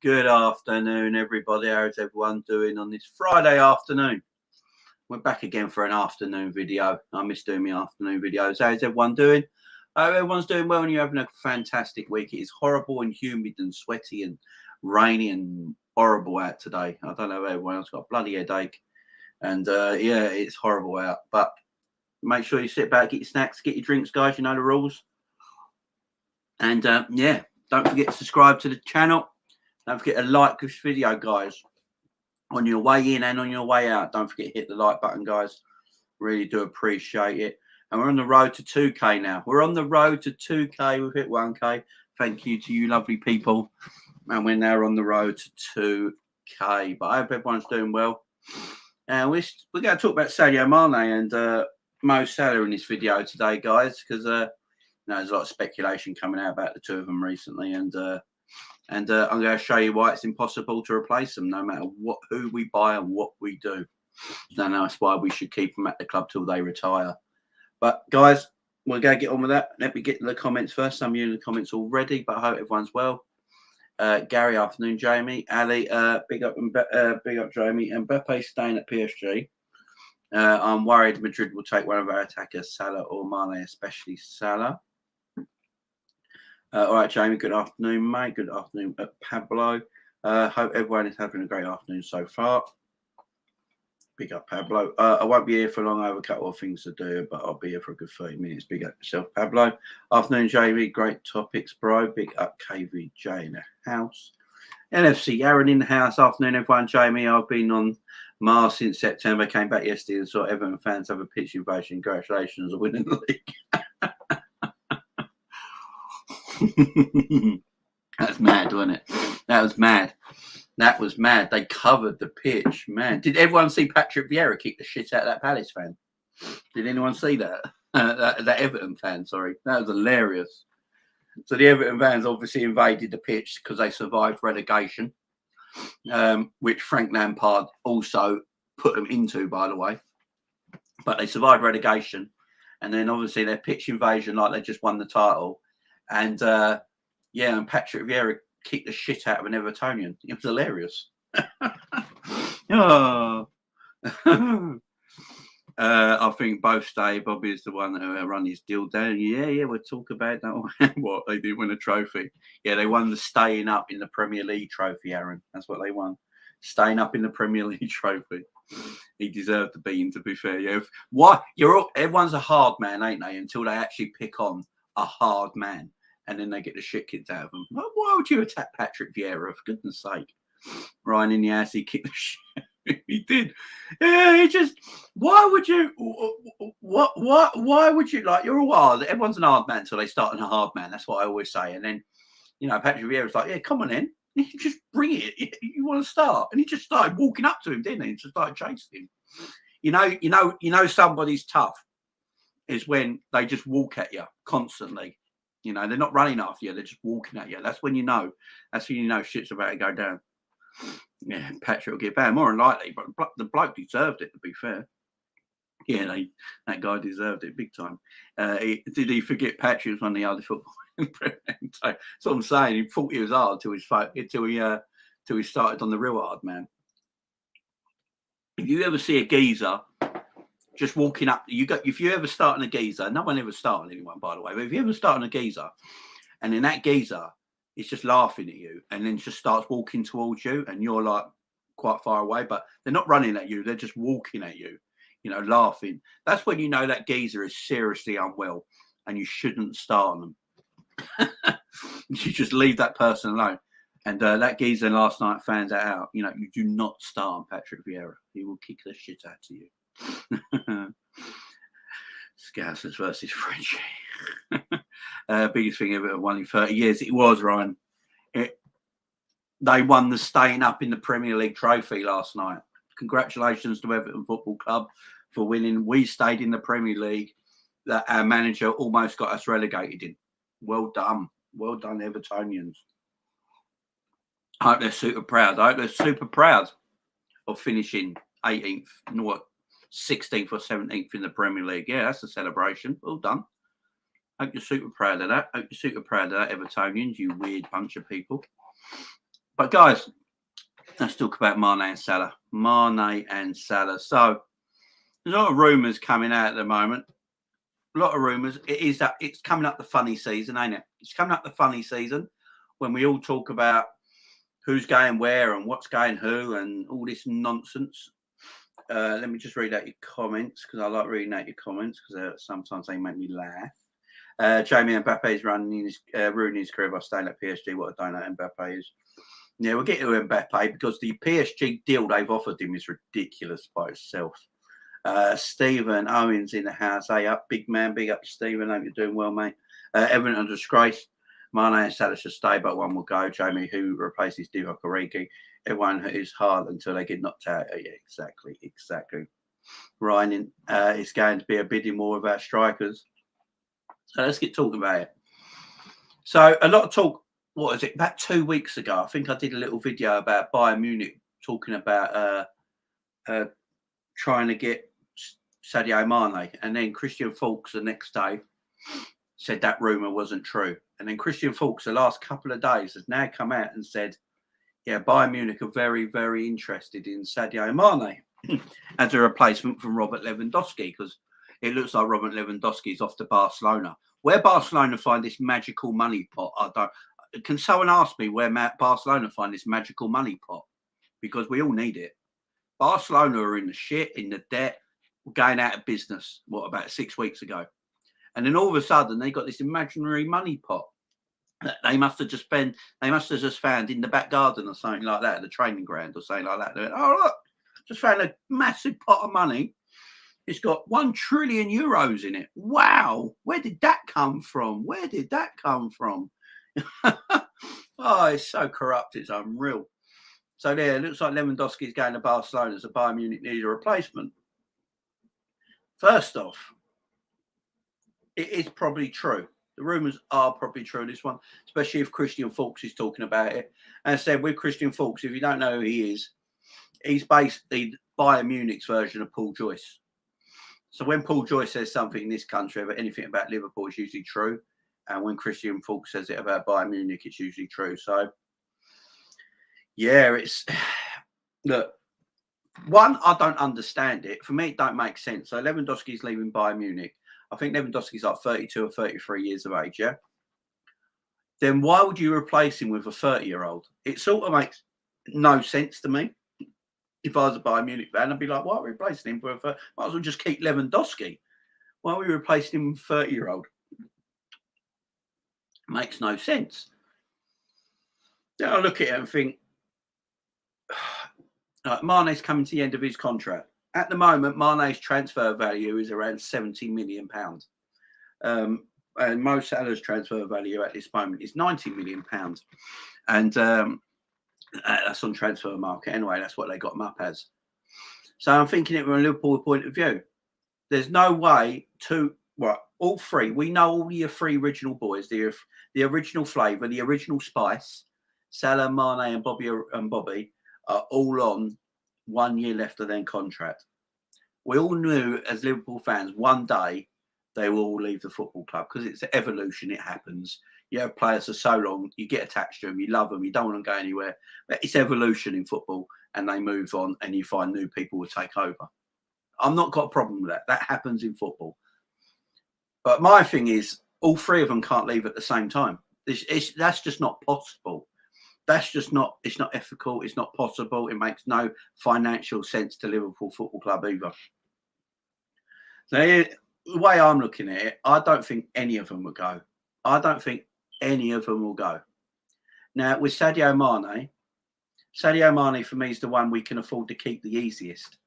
Good afternoon, everybody. How's everyone doing on this Friday afternoon? We're back again for an afternoon video. I miss doing my afternoon videos. How's everyone doing? I hope everyone's doing well and you're having a fantastic week. It is horrible and humid and sweaty and rainy and horrible out today. I don't know if everyone else got a bloody headache. And yeah, it's horrible out. But make sure you sit back, get your snacks, get your drinks, guys. You know the rules. And yeah, don't forget to subscribe to the channel. Don't forget to like this video, guys. On your way in and on your way out, don't forget to hit the like button, guys. Really do appreciate it. And we're on the road to 2K now. We're on the road to 2K. We've hit 1K. Thank you to you lovely people. And we're now on the road to 2K. But I hope everyone's doing well. And we're going to talk about Sadio Mané and Mo Salah in this video today, guys, because there's a lot of speculation coming out about the two of them recently. And I'm going to show you why it's impossible to replace them, no matter who we buy and what we do. And that's why we should keep them at the club till they retire. But, guys, we're going to get on with that. Let me get to the comments first. Some of you in the comments already, but I hope everyone's well. Gary, afternoon, Jamie. Ali, big up Jamie. And Mbappe staying at PSG. I'm worried Madrid will take one of our attackers, Salah or Mane, especially Salah. All right, Jamie, good afternoon, mate. Good afternoon, Pablo. Hope everyone is having a great afternoon so far. Big up, Pablo. I won't be here for long. I have a couple of things to do, but I'll be here for a good 30 minutes. Big up yourself, Pablo. Afternoon, Jamie. Great topics, bro. Big up, KVJ in the house. NFC, Aaron in the house. Afternoon, everyone. Jamie, I've been on Mars since September. Came back yesterday and saw Everton fans have a pitch invasion. Congratulations on winning the league. That's mad, wasn't it? That was mad. That was mad. They covered the pitch, man. Did everyone see Patrick Vieira kick the shit out of that Palace fan? Did anyone see that? That Everton fan, sorry. That was hilarious. So the Everton fans obviously invaded the pitch because they survived relegation, which Frank Lampard also put them into, by the way. But they survived relegation. And then obviously their pitch invasion, like they just won the title. And yeah, and Patrick Vieira kicked the shit out of an Evertonian. It was hilarious. Oh. I think both stay. Bobby is the one that run his deal down. Yeah, we'll talk about that. What, they did win a trophy. Yeah, they won the staying up in the Premier League trophy, Aaron. That's what they won. Staying up in the Premier League trophy. He deserved the beating, to be fair. Yeah. Why? Everyone's a hard man, ain't they? Until they actually pick on a hard man. And then they get the shit kicked out of them. Why would you attack Patrick Vieira, for goodness sake? Ryan in the ass, he kicked the shit. He did. Yeah, he just, why would you, why would you, like, you're a wild, everyone's an hard man until they start on a hard man. That's what I always say. And then, Patrick Vieira's like, yeah, come on in. And you just bring it. You want to start. And he just started walking up to him, didn't he? And just started chasing him. You know somebody's tough is when they just walk at you constantly. They're not running after you. They're just walking at you. That's when you know. That's when you know shit's about to go down. Yeah, Patrick will get banned. More than likely, but the bloke deserved it, to be fair. Yeah, that guy deserved it big time. Did he forget Patrick was one of the other football? That's what I'm saying. He thought he was hard till he started on the real hard man. If you ever see a geezer just walking up, if you ever start on a geezer, no one ever started on anyone, by the way, but if you ever start on a geezer and then that geezer is just laughing at you and then just starts walking towards you and you're like quite far away, but they're not running at you, they're just walking at you, laughing. That's when you know that geezer is seriously unwell and you shouldn't start on them. You just leave that person alone. And that geezer last night found that out. You do not start on Patrick Vieira. He will kick the shit out of you. Scousers versus Frenchie. Biggest thing ever won in 30 years. It was, Ryan. They won the staying up in the Premier League trophy last night. Congratulations to Everton Football Club for winning. We stayed in the Premier League that our manager almost got us relegated in. Well done. Well done, Evertonians. I hope they're super proud. Of finishing 18th, 16th or 17th in the Premier League. Yeah, that's a celebration. Well done. Hope you're super proud of that. Evertonians, you weird bunch of people. But guys, let's talk about Mane and Salah. Mane and Salah. So there's a lot of rumours coming out at the moment. A lot of rumours. It is that it's coming up the funny season, ain't it? It's coming up the funny season when we all talk about who's going where and what's going who and all this nonsense. Let me just read out your comments because I like reading out your comments because sometimes they make me laugh. Jamie Mbappe is ruining his career by staying at PSG. What a donut Mbappe is. Yeah, we'll get to Mbappe because the PSG deal they've offered him is ridiculous by itself. Stephen Owens in the house. Hey up, big man. Big up, Stephen. Hope you're doing well, mate. Everton disgrace. Mane and Salah should stay, but one will go. Jamie, who replaces Divock Origi? Everyone is hard until they get knocked out. Yeah, exactly. Ryan, it's going to be a bidding war of our strikers. So let's get talking about it. So a lot of talk. What is it? About 2 weeks ago, I think I did a little video about Bayern Munich talking about trying to get Sadio Mane, and then Christian Fuchs the next day said that rumour wasn't true. And then Christian Fuchs the last couple of days has now come out and said, yeah, Bayern Munich are very, very interested in Sadio Mane as a replacement from Robert Lewandowski, because it looks like Robert Lewandowski's off to Barcelona. Where Barcelona find this magical money pot, I don't. Can someone ask me where Barcelona find this magical money pot? Because we all need it. Barcelona are in the shit, in the debt, going out of business, about 6 weeks ago. And then all of a sudden, they got this imaginary money pot that they must have just found in the back garden or something like that, at the training ground or something like that. They went, oh, look, just found a massive pot of money. It's got 1 trillion euros in it. Wow. Where did that come from? Oh, it's so corrupt. It's unreal. So there, it looks like Lewandowski is going to Barcelona, so Bayern Munich needs a replacement. First off, it is probably true. The rumours are probably true, this one, especially if Christian Fuchs is talking about it. And I said, with Christian Fuchs, if you don't know who he is, he's basically Bayern Munich's version of Paul Joyce. So when Paul Joyce says something in this country about anything about Liverpool, it's usually true. And when Christian Fuchs says it about Bayern Munich, it's usually true. So, yeah, it's... Look, one, I don't understand it. For me, it don't make sense. So Lewandowski's leaving Bayern Munich. I think Lewandowski's like 32 or 33 years of age, yeah? Then why would you replace him with a 30-year-old? It sort of makes no sense to me. If I was a Bayern Munich fan, I'd be like, why are we replacing him with a... Might as well just keep Lewandowski. Why are we replacing him with a 30-year-old? Makes no sense. Then I look at it and think, Mane's coming to the end of his contract. At the moment, Mane's transfer value is around £70 million. And Mo Salah's transfer value at this moment is £90 million. And that's on transfer market anyway. That's what they got him up as. So I'm thinking it from a Liverpool point of view. There's no way to... Well, all three. We know all your 3 original boys. The original flavour, the original spice. Salah, Mane and Bobby are all on 1 year left of their contract. We all knew as Liverpool fans one day they will all leave the football club because it's an evolution. It happens. You have players for so long, you get attached to them, you love them, you don't want to go anywhere. But it's evolution in football, and they move on, and you find new people will take over. I've not got a problem with that. That happens in football. But my thing is, all 3 of them can't leave at the same time. That's just not possible. That's just not, it's not ethical. It's not possible. It makes no financial sense to Liverpool Football Club either. So the way I'm looking at it, I don't think any of them will go. I don't think any of them will go. Now, with Sadio Mane for me is the one we can afford to keep the easiest.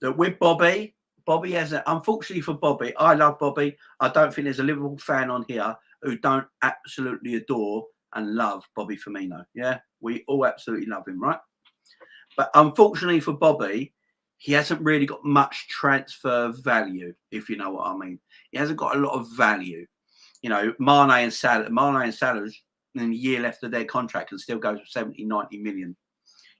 That with Bobby has, unfortunately for Bobby, I love Bobby. I don't think there's a Liverpool fan on here who don't absolutely adore and love Bobby Firmino. Yeah, we all absolutely love him, right? But unfortunately for Bobby, he hasn't really got much transfer value, if you know what I mean. He hasn't got a lot of value. You know, Mane and Salah's in a year left of their contract and still goes for 70, 90 million.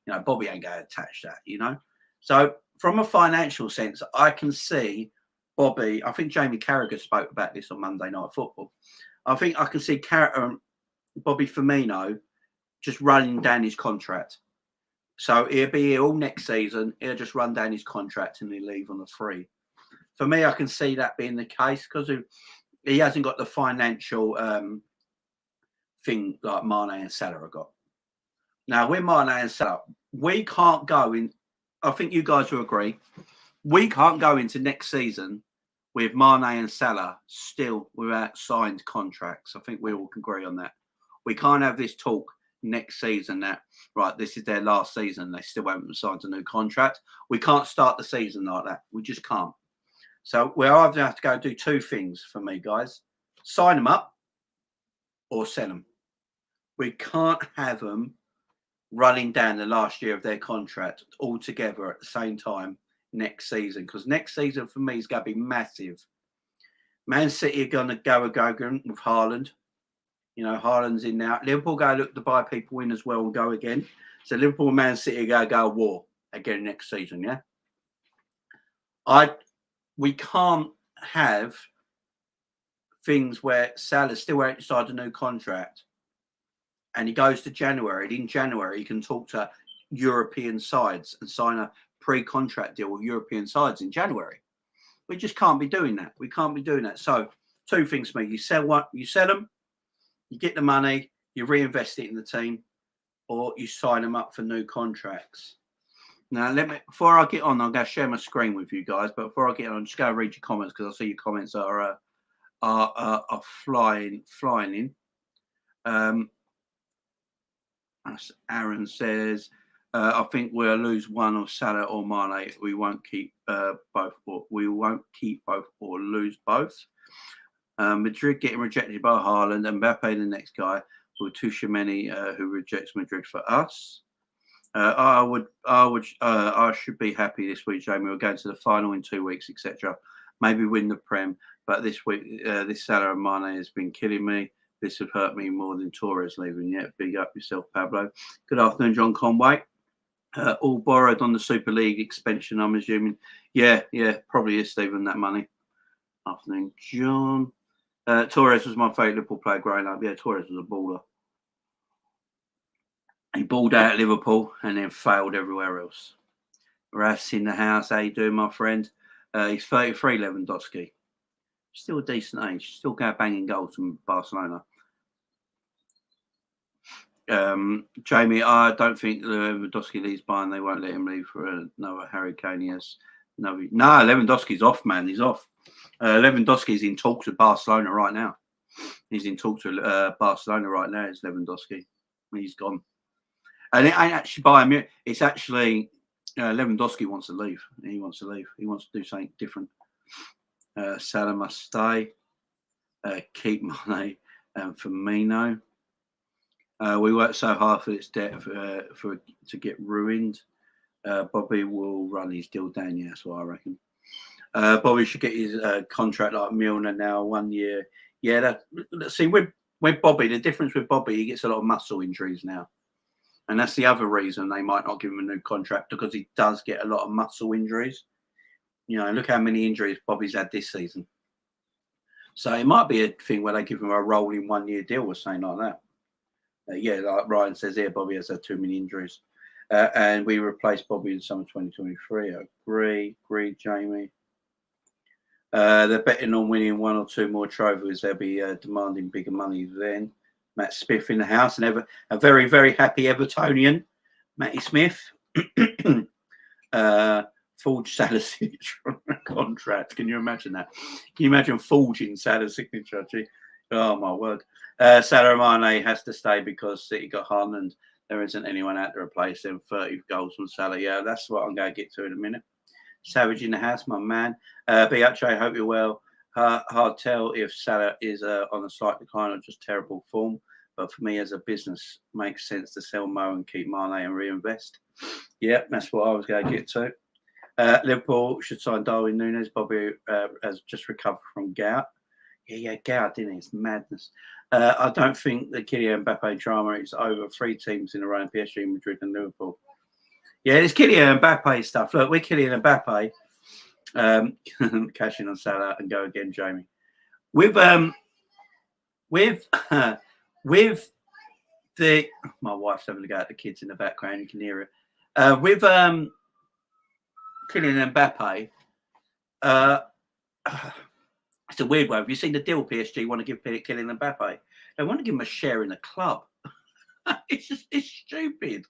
You know, Bobby ain't going to attach that, you know. So from a financial sense, I can see Bobby. I think Jamie Carragher spoke about this on Monday Night Football. I think I can see Bobby Firmino just running down his contract. So he'll be here all next season. He'll just run down his contract and he'll leave on a free. For me, I can see that being the case because he hasn't got the financial thing like Mane and Salah have got. Now, with Mane and Salah, we can't go in. I think you guys will agree. We can't go into next season with Mane and Salah still without signed contracts. I think we all can agree on that. We can't have this talk next season that, right, this is their last season. They still haven't signed a new contract. We can't start the season like that. We just can't. So we either have to go do two things for me, guys. Sign them up or sell them. We can't have them running down the last year of their contract all together at the same time next season, because next season for me is going to be massive. Man City are going to go again with Haaland. You know, Haaland's in now. Liverpool go look to buy people in as well and go again. So Liverpool and Man City are going to go war again next season, yeah? We can't have things where Salah still ain't signed a new contract and he goes to January. And in January, he can talk to European sides and sign a pre-contract deal with European sides in January. We just can't be doing that. We can't be doing that. So two things for me. You sell them, you get the money, you reinvest it in the team, or you sign them up for new contracts. Now, before I get on, I'm going to share my screen with you guys. But before I get on, I'm just going to read your comments because I see your comments are flying in. Aaron says, I think we'll lose one of Salah or Mane. We won't keep both, or we won't keep both or lose both. Madrid getting rejected by Haaland, and Mbappe the next guy with Tuchemeni who rejects Madrid for us. I should be happy this week, Jamie. We're going to the final in 2 weeks, etc. Maybe win the Prem, but this week, this Salah and Mane has been killing me. This would hurt me more than Torres leaving yet. Big up yourself, Pablo. Good afternoon, John Conway. All borrowed on the Super League expansion, I'm assuming. Yeah, probably is, Stephen, that money. Afternoon, John. Torres was my favourite Liverpool player growing up. Yeah, Torres was a baller. He balled out at Liverpool and then failed everywhere else. Ras in the house. How you doing, my friend? He's 33, Lewandowski. Still a decent age. Still going banging goals from Barcelona. Jamie, I don't think Lewandowski leaves Bayern. They won't let him leave for another Harry Kane. Yes. No, Lewandowski's off, man. He's off. Lewandowski's in talks with Barcelona right now. He's in talks with Barcelona right now. It's Lewandowski. He's gone. And it ain't actually Bayern Munich. It's actually Lewandowski wants to leave. He wants to leave. He wants to do something different. Salah must stay. Keep Mane and Firmino. We worked so hard for this debt to get ruined. Bobby will run his deal down. Yeah, that's what I reckon. Bobby should get his contract like Milner now, 1 year. Yeah, see, with Bobby, the difference with Bobby, he gets a lot of muscle injuries now. And that's the other reason they might not give him a new contract, because he does get a lot of muscle injuries. You know, look how many injuries Bobby's had this season. So it might be a thing where they give him a rolling 1 year deal or something like that. Yeah, like Ryan says here, Bobby has had too many injuries. And we replaced Bobby in summer 2023. I agree, Jamie. They're betting on winning one or two more trophies. They'll be demanding bigger money then. Matt Smith in the house, and a very, very happy Evertonian, Matty Smith. Forged Salah's signature on a contract. Can you imagine that? Can you imagine forging Salah's signature? Oh, my word. Salah and Mane has to stay because City got Haaland. There isn't anyone out to replace him. 30 goals from Salah. Yeah, that's what I'm going to get to in a minute. Savage in the house, my man. BH, I hope you're well. Hard tell if Salah is on a slight decline or just terrible form. But for me, as a business, makes sense to sell Mo and keep Mane and reinvest. Yeah, that's what I was going to get to. Liverpool should sign Darwin Núñez. Bobby has just recovered from gout. Yeah, gout, didn't he? It's madness. I don't think the Kylian Mbappe drama is over. 3 teams in a row: PSG, Madrid, and Liverpool. Yeah, it's Kylian Mbappe stuff. Look, we're Kylian Mbappe. Cash in on Salah and go again, Jamie. With My wife's having to go at the kids in the background. You can hear it. With Kylian Mbappe, it's a weird one. Have you seen the deal PSG want to give Kylian Mbappe? They want to give him a share in the club. It's stupid.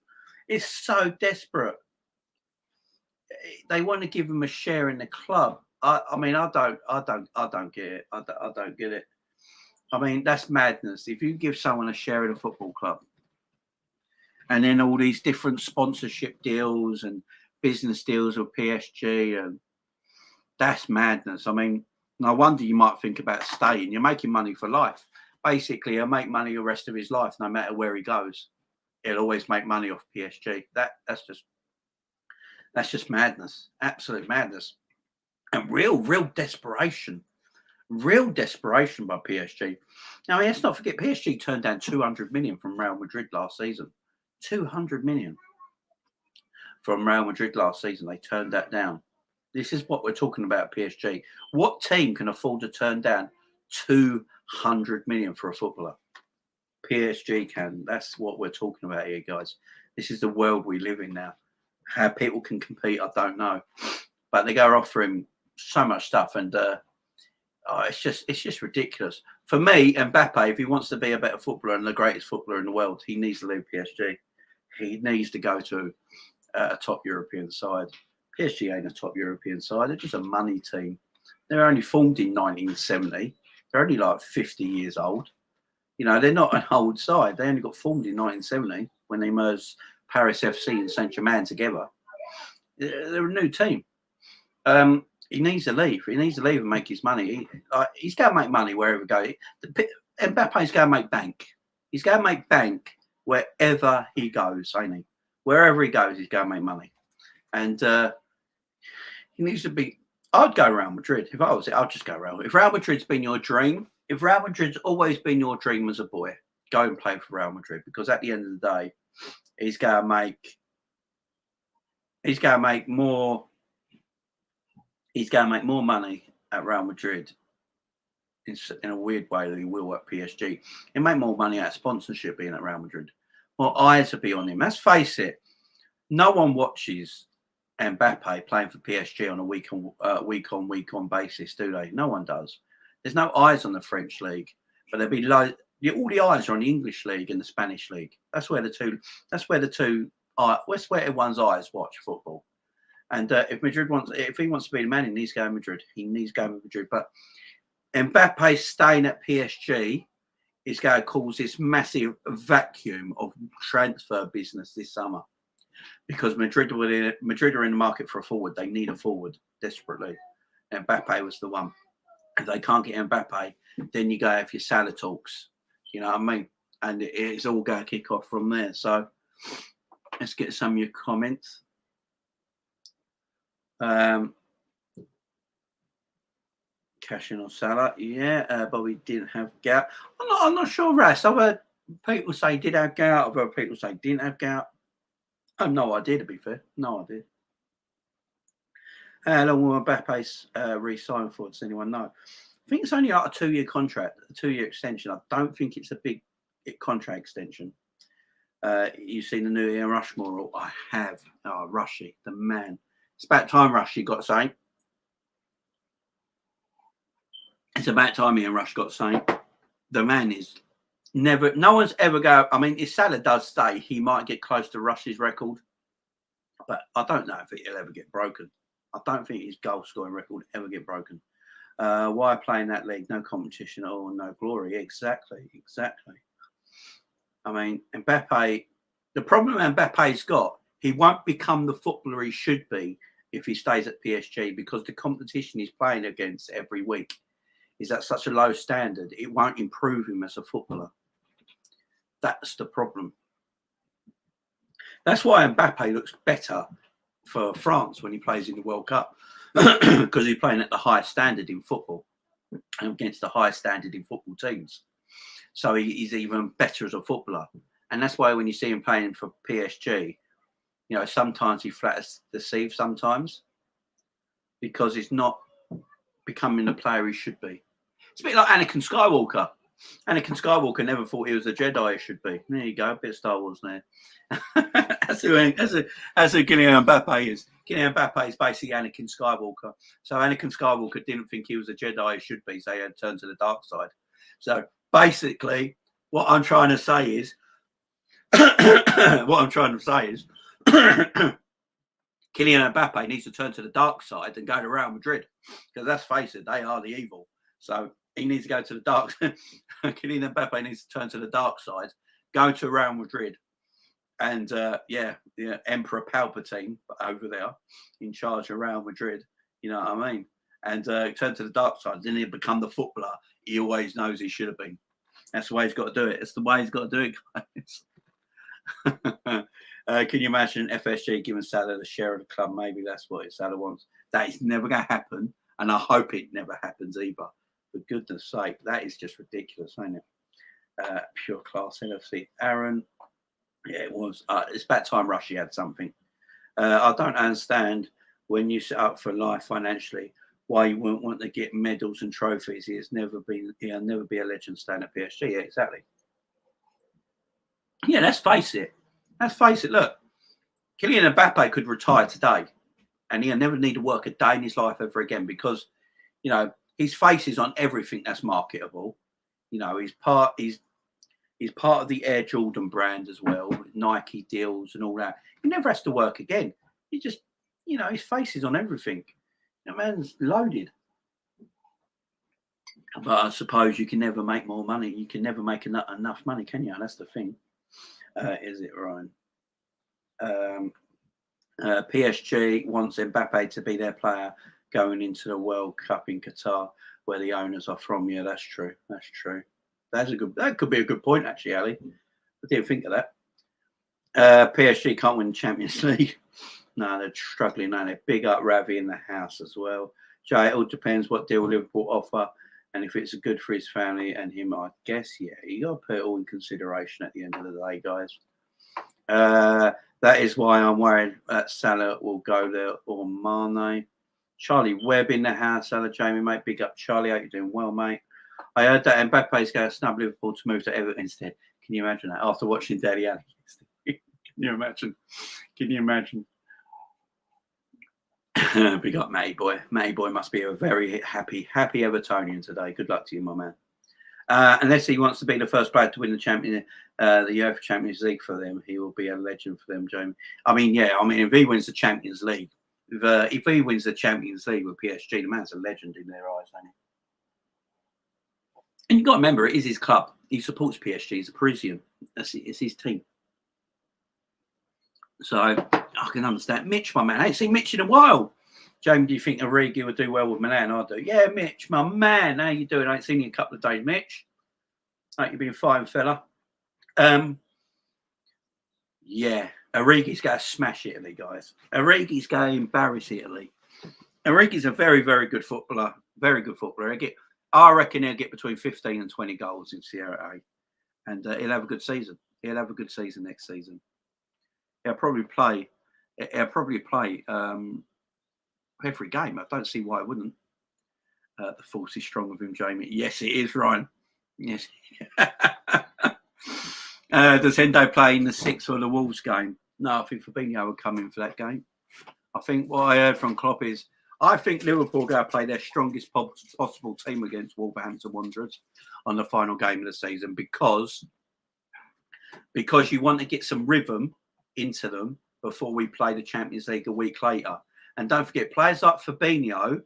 It's so desperate. They want to give him a share in the club. I mean, I don't get it. I don't get it. I mean, that's madness. If you give someone a share in a football club, and then all these different sponsorship deals and business deals with PSG, and that's madness. I mean, no wonder you might think about staying. You're making money for life. Basically, he'll make money the rest of his life, no matter where he goes. He'll always make money off PSG. That's just madness. Absolute madness. And real desperation. Real desperation by PSG. Now, let's not forget, PSG turned down 200 million from Real Madrid last season. 200 million from Real Madrid last season. They turned that down. This is what we're talking about, PSG. What team can afford to turn down 200 million for a footballer? PSG can. That's what we're talking about here, guys. This is the world we live in now. How people can compete, I don't know. But they go offering so much stuff, and it's just ridiculous. For me, Mbappe, if he wants to be a better footballer and the greatest footballer in the world, he needs to leave PSG. He needs to go to a top European side. PSG ain't a top European side. They're just a money team. They're only formed in 1970. They're only like 50 years old. You know, they're not an old side. They only got formed in 1970 when they merged Paris FC and Saint-Germain together. They're a new team. He needs to leave. He needs to leave and make his money. He's going to make money wherever he goes. Mbappe's going to make bank. He's going to make bank wherever he goes, ain't he? Wherever he goes, he's going to make money. And he needs to be... I'd go Real Madrid. If I was it, I'd just go Real. If Real Madrid's been your dream, if Real Madrid's always been your dream as a boy, go and play for Real Madrid, because at the end of the day, he's going to make more money at Real Madrid in a weird way than he will at PSG. He'll make more money out of sponsorship being at Real Madrid. More eyes will be on him. Let's face it, no one watches Mbappe playing for PSG on a week on basis, do they? No one does. There's no eyes on the French league, but there'll be all the eyes are on the English league and the Spanish league. That's where everyone's eyes watch football. And if he wants to be the man, he needs to go to Madrid. He needs to go to Madrid. But Mbappe staying at PSG is going to cause this massive vacuum of transfer business this summer, because Madrid are in the market for a forward. They need a forward desperately. Mbappe was the one. If they can't get Mbappe, then you go have your Salah talks. You know what I mean? And it's all going to kick off from there. So let's get some of your comments. Cash in on Salah. Yeah, Bobby didn't have gout. I'm not sure, Ras. I've heard people say he did have gout. I've heard people say didn't have gout. I have no idea, to be fair. No idea. How long will Mbappe's re-sign for? Does anyone know? I think it's only like a 2-year contract, a 2-year extension. I don't think it's a big contract extension. You've seen the new Ian Rushmore? I have. Oh, Rushy, the man. It's about time Rushy got something. It's about time Ian Rush got something. The man is never... No one's ever go... I mean, if Salah does stay, he might get close to Rush's record. But I don't know if it'll ever get broken. I don't think his goal scoring record will ever get broken. Why play in that league? No competition at all, no glory. Exactly. I mean, Mbappe, the problem Mbappe's got, he won't become the footballer he should be if he stays at PSG, because the competition he's playing against every week is at such a low standard, it won't improve him as a footballer. That's the problem. That's why Mbappe looks better for France when he plays in the World Cup, because he's playing at the highest standard in football and against the highest standard in football teams. So he's even better as a footballer. And that's why when you see him playing for PSG, you know, sometimes he flatters the sieve sometimes, because he's not becoming the player he should be. It's a bit like Anakin Skywalker. Anakin Skywalker never thought he was a Jedi. He should be. There you go, a bit of Star Wars there. That's who Kylian Mbappe is. Kylian Mbappe is basically Anakin Skywalker. So Anakin Skywalker didn't think he was a Jedi. He should be. So he had to turn to the dark side. So basically, what I'm trying to say is, Kylian Mbappe needs to turn to the dark side and go to Real Madrid, because let's face it, they are the evil. So he needs to go to the dark. Kylian Mbappe needs to turn to the dark side, go to Real Madrid, and Emperor Palpatine over there in charge of Real Madrid. You know what I mean? And turn to the dark side. Then he'll become the footballer he always knows he should have been. That's the way he's got to do it. It's the way he's got to do it, guys. Can you imagine FSG giving Salah the share of the club? Maybe that's what Salah wants. That is never going to happen, and I hope it never happens either. For goodness sake, that is just ridiculous, ain't it? Pure class NFC. Aaron, yeah, it was. It's about time Russia had something. I don't understand when you set up for life financially why you wouldn't want to get medals and trophies. He'll never be a legend staying at PSG. Yeah, exactly. Yeah, let's face it. Look, Kylian Mbappe could retire today, and he'll never need to work a day in his life ever again, because, you know, his face is on everything that's marketable. You know, he's part of the Air Jordan brand as well, Nike deals and all that. He never has to work again. He just, you know, his face is on everything. The man's loaded. But I suppose you can never make more money. You can never make enough money, can you? And that's the thing. Is it, Ryan? PSG wants Mbappe to be their player going into the World Cup in Qatar, where the owners are from. Yeah, that's true. That could be a good point, actually, Ali. I didn't think of that. PSG can't win the Champions League. No, they're struggling now. They're big up Ravi in the house as well. Jay, it all depends what deal Liverpool offer, and if it's good for his family and him, I guess, yeah. You got to put it all in consideration at the end of the day, guys. That is why I'm worried that Salah will go there or Mane. Charlie Webb in the house. Salah, Jamie, mate. Big up, Charlie. Hope you're doing well, mate. I heard that Mbappe's going to snub Liverpool to move to Everton instead. Can you imagine that? After watching Dele Alli. Can you imagine? Big up, Matty Boy. Matty Boy must be a very happy Evertonian today. Good luck to you, my man. Unless he wants to be the first player to win the UEFA Champions League for them, he will be a legend for them, Jamie. I mean, if he wins the Champions League, if he wins the Champions League with PSG, the man's a legend in their eyes, ain't he? And you've got to remember, it is his club. He supports PSG. He's a Parisian. It's his team. So I can understand. Mitch, my man. I ain't seen Mitch in a while. Jamie, do you think Origi would do well with Milan? I do. Yeah, Mitch, my man. How you doing? I ain't seen you in a couple of days, Mitch. Hope you've been fine, fella. Yeah, Origi's going to smash Italy, guys. Origi's going to embarrass Italy. Origi's a very, very good footballer. Very good footballer. I reckon he'll get between 15 and 20 goals in Serie A. And he'll have a good season. He'll have a good season next season. He'll probably play every game. I don't see why it wouldn't. The force is strong with him, Jamie. Yes, it is, Ryan. Yes. Does Hendo play in the 6th or the Wolves game? No, I think Fabinho would come in for that game. I think what I heard from Klopp is, I think Liverpool are going to play their strongest possible team against Wolverhampton Wanderers on the final game of the season, because you want to get some rhythm into them before we play the Champions League a week later. And don't forget, players like Fabinho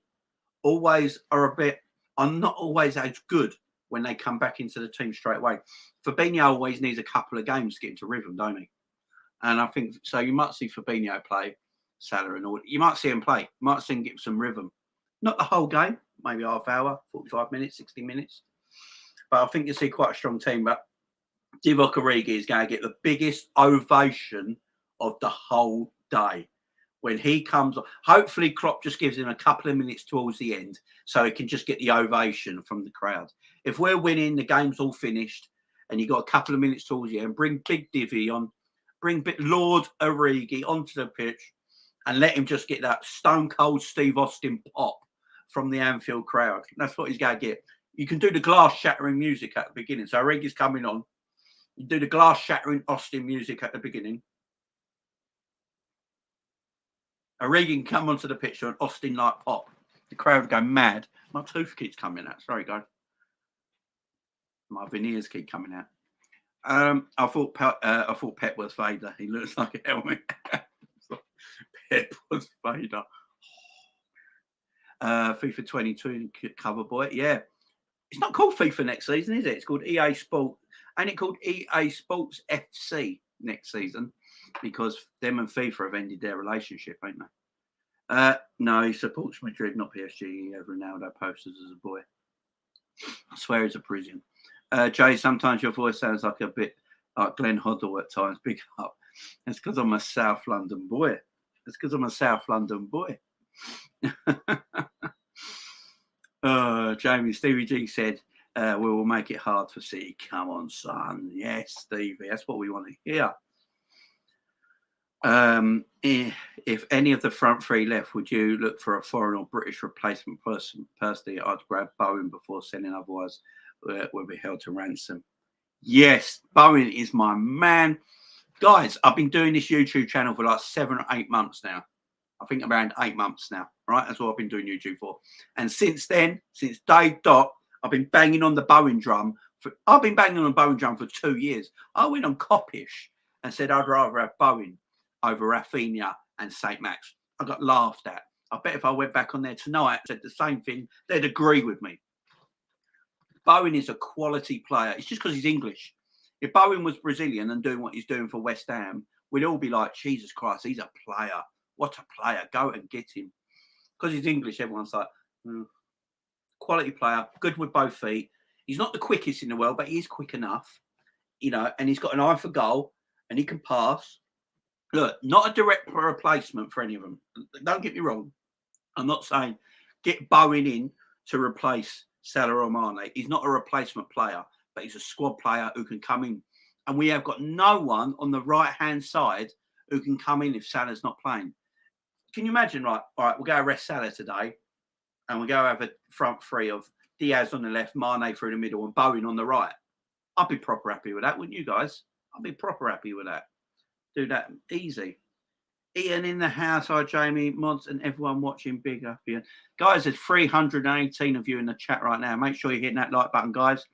are not always as good when they come back into the team straight away. Fabinho always needs a couple of games to get into rhythm, don't he? And I think so. You might see Fabinho play, Salah and all. You might see him play. You might see him get some rhythm. Not the whole game, maybe half hour, 45 minutes, 60 minutes. But I think you'll see quite a strong team. But Divock Origi is going to get the biggest ovation of the whole day when he comes. Hopefully, Klopp just gives him a couple of minutes towards the end so he can just get the ovation from the crowd. If we're winning, the game's all finished, and you got a couple of minutes towards the end, bring Big Divvy on, bring Lord Origi onto the pitch, and let him just get that stone cold Steve Austin pop from the Anfield crowd. That's what he's going to get. You can do the glass shattering music at the beginning. So Origi's coming on. You do the glass shattering Austin music at the beginning. Origi can come onto the picture and Austin like pop. The crowd go mad. My tooth keeps coming out. Sorry, guys. My veneers keep coming out. I thought Pep was Vader. He looks like a helmet. Pep was Vader. FIFA 22 cover boy. Yeah. It's not called FIFA next season, is it? It's called EA Sport. Ain't it called EA Sports FC next season? Because them and FIFA have ended their relationship, ain't they? No, he supports Madrid, not PSG. He has Ronaldo posters as a boy. I swear he's a Parisian. Jay, sometimes your voice sounds like a bit like Glenn Hoddle at times. Big up. That's because I'm a South London boy. Jamie, Stevie G said, we will make it hard for City. Come on, son. Yes, Stevie. That's what we want to hear. If any of the front three left, would you look for a foreign or British replacement person? Personally, I'd grab Bowen before sending, otherwise we'll be held to ransom. Yes, Bowen is my man. Guys, I've been doing this YouTube channel for like 7 or 8 months now. I think around 8 months now, right? That's what I've been doing YouTube for. And since then, since day dot, I've been banging on the Bowen drum. I've been banging on the Bowen drum for 2 years. I went on Coppish and said I'd rather have Bowen over Rafinha and St. Max. I got laughed at. I bet if I went back on there tonight and said the same thing, they'd agree with me. Bowen is a quality player. It's just because he's English. If Bowen was Brazilian and doing what he's doing for West Ham, we'd all be like, Jesus Christ, he's a player. What a player. Go and get him. Because he's English, everyone's like, quality player, good with both feet. He's not the quickest in the world, but he is quick enough, and he's got an eye for goal and he can pass. Look, not a direct replacement for any of them. Don't get me wrong. I'm not saying get Bowen in to replace Salah or Mane. He's not a replacement player, but he's a squad player who can come in. And we have got no one on the right-hand side who can come in if Salah's not playing. Can you imagine, right? All right, we'll go rest Salah today, and we'll go have a front three of Diaz on the left, Mane through the middle, and Bowen on the right. I'd be proper happy with that, wouldn't you guys? I'd be proper happy with that. Do that easy. Ian in the house. Hi, Jamie, mods, and everyone watching. Big up, Ian. Guys, there's 318 of you in the chat right now. Make sure you're hitting that like button, guys.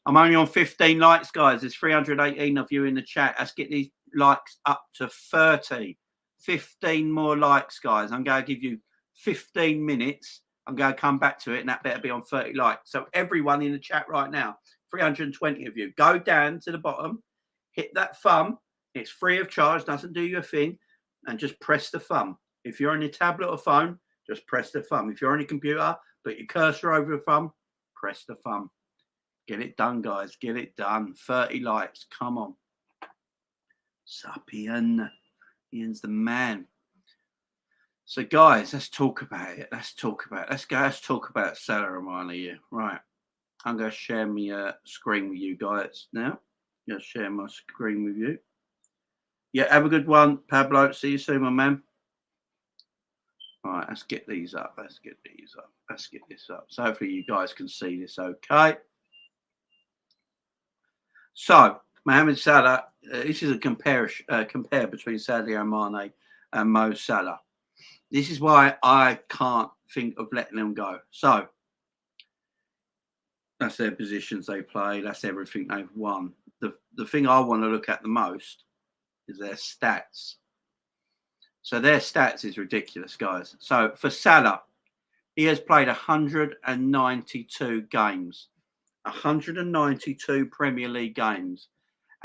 I'm only on 15 likes, guys. There's 318 of you in the chat. Let's get these likes up to 30. 15 more likes, guys. I'm going to give you 15 minutes. I'm going to come back to it, and that better be on 30 likes. So everyone in the chat right now, 320 of you, go down to the bottom, hit that thumb. It's free of charge, doesn't do you a thing, and just press the thumb. If you're on your tablet or phone, just press the thumb. If you're on your computer, put your cursor over the thumb, press the thumb. Get it done, guys. Get it done. 30 likes. Come on. Sup, Ian. Ian's the man. So, guys, let's talk about it. Let's talk about Salah and Mane here. Right. I'm going to share my screen with you guys now. I'm going to share my screen with you. Yeah, have a good one, Pablo. See you soon, my man. All right, let's get these up. Let's get this up. So hopefully you guys can see this okay. So, Mohamed Salah, this is a compare between Sadio Mane and Mo Salah. This is why I can't think of letting them go. So, that's their positions they play. That's everything they've won. The thing I want to look at the most is their stats. So their stats is ridiculous, guys. So for Salah, he has played 192 games, 192 Premier League games,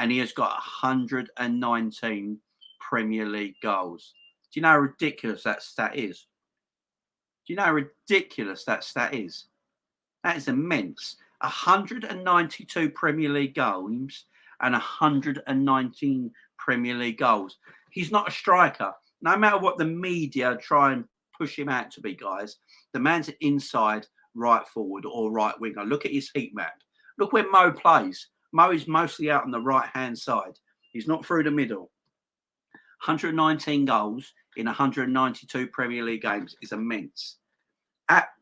and he has got 119 Premier League goals. Do you know how ridiculous that stat is? Do you know how ridiculous that stat is? That is immense. 192 Premier League games and 119 Premier League goals. He's not a striker. No matter what the media try and push him out to be, guys, the man's an inside right forward or right winger. Look at his heat map. Look where Mo plays. Mo is mostly out on the right-hand side. He's not through the middle. 119 goals in 192 Premier League games is immense.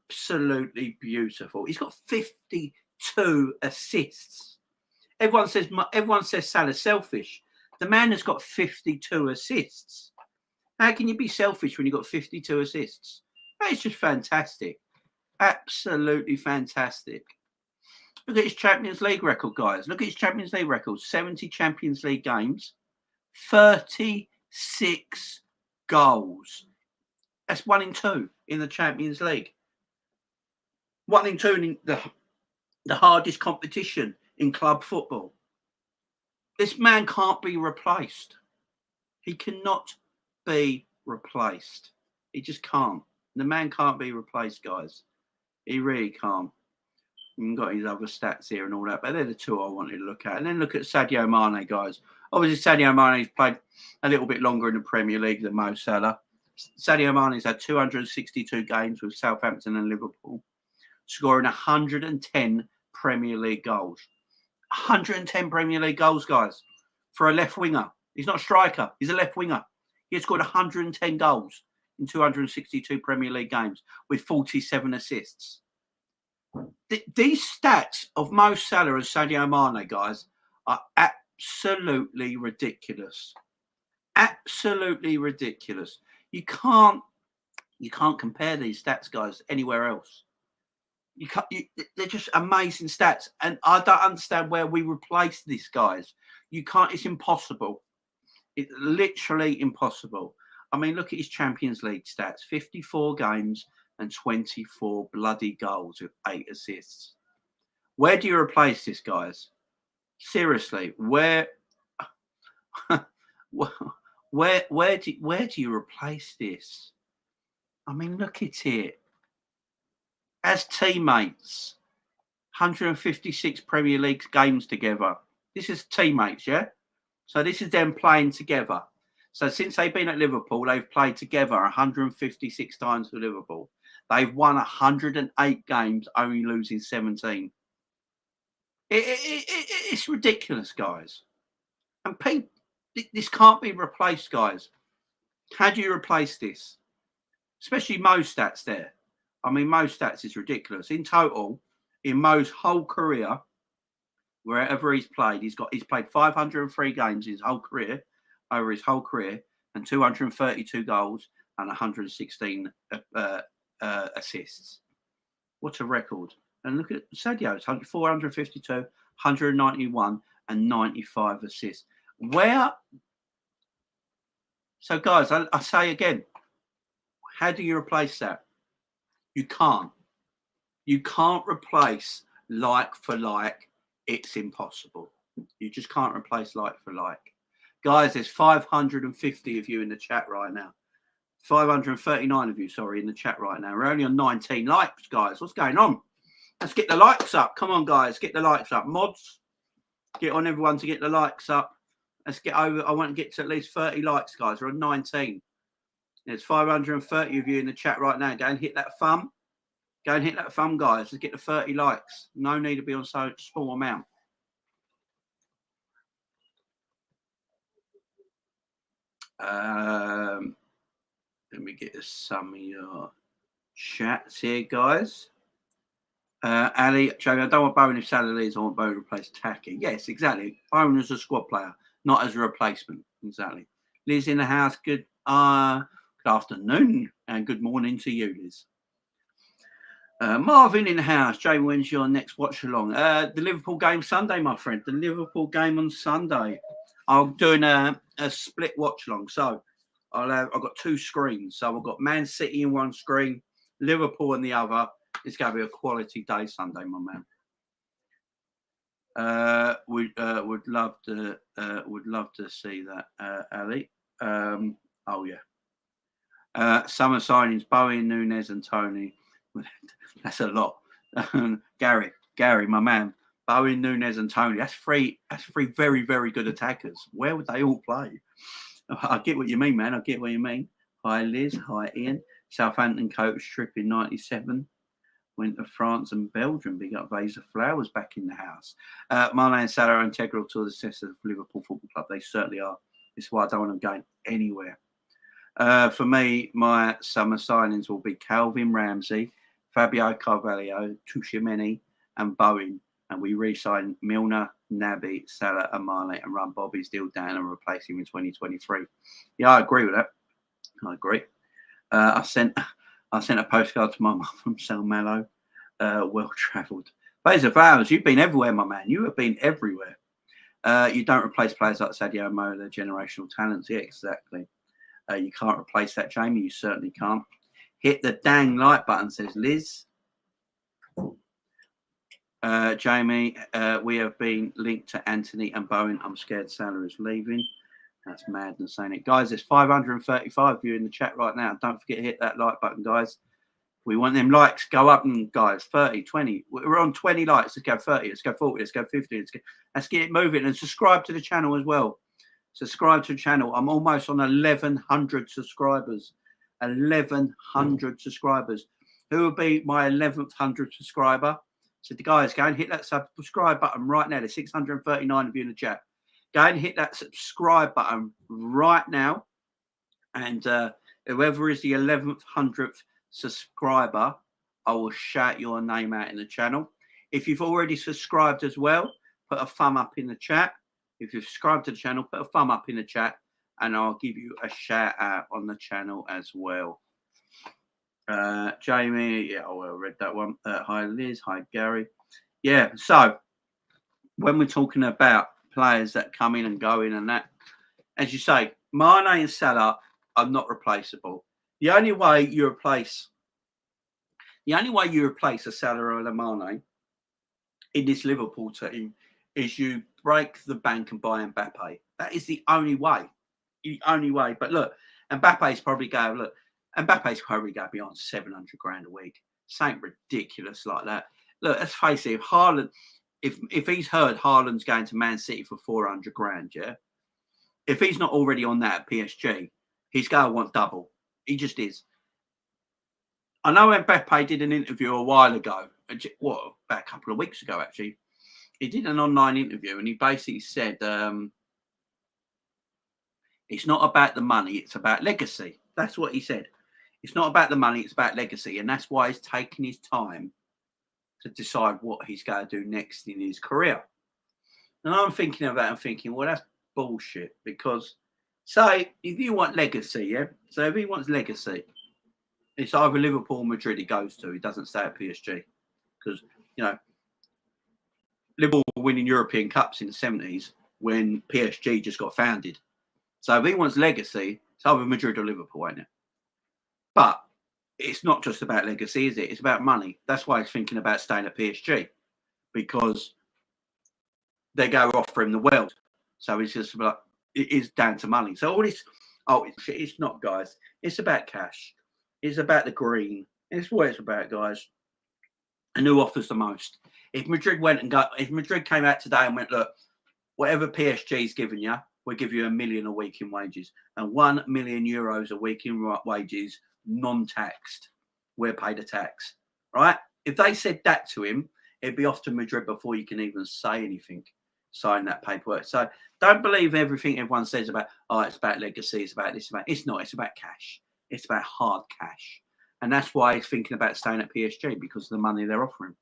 absolutely beautiful. He's got 52 assists. Everyone says Salah's selfish. The man has got 52 assists. How can you be selfish when you've got 52 assists? That is just fantastic. Absolutely fantastic. Look at his Champions League record, guys. Look at his Champions League record. 70 Champions League games, 36 goals. That's 1 in 2 in the Champions League. 1 in 2 in the hardest competition in club football. This man can't be replaced. He cannot be replaced. He just can't. The man can't be replaced, guys. He really can't. We've got his other stats here and all that, but they're the two I wanted to look at. And then look at Sadio Mane, guys. Obviously, Sadio Mane's played a little bit longer in the Premier League than Mo Salah. Sadio Mane's had 262 games with Southampton and Liverpool, scoring 110 Premier League goals. 110 Premier League goals, guys, for a left winger. He's not a striker. He's a left winger. He has scored 110 goals in 262 Premier League games with 47 assists. These stats of Mo Salah and Sadio Mane, guys, are absolutely ridiculous. Absolutely ridiculous. You can't compare these stats, guys, anywhere else. They're just amazing stats, and I don't understand where we replace this, guys. You can't. It's impossible. It's literally impossible. I mean, look at his Champions League stats: 54 games and 24 bloody goals with 8 assists. Where do you replace this, guys? Seriously, where do you replace this? I mean, look at it. As teammates, 156 Premier League games together. This is teammates, yeah? So this is them playing together. So since they've been at Liverpool, they've played together 156 times for Liverpool. They've won 108 games, only losing 17. It's ridiculous, guys. And this can't be replaced, guys. How do you replace this? Especially Mo's stats there. I mean, Mo's stats is ridiculous. In total, in Mo's whole career, wherever he's played, he's played 503 games in his whole career, over his whole career, and 232 goals and 116 assists. What a record. And look at Sadio's 452, 191 and 95 assists. So, guys, I say again, how do you replace that? You can't. You can't replace like for like. It's impossible. You just can't replace like for like. Guys, there's 550 of you in the chat right now. 539 of you, sorry, in the chat right now. We're only on 19 likes, guys. What's going on? Let's get the likes up. Come on, guys. Get the likes up. Mods, get on everyone to get the likes up. Let's get over. I want to get to at least 30 likes, guys. We're on 19. There's 530 of you in the chat right now. Go and hit that thumb. Go and hit that thumb, guys. Let's get to 30 likes. No need to be on so small amount. Let me get some of your chats here, guys. Ali, Joe, I don't want Bowen if Salah leaves. I want Bowen to replace Taki. Yes, exactly. Bowen is a squad player, not as a replacement. Exactly. Liz in the house. Good afternoon and good morning to you, Liz. Marvin in the house. Jay, when's your next watch along? The Liverpool game Sunday, my friend. The Liverpool game on Sunday. I'm doing a split watch along. So I've got 2 screens. So I've got Man City in one screen, Liverpool in the other. It's going to be a quality day Sunday, my man. Would love to see that, Ali. Oh yeah. Summer signings: Bowen, Nunez, and Tony. That's a lot. Gary, my man. Bowen, Nunez, and Tony. That's three very, very good attackers. Where would they all play? I get what you mean, man. I get what you mean. Hi, Liz. Hi, Ian. Southampton coach trip in '97. Went to France and Belgium. Big up Vase of Flowers back in the house. Mane and Salah are integral to the success of Liverpool Football Club. They certainly are. This is why I don't want them going anywhere. For me, my summer signings will be Calvin Ramsey, Fabio Carvalho, Tuchemeni, and Bowen, and we re-sign Milner, Naby, Salah, and Mane, and run Bobby's deal down and replace him in 2023. Yeah, I agree with that. I agree. I sent a postcard to my mum from Sal Mallow. Well travelled. Fazer Flowers, you've been everywhere, my man. You have been everywhere. You don't replace players like Sadio Mané, they're generational talents. Yeah, exactly. You can't replace that, Jamie. You certainly can't. Hit the dang like button, says Liz. Jamie, we have been linked to Anthony and Bowen. I'm scared Salah is leaving. That's madness, ain't it? Guys, there's 535 of you in the chat right now. Don't forget to hit that like button, guys. We want them likes. Go up, and guys, 30, 20. We're on 20 likes. Let's go 30. Let's go 40. Let's go 50. Let's get it moving. And subscribe to the channel as well. Subscribe to the channel. I'm almost on 1,100 subscribers. 1,100 subscribers. Who will be my 1,100th subscriber? So the guys, go and hit that subscribe button right now. There's 639 of you in the chat. Go and hit that subscribe button right now. And whoever is the 1,100th subscriber, I will shout your name out in the channel. If you've already subscribed as well, put a thumb up in the chat. If you've subscribed to the channel, put a thumb up in the chat, and I'll give you a shout out on the channel as well. Jamie, yeah, I read that one. Hi Liz, hi Gary. Yeah, so when we're talking about players that come in and go in and that, as you say, Mane and Salah are not replaceable. The only way you replace a Salah or a Mane in this Liverpool team is you break the bank and buy Mbappe. That is the only way. The only way. But look, Mbappe's probably going beyond 700 grand a week. Something ridiculous like that. Look, let's face it, if Haaland, if he's heard Haaland's going to Man City for 400 grand, yeah, if he's not already on that at PSG, he's going to want double. He just is. I know Mbappe did an interview a while ago, about a couple of weeks ago, actually. He did an online interview and he basically said, it's not about the money, it's about legacy. That's what he said. It's not about the money, it's about legacy. And that's why he's taking his time to decide what he's going to do next in his career. And I'm thinking of that and thinking, well, that's bullshit. Because, say, if you want legacy, yeah? So if he wants legacy, it's either Liverpool or Madrid he goes to. He doesn't stay at PSG. Because, you know, Liverpool were winning European Cups in the 70s when PSG just got founded. So if he wants legacy, it's either Madrid or Liverpool, ain't it? But it's not just about legacy, is it? It's about money. That's why he's thinking about staying at PSG. Because they go offer him the world. So it's just like, it is down to money. So all this, it's not, guys. It's about cash. It's about the green. It's what it's about, guys. And who offers the most? If Madrid if Madrid came out today and went, look, whatever PSG's giving you, we'll give you $1 million a week in wages and €1 million a week in wages, non-taxed. We're paid a tax, right? If they said that to him, it'd be off to Madrid before you can even say anything, sign that paperwork. So don't believe everything everyone says about, it's about legacy, it's about this, it's not. It's about cash. It's about hard cash. And that's why he's thinking about staying at PSG, because of the money they're offering.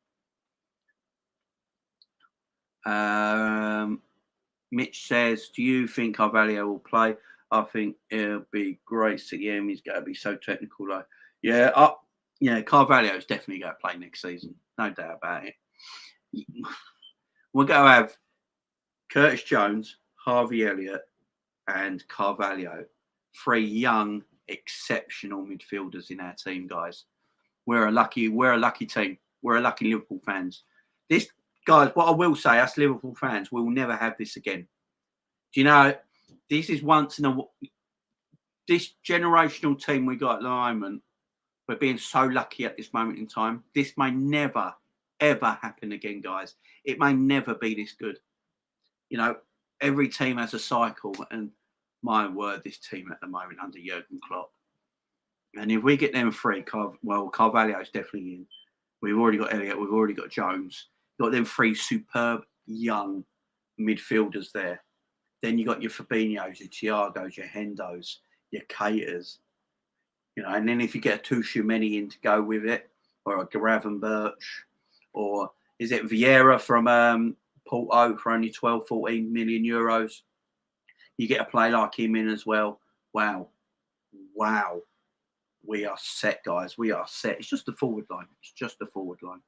Mitch says, do you think Carvalho will play? I think it'll be great to see him. He's going to be so technical. Like, Carvalho is definitely going to play next season. No doubt about it. We're going to have Curtis Jones, Harvey Elliott, and Carvalho. 3 young, exceptional midfielders in our team, guys. We're a lucky team. We're a lucky Liverpool fans. This, guys, what I will say, us Liverpool fans, we'll never have this again. Do you know, this is this generational team we got at the moment, we're being so lucky at this moment in time. This may never, ever happen again, guys. It may never be this good. You know, every team has a cycle, and my word, this team at the moment under Jurgen Klopp. And if we get them 3, Carvalho's definitely in. We've already got Elliott. We've already got Jones. You've got them 3 superb young midfielders there. Then you got your Fabinhos, your Thiagos, your Hendos, your Caters. You know, and then if you get a Tuchemeni in to go with it, or a Gravenberch, or is it Vieira from Porto for only 12, 14 million euros? You get a play like him in as well. Wow. We are set, guys. We are set. It's just the forward line. It's just the forward line.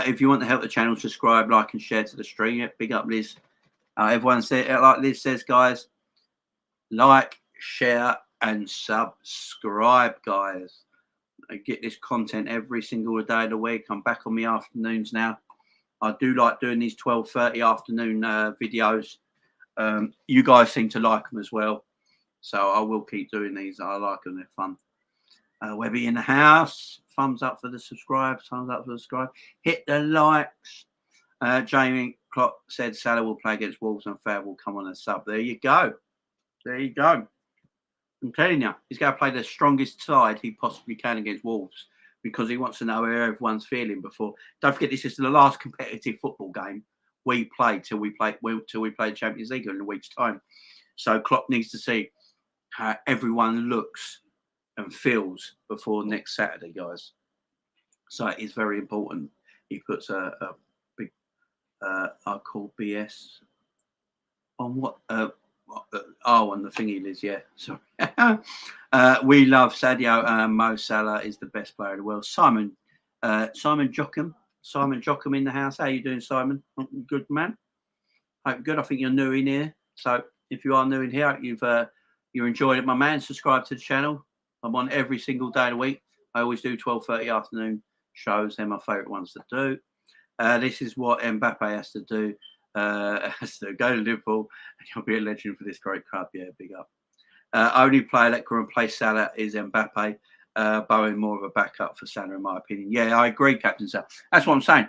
If you want to help the channel, subscribe, like, and share to the stream. Yeah, big up, Liz. Everyone said, like Liz says, guys, like, share, and subscribe, guys. I get this content every single day of the week. I'm back on my afternoons now. I do like doing these 12:30 afternoon videos. You guys seem to like them as well, so I will keep doing these. I like them. They're fun. Webby in the house. Thumbs up for the subscribe. Thumbs up for the subscribe. Hit the likes. Jamie Klopp said Salah will play against Wolves and Fair will come on a sub. There you go. There you go. I'm telling you, he's going to play the strongest side he possibly can against Wolves because he wants to know how everyone's feeling before. Don't forget, this is the last competitive football game we play till we play Champions League in a week's time. So Klopp needs to see how everyone looks and feels before next Saturday, guys. So it is very important. He puts a big, I call BS on what. On the thingy, Liz, yeah. Sorry. We love Sadio. Mo Salah is the best player in the world. Simon Jockham. Simon Jockham in the house. How you doing, Simon? Good, man. Hope good. I think you're new in here. So if you are new in here, you're enjoying it, my man. Subscribe to the channel. I'm on every single day of the week. I always do 12:30 afternoon shows. They're my favourite ones to do. This is what Mbappe has to do. Has to go to Liverpool and you'll be a legend for this great club. Yeah, big up. Only player that can replace Salah is Mbappe. Bowen more of a backup for Salah, in my opinion. Yeah, I agree, Captain Salah. That's what I'm saying.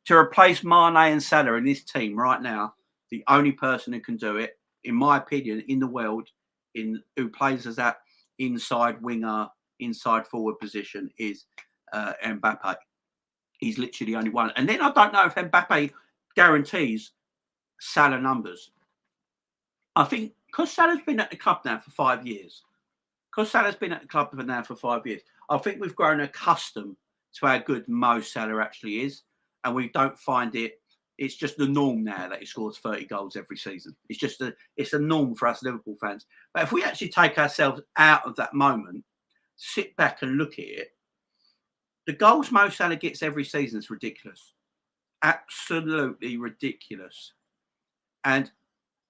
To replace Mane and Salah in this team right now, the only person who can do it, in my opinion, in the world, who plays as that inside winger, inside forward position is Mbappe. He's literally the only one. And then I don't know if Mbappe guarantees Salah numbers. I think because Salah's been at the club now for 5 years. I think we've grown accustomed to how good Mo Salah actually is. And we don't find it. It's just the norm now that he scores 30 goals every season. It's a norm for us Liverpool fans. But if we actually take ourselves out of that moment, sit back and look at it, the goals Mo Salah gets every season is ridiculous. Absolutely ridiculous. And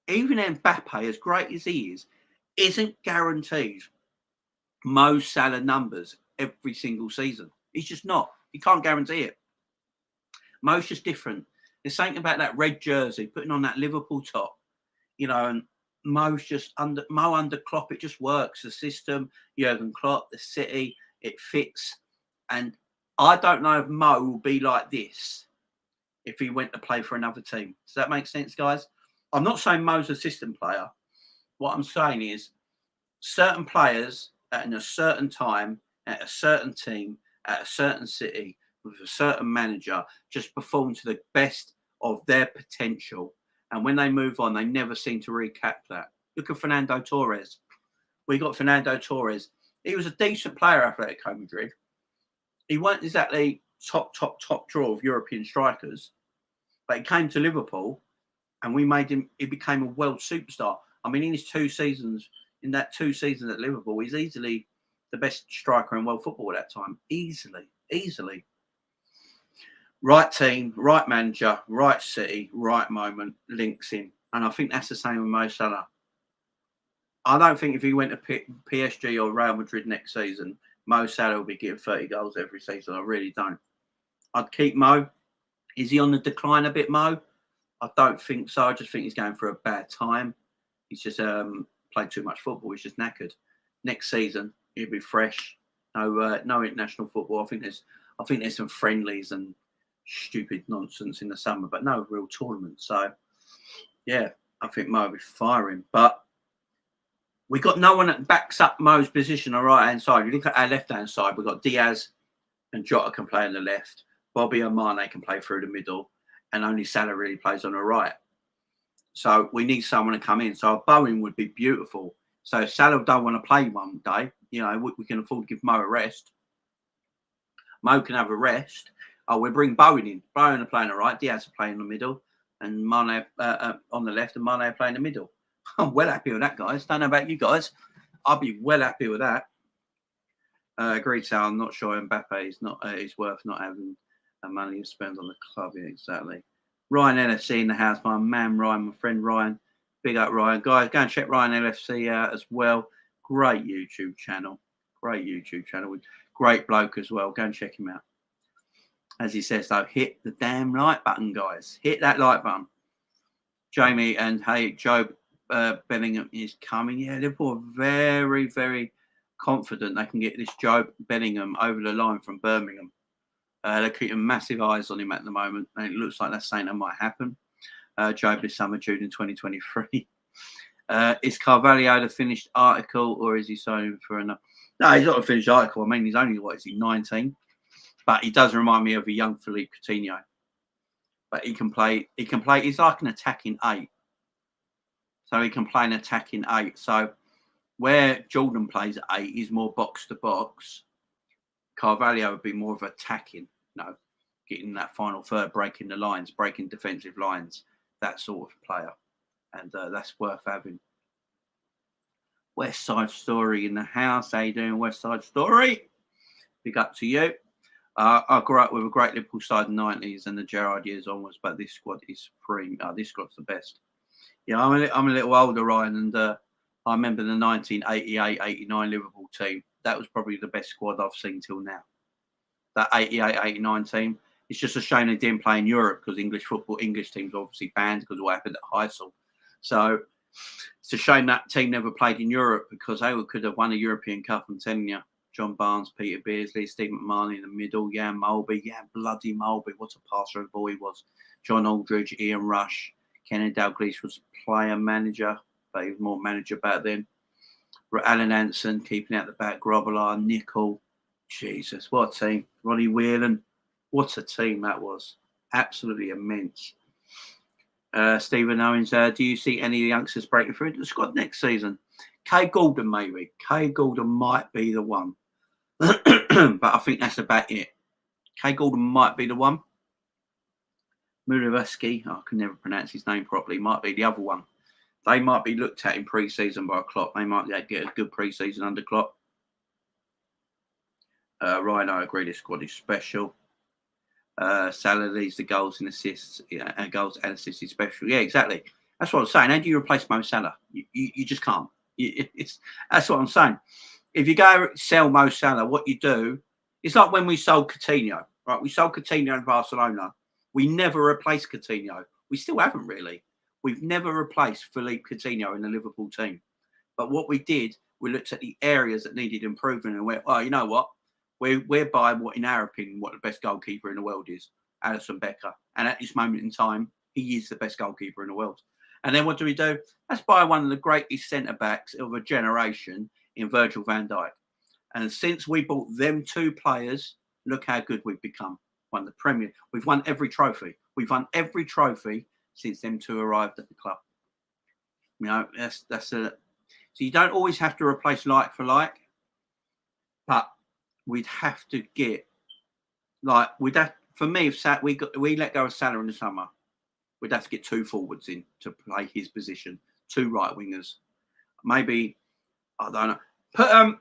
even Mbappe, as great as he is, isn't guaranteed Mo Salah numbers every single season. He's just not. He can't guarantee it. Mo's just different. There's something about that red jersey, putting on that Liverpool top, and Mo's just under Klopp. It just works. The system, Jurgen Klopp, the city, it fits. And I don't know if Mo will be like this if he went to play for another team. Does that make sense, guys? I'm not saying Mo's a system player. What I'm saying is certain players at a certain time, at a certain team, at a certain city, with a certain manager, just perform to the best of their potential. And when they move on, they never seem to recap that. Look at Fernando Torres. We got Fernando Torres. He was a decent player at Atletico Madrid. He wasn't exactly top draw of European strikers, but he came to Liverpool and we made him, he became a world superstar. I mean, in his 2 seasons, in that 2 seasons at Liverpool, he's easily the best striker in world football at that time. Easily. Right team, right manager, right city, right moment, links in. And I think that's the same with Mo Salah. I don't think if he went to PSG or Real Madrid next season, Mo Salah will be getting 30 goals every season. I really don't. I'd keep Mo. Is he on the decline a bit, Mo? I don't think so. I just think he's going through a bad time. He's just played too much football. He's just knackered. Next season, he'll be fresh. No international football. I think there's some friendlies and stupid nonsense in the summer, but no real tournament. So, yeah, I think Mo will be firing. But we got no one that backs up Mo's position on the right-hand side. You look at our left-hand side, we've got Diaz and Jota can play on the left. Bobby and Mane can play through the middle. And only Salah really plays on the right. So we need someone to come in. So Bowen would be beautiful. So if Salah don't want to play one day, we can afford to give Mo a rest. Mo can have a rest. Oh, we'll bring Bowen in. Bowen are playing all right. Diaz are playing in the middle. And Mane on the left and Mane playing in the middle. I'm well happy with that, guys. Don't know about you guys. I'll be well happy with that. Agreed, Sal. I'm not sure Mbappe is not is worth not having money to spend on the club. Yeah, exactly. Ryan LFC in the house. My man Ryan, my friend Ryan. Big up Ryan. Guys, go and check Ryan LFC out as well. Great YouTube channel. Great YouTube channel. Great bloke as well. Go and check him out. As he says, though, hit the damn like button, guys. Hit that like button. Jamie and hey, Job Bellingham is coming. Yeah, Liverpool are very, very confident they can get this Job Bellingham over the line from Birmingham. They're keeping massive eyes on him at the moment, and it looks like that's something that might happen. Job this summer, June in 2023. Is Carvalho the finished article, or is he signing for another? No, he's not a finished article. I mean, he's only, what is he, 19? But he does remind me of a young Philippe Coutinho. But he can play. He's like an attacking 8. So he can play an attacking 8. So where Jordan plays 8, he's more box to box. Carvalho would be more of attacking, getting that final third, breaking the lines, breaking defensive lines, that sort of player. And that's worth having. West Side Story in the house. How you doing, West Side Story? Big up to you. I grew up with a great Liverpool side in the 90s and the Gerrard years onwards, but this squad is supreme. This squad's the best. Yeah, I'm a little older, Ryan, and I remember the 1988-89 Liverpool team. That was probably the best squad I've seen till now. That 88-89 team. It's just a shame they didn't play in Europe because English teams obviously banned because of what happened at Heysel. So it's a shame that team never played in Europe because they could have won a European Cup, I'm telling you. John Barnes, Peter Beardsley, Steve McMahon in the middle, Jan Mulby, bloody Mulby, what a passer of a boy he was. John Aldridge, Ian Rush, Kenneth Dalglish was player manager, but he was more manager back then. Alan Anson keeping out the back, Grobbelaar, Nicol, Jesus, what a team. Ronnie Whelan, what a team that was. Absolutely immense. Stephen Owens, do you see any of the youngsters breaking through into the squad next season? Kay Gordon, maybe. Kay Gordon might be the one. But I think that's about it. Kay Gordon might be the one. Muraveski, I can never pronounce his name properly, might be the other one. They might be looked at in pre-season by Klopp. They might get a good pre-season under Klopp. Ryan, I agree, this squad is special. Salah leads the goals and assists. Goals and assists is special. Yeah, exactly. That's what I'm saying. How do you replace Mo Salah? You just can't. That's what I'm saying. If you go sell Mo Salah, what you do, it's like when we sold Coutinho, right? We sold Coutinho in Barcelona. We never replaced Coutinho. We still haven't really. We've never replaced Philippe Coutinho in the Liverpool team. But what we did, we looked at the areas that needed improvement and went, oh, you know what? We're by what, in our opinion, what the best goalkeeper in the world is, Alisson Becker. And at this moment in time, he is the best goalkeeper in the world. And then what do we do? Let's buy one of the greatest centre-backs of a generation in Virgil van Dijk. And since we bought them 2 players, look how good we've become. Won the Premier. We've won every trophy. We've won every trophy since them 2 arrived at the club. That's a. So you don't always have to replace like for like, but we'd have to get for me, if we let go of Salah in the summer, we'd have to get 2 forwards in to play his position, 2 right wingers. Maybe, I don't know. But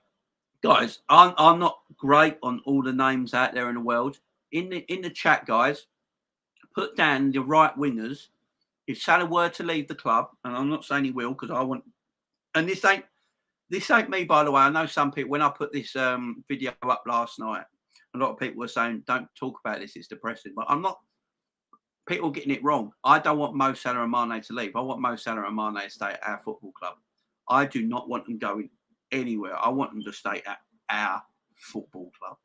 guys, I'm not great on all the names out there in the world. In the chat, guys, put down the right wingers. If Salah were to leave the club, and I'm not saying he will, because I want, and this ain't me, by the way. I know some people, when I put this video up last night, a lot of people were saying, don't talk about this, it's depressing. But I'm not, people are getting it wrong. I don't want Mo Salah and Mane to leave. I want Mo Salah and Mane to stay at our football club. I do not want them going anywhere. I want them to stay at our football club.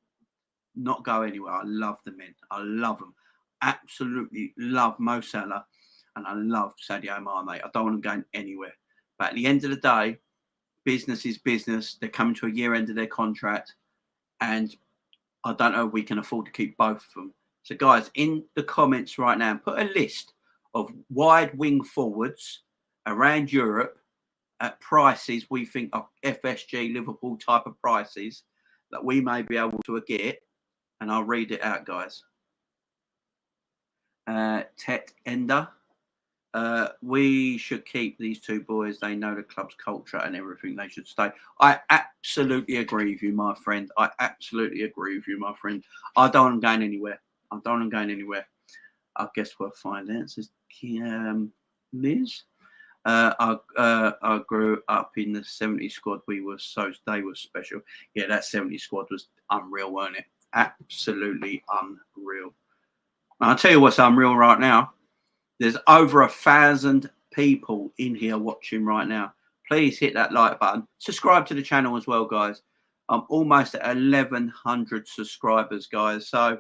Not go anywhere. I love the men. I love them. Absolutely love Mo Salah and I love Sadio Mane. I don't want them going anywhere. But at the end of the day, business is business. They're coming to a year end of their contract and I don't know if we can afford to keep both of them. So guys, in the comments right now, put a list of wide wing forwards around Europe at prices we think are FSG Liverpool type of prices that we may be able to get and I'll read it out, guys. Tet Ender. We should keep these two boys. They know the club's culture and everything. They should stay. I absolutely agree with you, my friend. I absolutely agree with you, my friend. I don't want them going anywhere. I don't want them going anywhere. I guess we'll find out. It says Liz. I grew up in the 70 squad. They were special. Yeah, that 70 squad was unreal, weren't it? Absolutely unreal. And I'll tell you what's unreal right now. There's over 1,000 people in here watching right now. Please hit that like button. Subscribe to the channel as well, guys. I'm almost at 1,100 subscribers, guys. So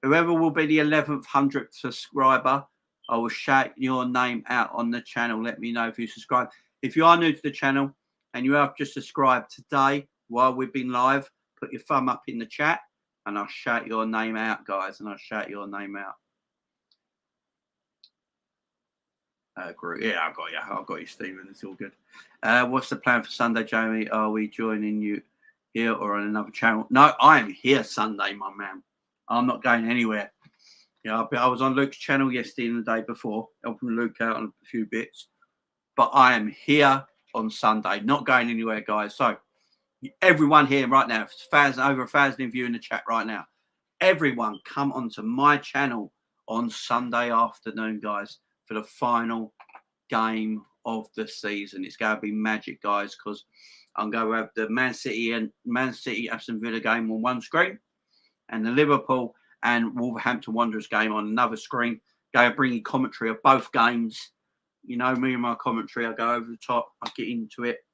whoever will be the 1,100th subscriber, I will shout your name out on the channel. Let me know if you subscribe. If you are new to the channel and you have just subscribed today while we've been live, put your thumb up in the chat and I'll shout your name out, guys. And I'll shout your name out. Yeah, I've got you, Stephen. It's all good. What's the plan for Sunday, Jamie? Are we joining you here or on another channel? No, I am here Sunday, my man. I'm not going anywhere. Yeah, I was on Luke's channel yesterday and the day before, helping Luke out on a few bits. But I am here on Sunday, not going anywhere, guys. So everyone here right now, over 1,000 of you in the chat right now. Everyone come onto my channel on Sunday afternoon, guys, for the final game of the season. It's going to be magic, guys, because I'm going to have the Man City Aston Villa game on one screen and the Liverpool and Wolverhampton Wanderers game on another screen. Going to bring you commentary of both games. You know me and my commentary. I go over the top. I get into it.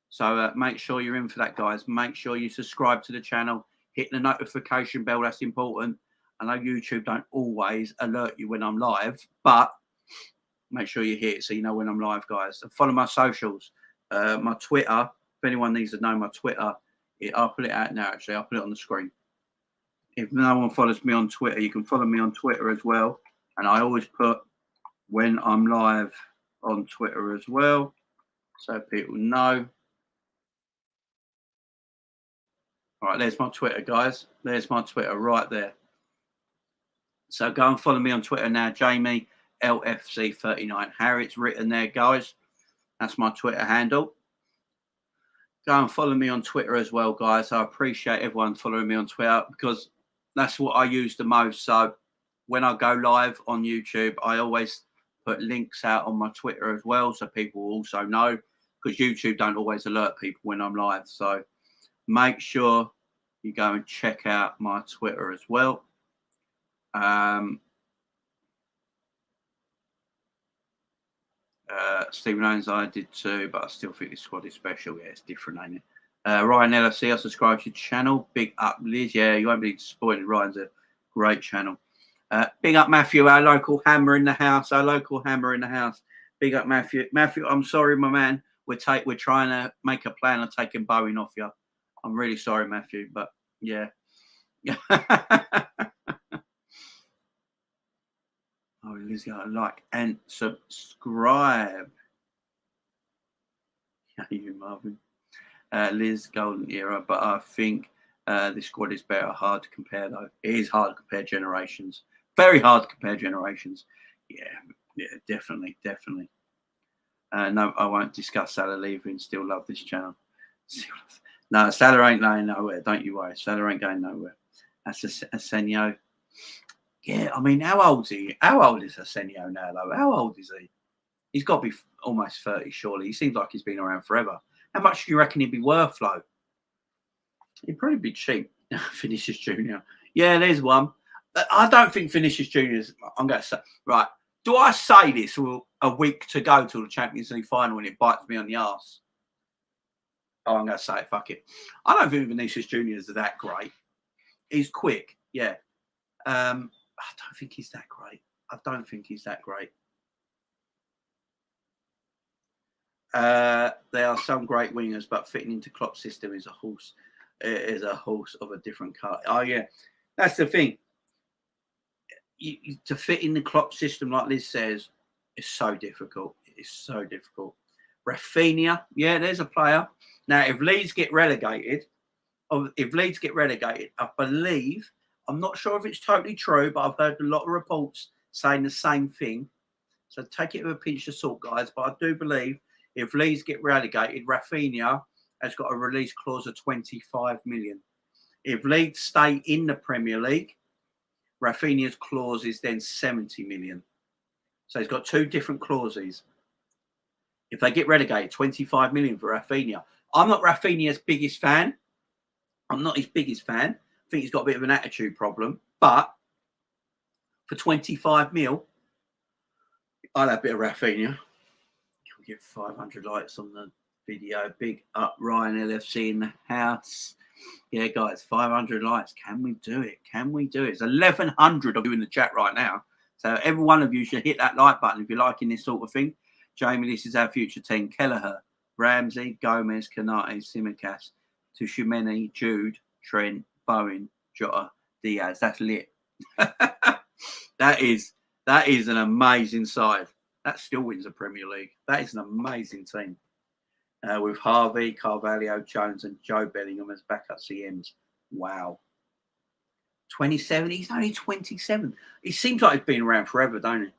So make sure you're in for that, guys. Make sure you subscribe to the channel. Hit the notification bell. That's important. I know YouTube don't always alert you when I'm live, but make sure you hit it so you know when I'm live, guys. And follow my socials. My Twitter. If anyone needs to know my Twitter, I'll put it out now, actually. I'll put it on the screen. If no one follows me on Twitter, you can follow me on Twitter as well. And I always put when I'm live on Twitter as well, so people know. All right, there's my Twitter, guys. There's my Twitter right there. So go and follow me on Twitter now, Jamie LFC39. Harry, it's written there, guys. That's my Twitter handle. Go and follow me on Twitter as well, guys. I appreciate everyone following me on Twitter because that's what I use the most. So when I go live on YouTube, I always put links out on my Twitter as well, so people will also know, because YouTube don't always alert people when I'm live. So make sure you go and check out my Twitter as well. Stephen Owens, I did too, but I still think this squad is special. Yeah, it's different, ain't it? Ryan LFC, I subscribe to your channel. Big up, Liz. Yeah, you won't be disappointed. Ryan's a great channel. Big up, Matthew, our local hammer in the house. Our local hammer in the house. Big up, Matthew. Matthew, I'm sorry, my man. We're trying to make a plan of taking Bowen off you. I'm really sorry, Matthew, but yeah. Oh, Liz, like and subscribe. You, Marvin. Liz, golden era, but I think this squad is better. Hard to compare, though. It is hard to compare generations. Very hard to compare generations. Yeah, definitely. No, I won't discuss Salah leaving. Still love this channel. No, Salah ain't going nowhere. Don't you worry. Salah ain't going nowhere. That's Asenio. Yeah, I mean, how old is he? How old is Asenio now, though? How old is he? He's got to be almost 30, surely. He seems like he's been around forever. How much do you reckon he'd be worth, though? He'd probably be cheap. Vinicius Junior. Yeah, there's one. I don't think Vinicius Junior's. I'm going to say, right. Do I say this with a week to go till the Champions League final and it bites me on the arse? Oh, I'm going to say it. Fuck it. I don't think Vinicius Junior is that great. He's quick. Yeah. I don't think he's that great. There are some great wingers, but fitting into Klopp's system is a horse. Is a horse of a different cut. Oh yeah, that's the thing. To fit in the Klopp system, like Liz says, is so difficult. It's so difficult. Rafinha, yeah, there's a player. Now, if Leeds get relegated, if Leeds get relegated, I believe, I'm not sure if it's totally true, but I've heard a lot of reports saying the same thing. So take it with a pinch of salt, guys. But I do believe if Leeds get relegated, Rafinha has got a release clause of 25 million. If Leeds stay in the Premier League, Rafinha's clause is then 70 million. So he's got two different clauses. If they get relegated, 25 million for Rafinha. I'm not Rafinha's biggest fan. I'm not his biggest fan. I think he's got a bit of an attitude problem. But for 25 mil, I'll have a bit of Rafinha. We'll get 500 likes on the video. Big up Ryan LFC in the house. Yeah, guys, 500 likes. Can we do it? Can we do it? It's 1,100 of you in the chat right now. So every one of you should hit that like button if you're liking this sort of thing. Jamie, this is our future team. Kelleher, Ramsey, Gomez, Kanate, Simicas, Tushimeni, Jude, Trent, Bowen, Jota, Diaz. That's lit. That is an amazing side. That still wins the Premier League. That is an amazing team. With Harvey, Carvalho, Jones, and Joe Bellingham as backup CMs. Wow. 27? He's only 27. He seems like he's been around forever, don't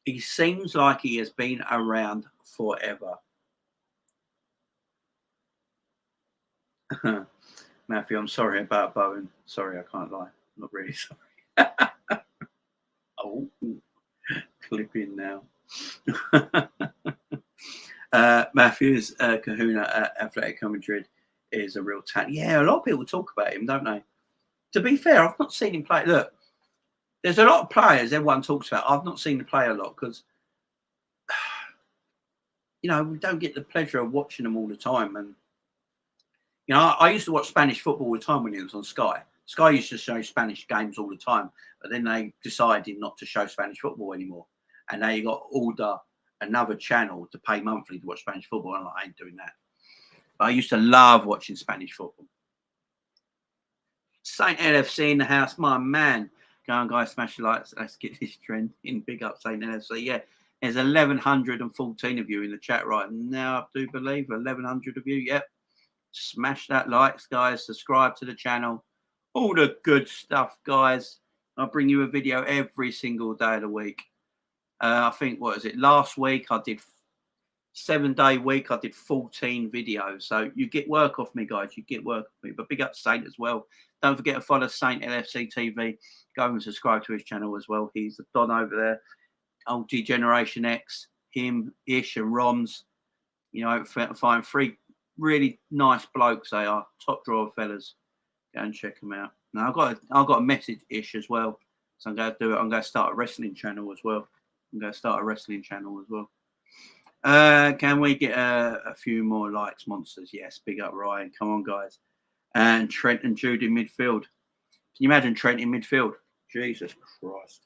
he? He seems like he has been around forever. Matthew, I'm sorry about Bowen. Sorry, I can't lie. I'm not really sorry. Oh, clipping now. Matthew's kahuna at Atletico Madrid is a real talent. Yeah, a lot of people talk about him, don't they? To be fair, I've not seen him play. Look, there's a lot of players everyone talks about. I've not seen him play a lot because, you know, we don't get the pleasure of watching them all the time. And, you know, I used to watch Spanish football all the time when it was on Sky. Sky used to show Spanish games all the time, but then they decided not to show Spanish football anymore. And now you got to order another channel to pay monthly to watch Spanish football. And I ain't doing that. But I used to love watching Spanish football. Saint LFC in the house, my man. Go on, guys, smash the likes. Let's get this trend in. Big up, Saint LFC. Yeah, there's 1,114 of you in the chat right now. I do believe 1,100 of you. Yep. Smash that likes, guys. Subscribe to the channel. All the good stuff, guys. I'll bring you a video every single day of the week. I think, what is it? Last week I did 7-day week. I did 14 videos. So you get work off me, guys. You get work off me. But big up Saint as well. Don't forget to follow Saint LFC TV. Go and subscribe to his channel as well. He's the Don over there. Old Generation X, him, Ish, and Roms. You know, find 3 really nice blokes. They are top drawer fellas. Go and check them out. Now I've got a message Ish as well. So I'm going to do it. I'm going to start a wrestling channel as well. Can we get a few more likes, monsters? Yes, big up Ryan. Come on, guys. And Trent and Jude in midfield. Can you imagine Trent in midfield? Jesus Christ.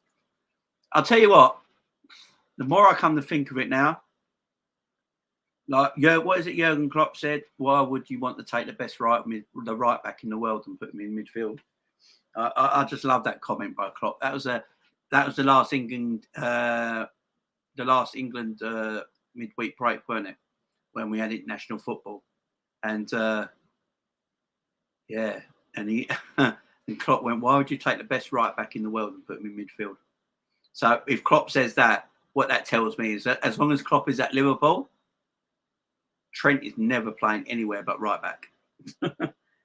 I'll tell you what, the more I come to think of it now, like, what is it Jurgen Klopp said? Why would you want to take the best the right back in the world and put him in midfield? I just love that comment by Klopp. That was the last England midweek break, weren't it? When we had international football. And yeah, and he and Klopp went, why would you take the best right back in the world and put him in midfield? So if Klopp says that, what that tells me is that as long as Klopp is at Liverpool, Trent is never playing anywhere but right back.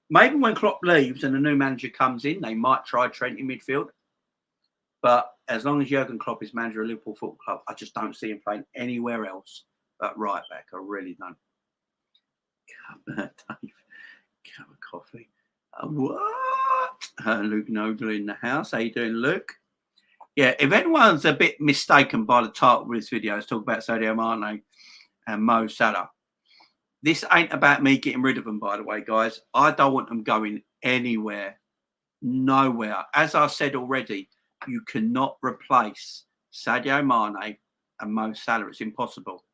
Maybe when Klopp leaves and a new manager comes in, they might try Trent in midfield. But as long as Jurgen Klopp is manager of Liverpool Football Club, I just don't see him playing anywhere else but right back. I really don't. Dave, cup of coffee. What? Luke Noble in the house. How you doing, Luke? Yeah, if anyone's a bit mistaken by the title of this video, let's talk about Sadio Mane and Mo Salah. This ain't about me getting rid of them, by the way, guys. I don't want them going anywhere, nowhere. As I said already, you cannot replace Sadio Mane and Mo Salah. It's impossible.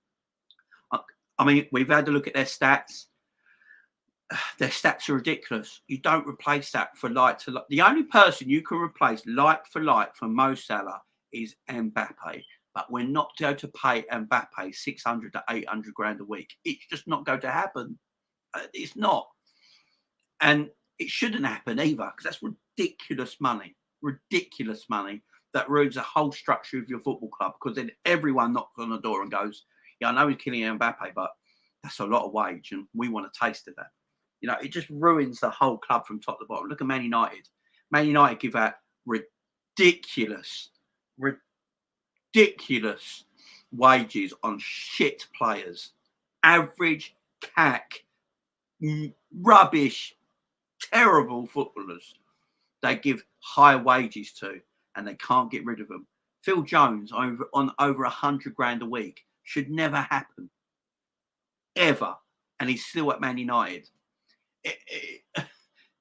I mean, we've had a look at their stats. Their stats are ridiculous. You don't replace that for like to like. The only person you can replace like for Mo Salah is Mbappe. But we're not going to pay Mbappe 600 to 800 grand a week. It's just not going to happen. It's not. And it shouldn't happen either, because that's ridiculous money that ruins the whole structure of your football club, because then everyone knocks on the door and goes, yeah, I know he's killing Mbappe, but that's a lot of wage and we want a taste of that. You know, it just ruins the whole club from top to bottom. Look at Man United. Man United give out ridiculous wages on shit players. Average, cack, rubbish, terrible footballers. They give high wages to, and they can't get rid of them. Phil Jones on over 100 grand a week should never happen, ever, and he's still at Man United.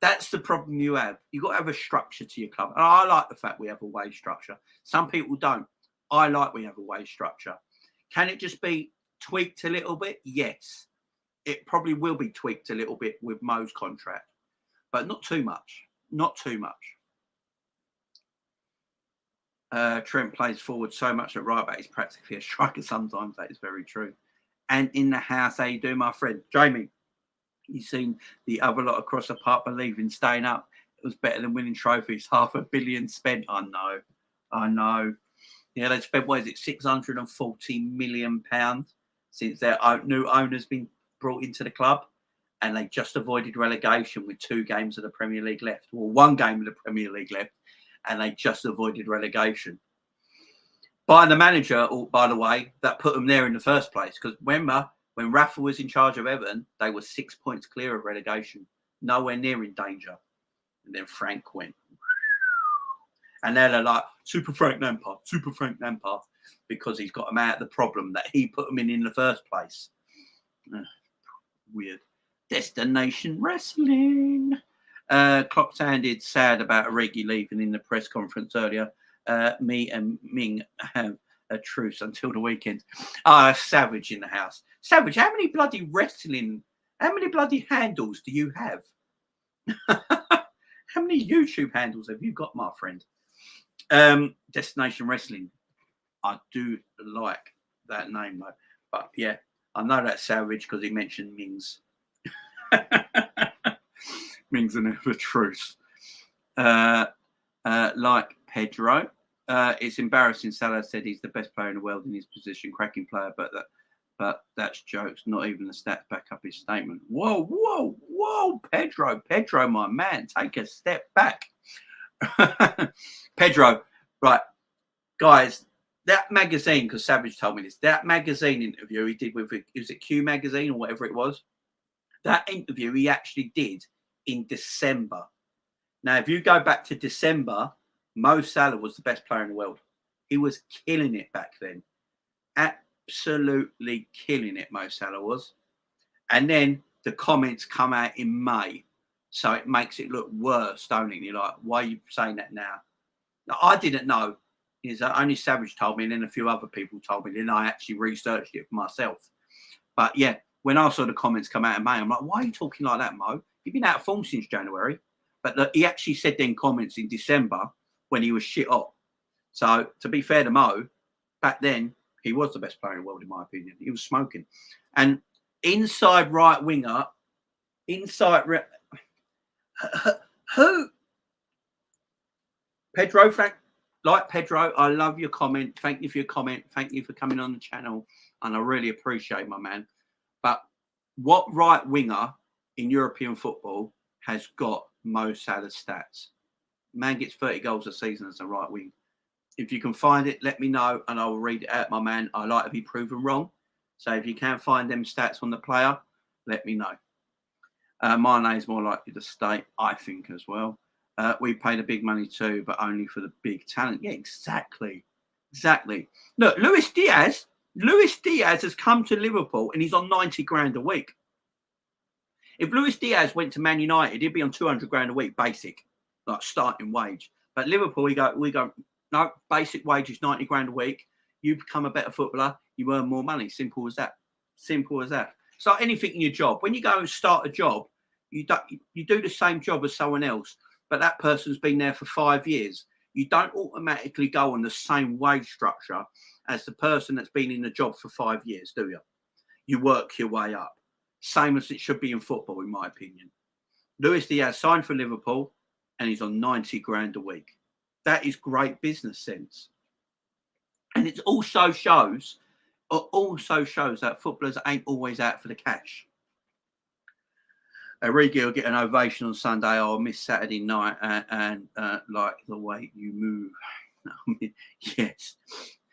That's the problem you have. You've got to have a structure to your club. And I like the fact we have a wage structure. Some people don't. I like we have a wage structure. Can it just be tweaked a little bit? Yes. It probably will be tweaked a little bit with Mo's contract, but not too much. Not too much. Trent plays forward so much at right back, he's practically a striker sometimes. That is very true. And in the house, how you doing, my friend? Jamie, you seen the other lot across the park believing staying up it was better than winning trophies. $500 million spent. I know. Yeah, they spent, what is it, £640 million since their new owner's been brought into the club, and they just avoided relegation with 2 games of the Premier League left. Well, 1 game of the Premier League left, and they just avoided relegation. By the manager, by the way, that put them there in the first place. Because remember, when Rafa was in charge of Everton, they were 6 points clear of relegation, nowhere near in danger. And then Frank went. And now they're like, Super Frank Lampard, because he's got them out of the problem that he put them in the first place. Weird. Destination Wrestling. Clock sounded sad about Origi leaving in the press conference earlier. Me and Ming have a truce until the weekend. Savage in the house. Savage, how many bloody handles do you have? How many YouTube handles have you got, my friend? Destination Wrestling. I do like that name, though. But yeah, I know that's Savage because he mentioned Mings. Mings and a truce. Like Pedro. It's embarrassing. Salah said he's the best player in the world in his position, cracking player, but that's jokes. Not even the stats back up his statement. Whoa, Pedro, my man, take a step back. Pedro, right, guys, that magazine, because Savage told me this, that magazine interview he did with, was it Q magazine or whatever it was? That interview he actually did in December. Now, if you go back to December, Mo Salah was the best player in the world. He was killing it back then. Absolutely killing it, Mo Salah was. And then the comments come out in May. So it makes it look worse, don't it? You're like, why are you saying that now? Now, I didn't know. Only Savage told me, and then a few other people told me. Then I actually researched it for myself. But yeah, when I saw the comments come out in May, I'm like, why are you talking like that, Mo? You've been out of form since January. But he actually said then comments in December when he was shit hot. So to be fair to Mo, back then, he was the best player in the world, in my opinion. He was smoking. And inside right winger, who? Pedro, Frank, like Pedro, I love your comment. Thank you for your comment. Thank you for coming on the channel. And I really appreciate my man. But what right winger in European football has got Mo Salah's stats? Man gets 30 goals a season as a right wing. If you can find it, let me know and I will read it out, my man. I like to be proven wrong. So if you can find them stats on the player, let me know. Mane is more likely to stay, I think, as well. We pay the big money too, but only for the big talent. Yeah, exactly. Look, Luis Diaz has come to Liverpool and he's on 90 grand a week. If Luis Diaz went to Man United, he'd be on 200 grand a week, basic, like starting wage. But Liverpool, we go, no, basic wage is 90 grand a week. You become a better footballer, you earn more money. Simple as that. It's like anything in your job. When you go and start a job, you do the same job as someone else, but that person's been there for 5 years. You don't automatically go on the same wage structure as the person that's been in the job for 5 years, do you? You work your way up. Same as it should be in football, in my opinion. Luis Diaz signed for Liverpool and he's on 90 grand a week. That is great business sense. And it also shows that footballers ain't always out for the cash. Origi will get an ovation on Sunday. I'll miss Saturday night and like the way you move. I mean, yes.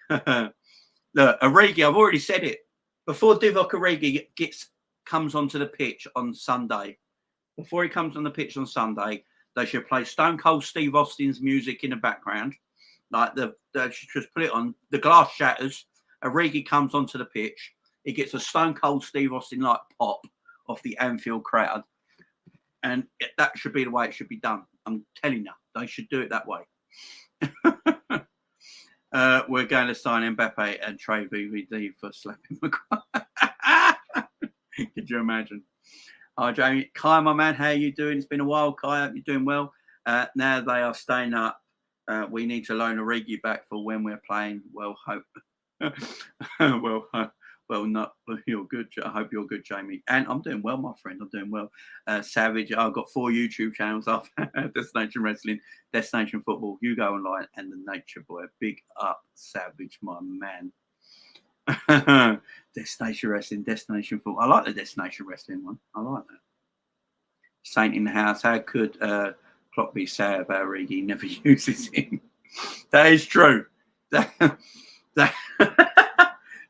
Look, Origi, I've already said it. Before Divock Origi comes onto the pitch on Sunday, before he comes on the pitch on Sunday, they should play Stone Cold Steve Austin's music in the background. Like they should just put it on. The glass shatters. Origi comes onto the pitch. He gets a Stone Cold Steve Austin like pop off the Anfield crowd. And that should be the way it should be done. I'm telling you, they should do it that way. We're going to sign Mbappe and trade VVD for slapping Maguire. Could you imagine? Hi, Jamie. Kai, my man, how are you doing? It's been a while, Kai. Hope you're doing well. Now they are staying up. We need to loan Origi back for when we're playing. Well, hope. Well, not. You're good. I hope you're good, Jamie. And I'm doing well, my friend. I'm doing well. Savage. I've got 4 YouTube channels up. Destination Wrestling, Destination Football, Hugo Online, and the Nature Boy. Big up, Savage, my man. Destination Wrestling, Destination Football. I like the Destination Wrestling one. I like that. Saint in the house. How could Klopp be sad about Origi? Never uses him. That is true. That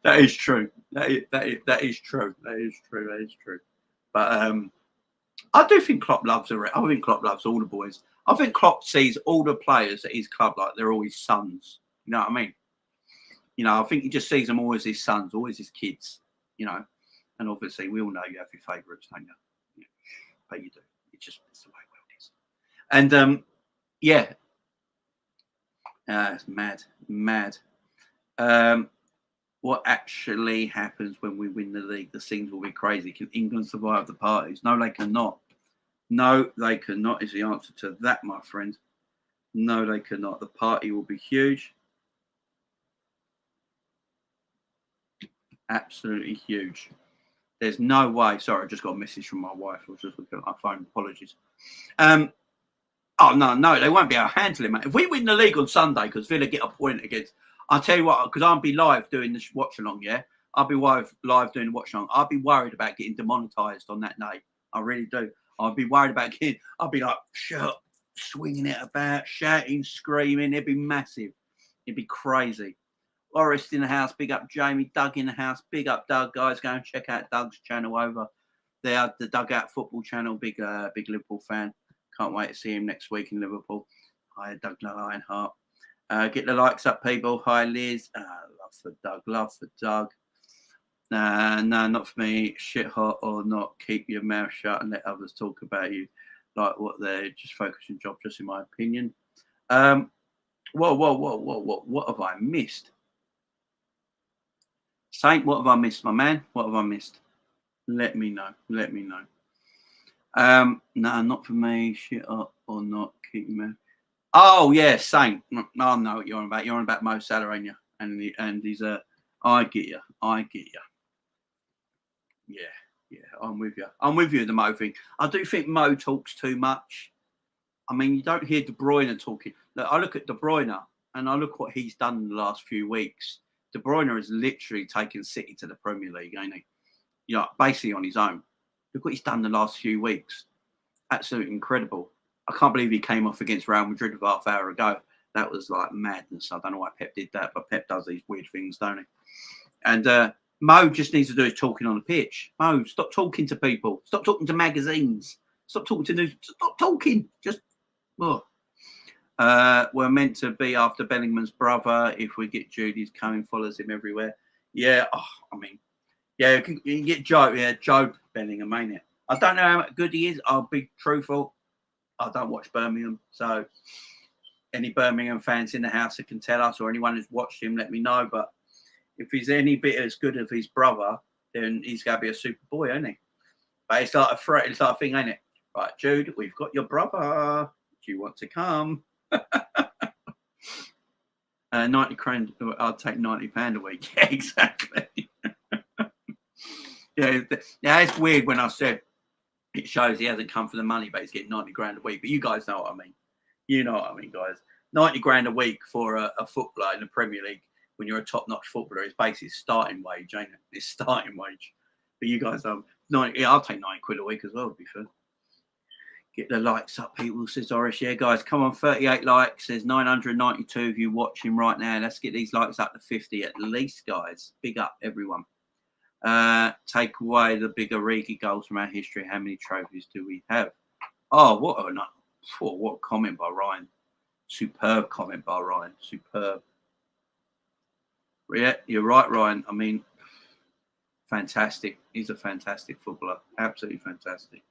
is true. That is true. But I do think Klopp loves I think Klopp loves all the boys. I think Klopp sees all the players at his club like they're all his sons. You know what I mean? You know, I think he just sees them all as his sons, always his kids. You know, and obviously we all know you have your favourites, don't you? Yeah. But you do. It's the way the world is. And yeah, it's mad. What actually happens when we win the league? The scenes will be crazy. Can England survive the parties? No, they cannot. No, they cannot is the answer to that, my friend. No, they cannot. The party will be huge. Absolutely huge. There's no way. Sorry, I just got a message from my wife. I was just looking at my phone. Apologies. Oh, no, they won't be able to handle it, mate. If we win the league on Sunday, because Villa get a point against, I'll tell you what, because I'll be live doing this watch-along, yeah? I'll be live doing the watch-along. I'll be worried about getting demonetised on that night. I really do. I'll be worried about I'll be like, swinging it about, shouting, screaming. It'd be massive. It'd be crazy. Forrest in the house, big up Jamie. Doug in the house, big up Doug. Guys, go and check out Doug's channel over there, the Dugout Football channel. Big Liverpool fan. Can't wait to see him next week in Liverpool. Hi, Doug Lionheart. Get the likes up, people. Hi, Liz. Love for Doug. No, not for me. Shit hot or not, keep your mouth shut and let others talk about you like what they're just focusing job, just in my opinion. Whoa. What have I missed? Saint, what have I missed, my man? What have I missed? Let me know. No, not for me. Shit up or not, keep your mouth. Oh yeah, Saint. No, I know what you're on about. You're on about Mo Salah, ain't you? And he's I get you. Yeah, I'm with you. I'm with you in the Mo thing. I do think Mo talks too much. I mean, you don't hear De Bruyne talking. Look, I look at De Bruyne and I look what he's done in the last few weeks. De Bruyne has literally taken City to the Premier League, ain't he? You know, basically on his own. Look what he's done the last few weeks. Absolutely incredible. I can't believe he came off against Real Madrid a half hour ago. That was like madness. I don't know why Pep did that, but Pep does these weird things, don't he? And Mo just needs to do his talking on the pitch. Mo, stop talking to people. Stop talking to magazines. Stop talking to news. Stop talking. Just, oh. We're meant to be after Bellingham's brother. If we get Judy's coming, follows him everywhere. Yeah, I mean, yeah, you can get Joe Bellingham, ain't it? I don't know how good he is. I'll be truthful. I don't watch Birmingham, so any Birmingham fans in the house that can tell us, or anyone who's watched him, let me know. But if he's any bit as good as his brother, then he's going to be a super boy, isn't he? But it's like a threat. It's like a thing, ain't it? Right, Jude, we've got your brother. Do you want to come? 90 grand. I'll take £90 a week. Yeah, exactly. Yeah, it's weird when I said it shows he hasn't come for the money, but he's getting 90 grand a week. But you guys know what I mean. You know what I mean, guys. 90 grand a week for a footballer in the Premier League when you're a top-notch footballer is basically starting wage, ain't it? It's starting wage. But you guys know, 90, yeah, I'll take 90 quid a week as well, to be fair. Get the likes up, people, says Horace. Yeah, guys, come on, 38 likes. There's 992 of you watching right now. Let's get these likes up to 50 at least, guys. Big up, everyone. Take away the big Origi goals from our history. How many trophies do we have? Oh, what a comment by Ryan. Superb comment by Ryan. Superb. Yeah, you're right, Ryan. I mean, fantastic. He's a fantastic footballer. Absolutely fantastic.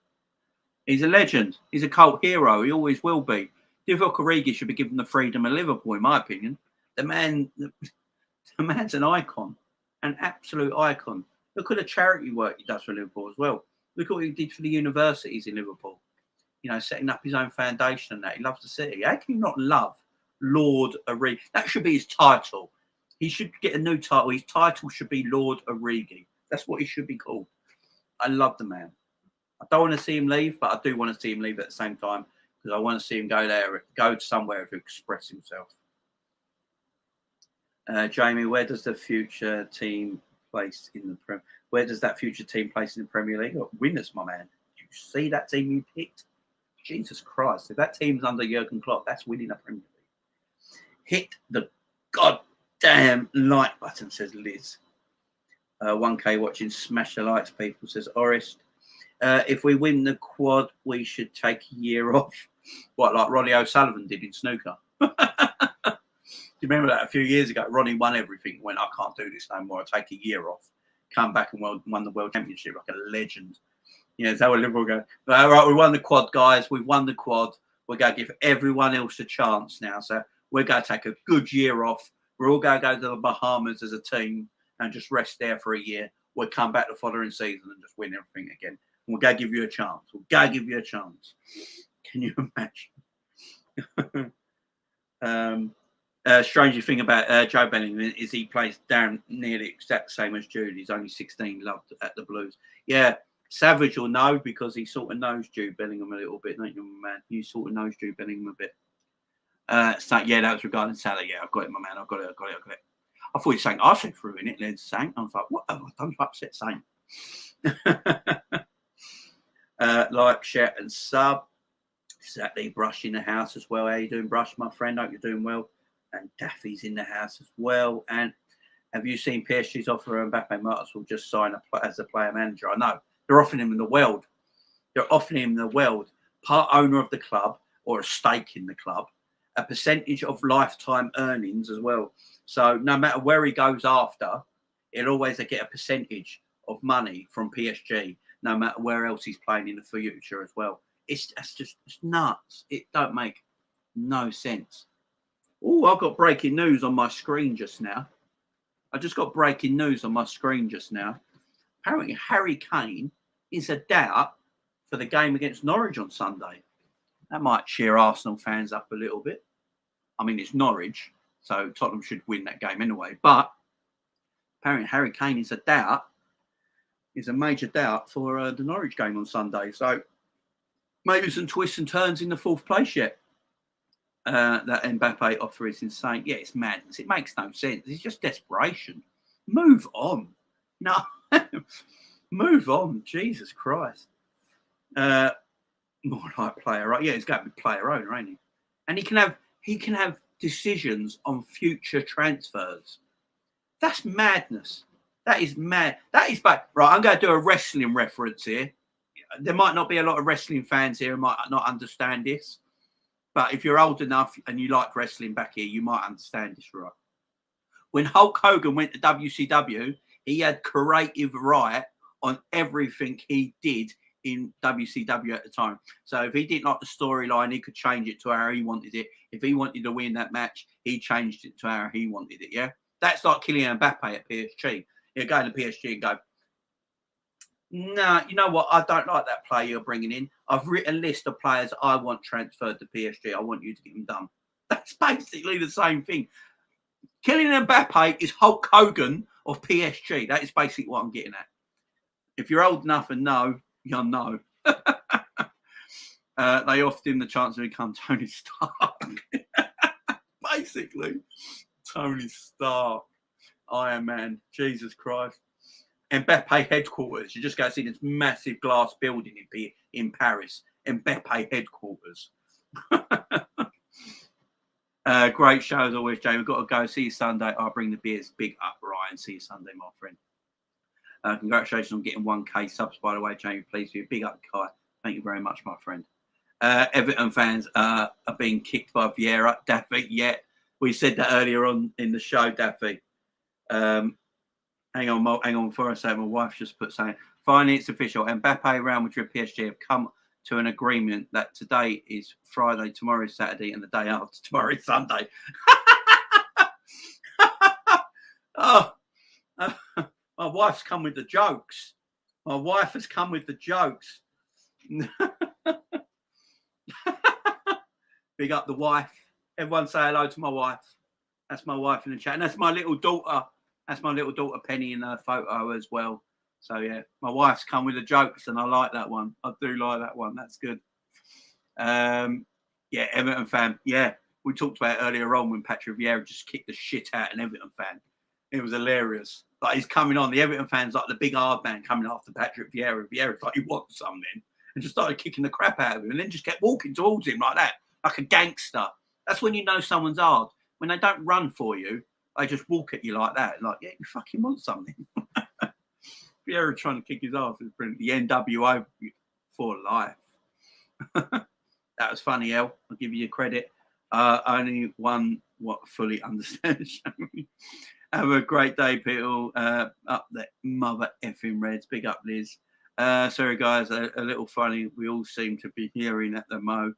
He's a legend. He's a cult hero. He always will be. Divock Origi should be given the freedom of Liverpool, in my opinion. The man's an icon, an absolute icon. Look at the charity work he does for Liverpool as well. Look at what he did for the universities in Liverpool. You know, setting up his own foundation and that. He loves the city. How can you not love Lord Origi? That should be his title. He should get a new title. His title should be Lord Origi. That's what he should be called. I love the man. I don't want to see him leave, but I do want to see him leave at the same time because I want to see him go somewhere to express himself. Jamie, where does the future team place in the Premier? Where does that future team place in the Premier League? Oh, winners, my man. You see that team you picked? Jesus Christ! If that team's under Jurgen Klopp, that's winning a Premier League. Hit the goddamn like button, says Liz. 1K watching, smash the likes, people, says Orist. If we win the quad, we should take a year off. What, like Ronnie O'Sullivan did in snooker? Do you remember that a few years ago? Ronnie won everything, went, I can't do this no more, I'll take a year off. Come back and won the World Championship like a legend. You know, that's how a Liverpool go, all right, we won the quad, guys. We've won the quad. We're going to give everyone else a chance now. So we're going to take a good year off. We're all going to go to the Bahamas as a team and just rest there for a year. We'll come back the following season and just win everything again. And we'll go give you a chance. We'll go give you a chance. Can you imagine? Strangely thing about Joe Bellingham is he plays down nearly exact same as Jude. He's only 16, loved at the Blues. Yeah, Savage will know because he sort of knows Jude Bellingham a little bit, don't you, man? You sort of knows Jude Bellingham a bit. So, yeah, that was regarding Salah. Yeah, I've got it, my man. I've got it. I thought he was saying I said through in it, then sang. I was like, what have I done to upset Saint? Like, share, and sub. Exactly, Brush in the house as well. How you doing, Brush, my friend? Hope you're doing well. And Daffy's in the house as well. And have you seen PSG's offer Mbappe Martins will just sign as a player manager? I know. They're offering him in the world. They're offering him the world. Part owner of the club or a stake in the club. A percentage of lifetime earnings as well. So no matter where he goes after, he'll always get a percentage of money from PSG, no matter where else he's playing in the future as well. It's nuts. It don't make no sense. Oh, I've got breaking news on my screen just now. I just got breaking news on my screen just now. Apparently, Harry Kane is a doubt for the game against Norwich on Sunday. That might cheer Arsenal fans up a little bit. I mean, it's Norwich, so Tottenham should win that game anyway. But apparently, Harry Kane is a doubt. Is a major doubt for the Norwich game on Sunday. So maybe some twists and turns in the fourth place yet. That Mbappe offer is insane. Yeah, it's madness. It makes no sense. It's just desperation. Move on. No, move on. Jesus Christ. More like player, right? Yeah, he's got to be player owner, ain't he? And he can have decisions on future transfers. That's madness. That is mad. That is bad. Right, I'm going to do a wrestling reference here. There might not be a lot of wrestling fans here who might not understand this. But if you're old enough and you like wrestling back here, you might understand this, right? When Hulk Hogan went to WCW, he had creative right on everything he did in WCW at the time. So if he didn't like the storyline, he could change it to how he wanted it. If he wanted to win that match, he changed it to how he wanted it, yeah? That's like Kylian Mbappe at PSG. He'll go to PSG and go, no, you know what? I don't like that player you're bringing in. I've written a list of players I want transferred to PSG. I want you to get them done. That's basically the same thing. Kylian Mbappe is Hulk Hogan of PSG. That is basically what I'm getting at. If you're old enough and know, you'll know. They offered him the chance to become Tony Stark. Basically, Tony Stark, Iron Man, Jesus Christ. Mbappe headquarters. You just go see this massive glass building in Paris. Mbappe headquarters. Great show as always, Jamie. We've got to go. See you Sunday. I'll bring the beers. Big up, Ryan. See you Sunday, my friend. Congratulations on getting 1K subs, by the way, Jamie. Please do. Big up, Kai. Thank you very much, my friend. Everton fans are being kicked by Vieira. Daffy, yeah. We said that earlier on in the show, Daffy. Hang on for a second. My wife just put saying, finally, it's official. Mbappe, Real Madrid, PSG have come to an agreement that today is Friday, tomorrow is Saturday, and the day after tomorrow is Sunday. Oh, my wife's come with the jokes. My wife has come with the jokes. Big up the wife. Everyone say hello to my wife. That's my wife in the chat. And that's my little daughter. That's my little daughter Penny in her photo as well. So, yeah, my wife's come with the jokes, and I like that one. I do like that one. That's good. Yeah, Everton fan. Yeah, we talked about it earlier on when Patrick Vieira just kicked the shit out of an Everton fan. It was hilarious. Like, he's coming on. The Everton fan's like the big hard man coming after Patrick Vieira. Vieira's like, you want something? And just started kicking the crap out of him and then just kept walking towards him like that, like a gangster. That's when you know someone's hard. When they don't run for you, they just walk at you like that. Like, yeah, you fucking want something. Vieira trying to kick his ass is brilliant. The NWO for life. That was funny, El. I'll give you credit. Only one what fully understands. Have a great day, people. Up the mother effing Reds. Big up, Liz. Sorry, guys. A little funny. We all seem to be hearing at the Mo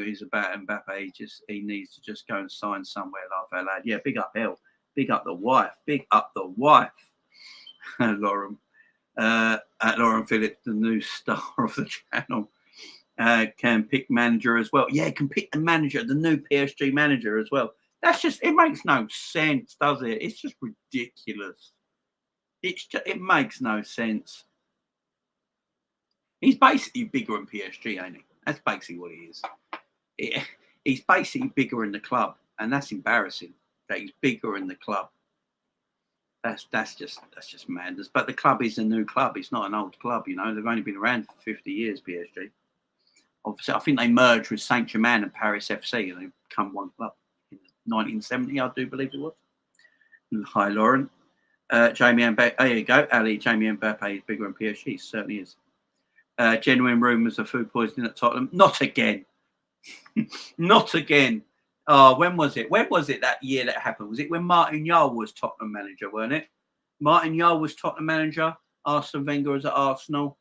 is about Mbappe. He needs to just go and sign somewhere. Laugh out loud. Yeah, big up, El. Big up the wife. Big up the wife. Lauren. Lauren Phillips, the new star of the channel. Can pick manager as well. Yeah, can pick the manager, the new PSG manager as well. That's just, it makes no sense, does it? It's just ridiculous. It makes no sense. He's basically bigger than PSG, ain't he? That's basically what he is. He's basically bigger in the club, and that's embarrassing that he's bigger in the club. That's just madness. But the club is a new club. It's not an old club, you know. They've only been around for 50 years, PSG. Obviously, I think they merged with Saint-Germain and Paris FC, and they've become one club in 1970, I do believe it was. Hi, Lauren. Jamie Mbappe. There you go, Ali. Jamie Mbappe is bigger than PSG. Certainly is. Genuine rumours of food poisoning at Tottenham. Not again. Not again. Oh, when was it? When was it that year that happened? Was it when Martin Jol was Tottenham manager, weren't it? Martin Jol was Tottenham manager. Arsene Wenger was at Arsenal.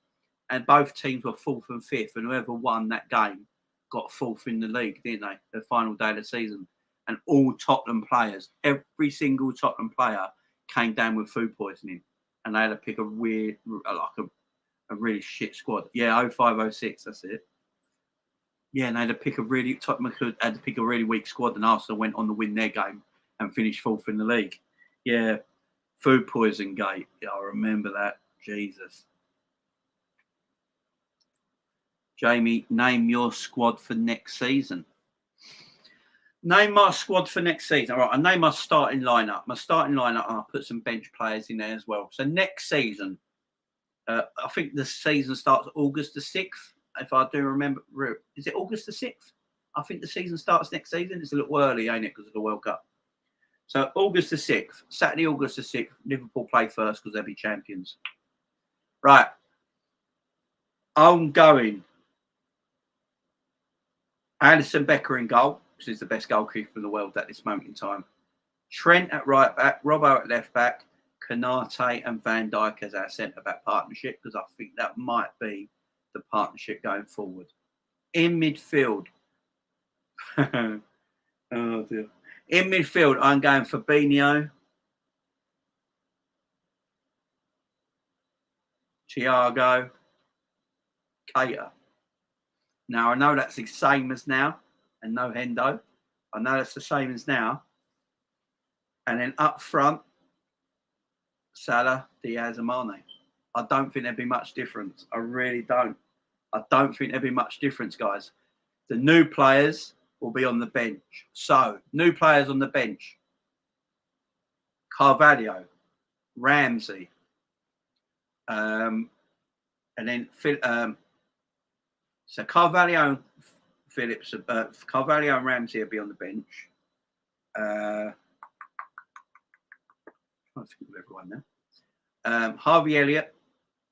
And both teams were 4th and 5th. And whoever won that game got 4th in the league, didn't they? The final day of the season. And all Tottenham players, every single Tottenham player came down with food poisoning. And they had to pick a weird, like a really shit squad. Yeah, 05-06, that's it. Yeah, and they had to pick Tottenham had to pick a really weak squad, and Arsenal went on to win their game and finished 4th in the league. Yeah, food poison gate. Yeah, I remember that. Jesus. Jamie, name your squad for next season. Name my squad for next season. All right, I name my starting lineup. My starting lineup, I'll put some bench players in there as well. So next season, I think the season starts August the 6th. If I do remember, is it August the 6th? I think the season starts next season. It's a little early, ain't it, because of the World Cup. So August the 6th, Saturday, August the 6th, Liverpool play first because they'll be champions. Right. I'm going Alisson Becker in goal, which is the best goalkeeper in the world at this moment in time. Trent at right back, Robbo at left back, Konate and Van Dijk as our centre-back partnership, because I think that might be the partnership going forward. In midfield, oh dear. In midfield, I'm going Fabinho, Thiago, Keita. Now, I know that's the same as now, and no Hendo. I know that's the same as now. And then up front, Salah, Diaz and Mane. I don't think there'd be much difference. I really don't. I don't think there'll be much difference, guys. The new players will be on the bench. So, new players on the bench. Carvalho, Ramsey, and then so Carvalho, Phillips, Carvalho and Ramsey will be on the bench. I think of everyone now. Harvey Elliott